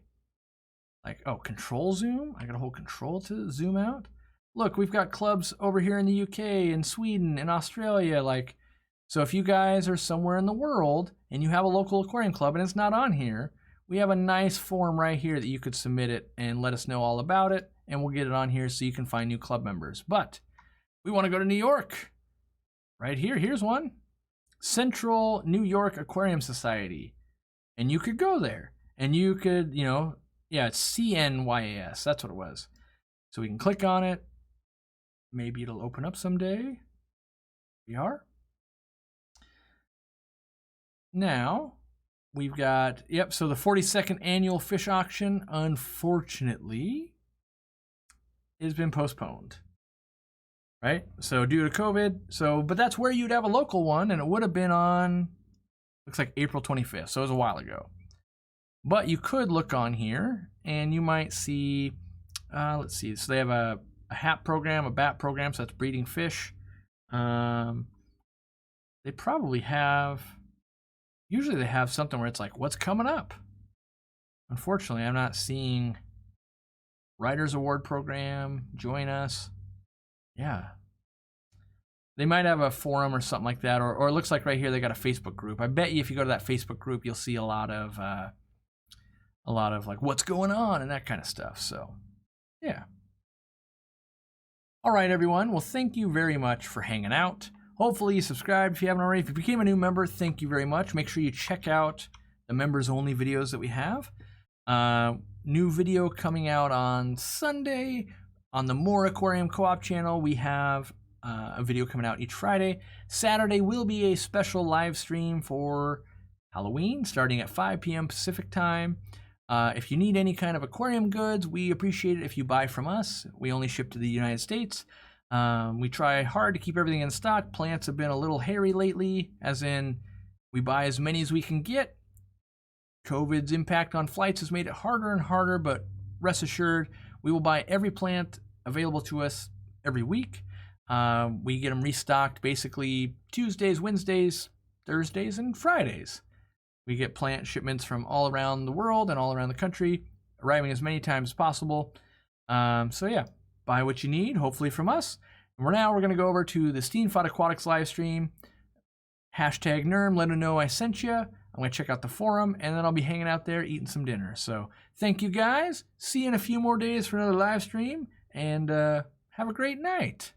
Like, oh, control zoom? I got to hold control to zoom out? Look, we've got clubs over here in the UK, in Sweden, in Australia. Like, so if you guys are somewhere in the world and you have a local aquarium club and it's not on here, we have a nice form right here that you could submit it and let us know all about it, and we'll get it on here so you can find new club members. But we want to go to New York. Right here, here's one. Central New York Aquarium Society. And you could go there. And you could, you know, yeah, it's CNYAS. That's what it was. So we can click on it. Maybe it'll open up someday. We are. Now, we've got, yep, so the 42nd annual fish auction, unfortunately, has been postponed. Right? So due to COVID, so, but that's where you'd have a local one, and it would have been on, looks like April 25th, so it was a while ago. But you could look on here, and you might see, let's see, so they have a HAP program, a BAT program, so that's breeding fish. They probably have, usually they have something where it's like, what's coming up? Unfortunately, I'm not seeing Writers Award program, join us. Yeah. They might have a forum or something like that, or it looks like right here they got a Facebook group. I bet you if you go to that Facebook group, you'll see a lot of like what's going on and that kind of stuff. So, yeah. All right, everyone. Well, thank you very much for hanging out. Hopefully you subscribed if you haven't already. If you became a new member, thank you very much. Make sure you check out the members-only videos that we have. New video coming out on Sunday. On the More Aquarium Co-op channel, we have a video coming out each Friday. Saturday will be a special live stream for Halloween, starting at 5 p.m. Pacific time. If you need any kind of aquarium goods, we appreciate it if you buy from us. We only ship to the United States. We try hard to keep everything in stock. Plants have been a little hairy lately, as in we buy as many as we can get. COVID's impact on flights has made it harder and harder, but rest assured, we will buy every plant available to us every week. We get them restocked basically Tuesdays, Wednesdays, Thursdays, and Fridays. We get plant shipments from all around the world and all around the country, arriving as many times as possible. So yeah, buy what you need, hopefully from us. And we're going to go over to the Steenfod Aquatics live stream. Hashtag NERM, let them know I sent you. I'm going to check out the forum, and then I'll be hanging out there eating some dinner. So thank you, guys. See you in a few more days for another live stream, and have a great night.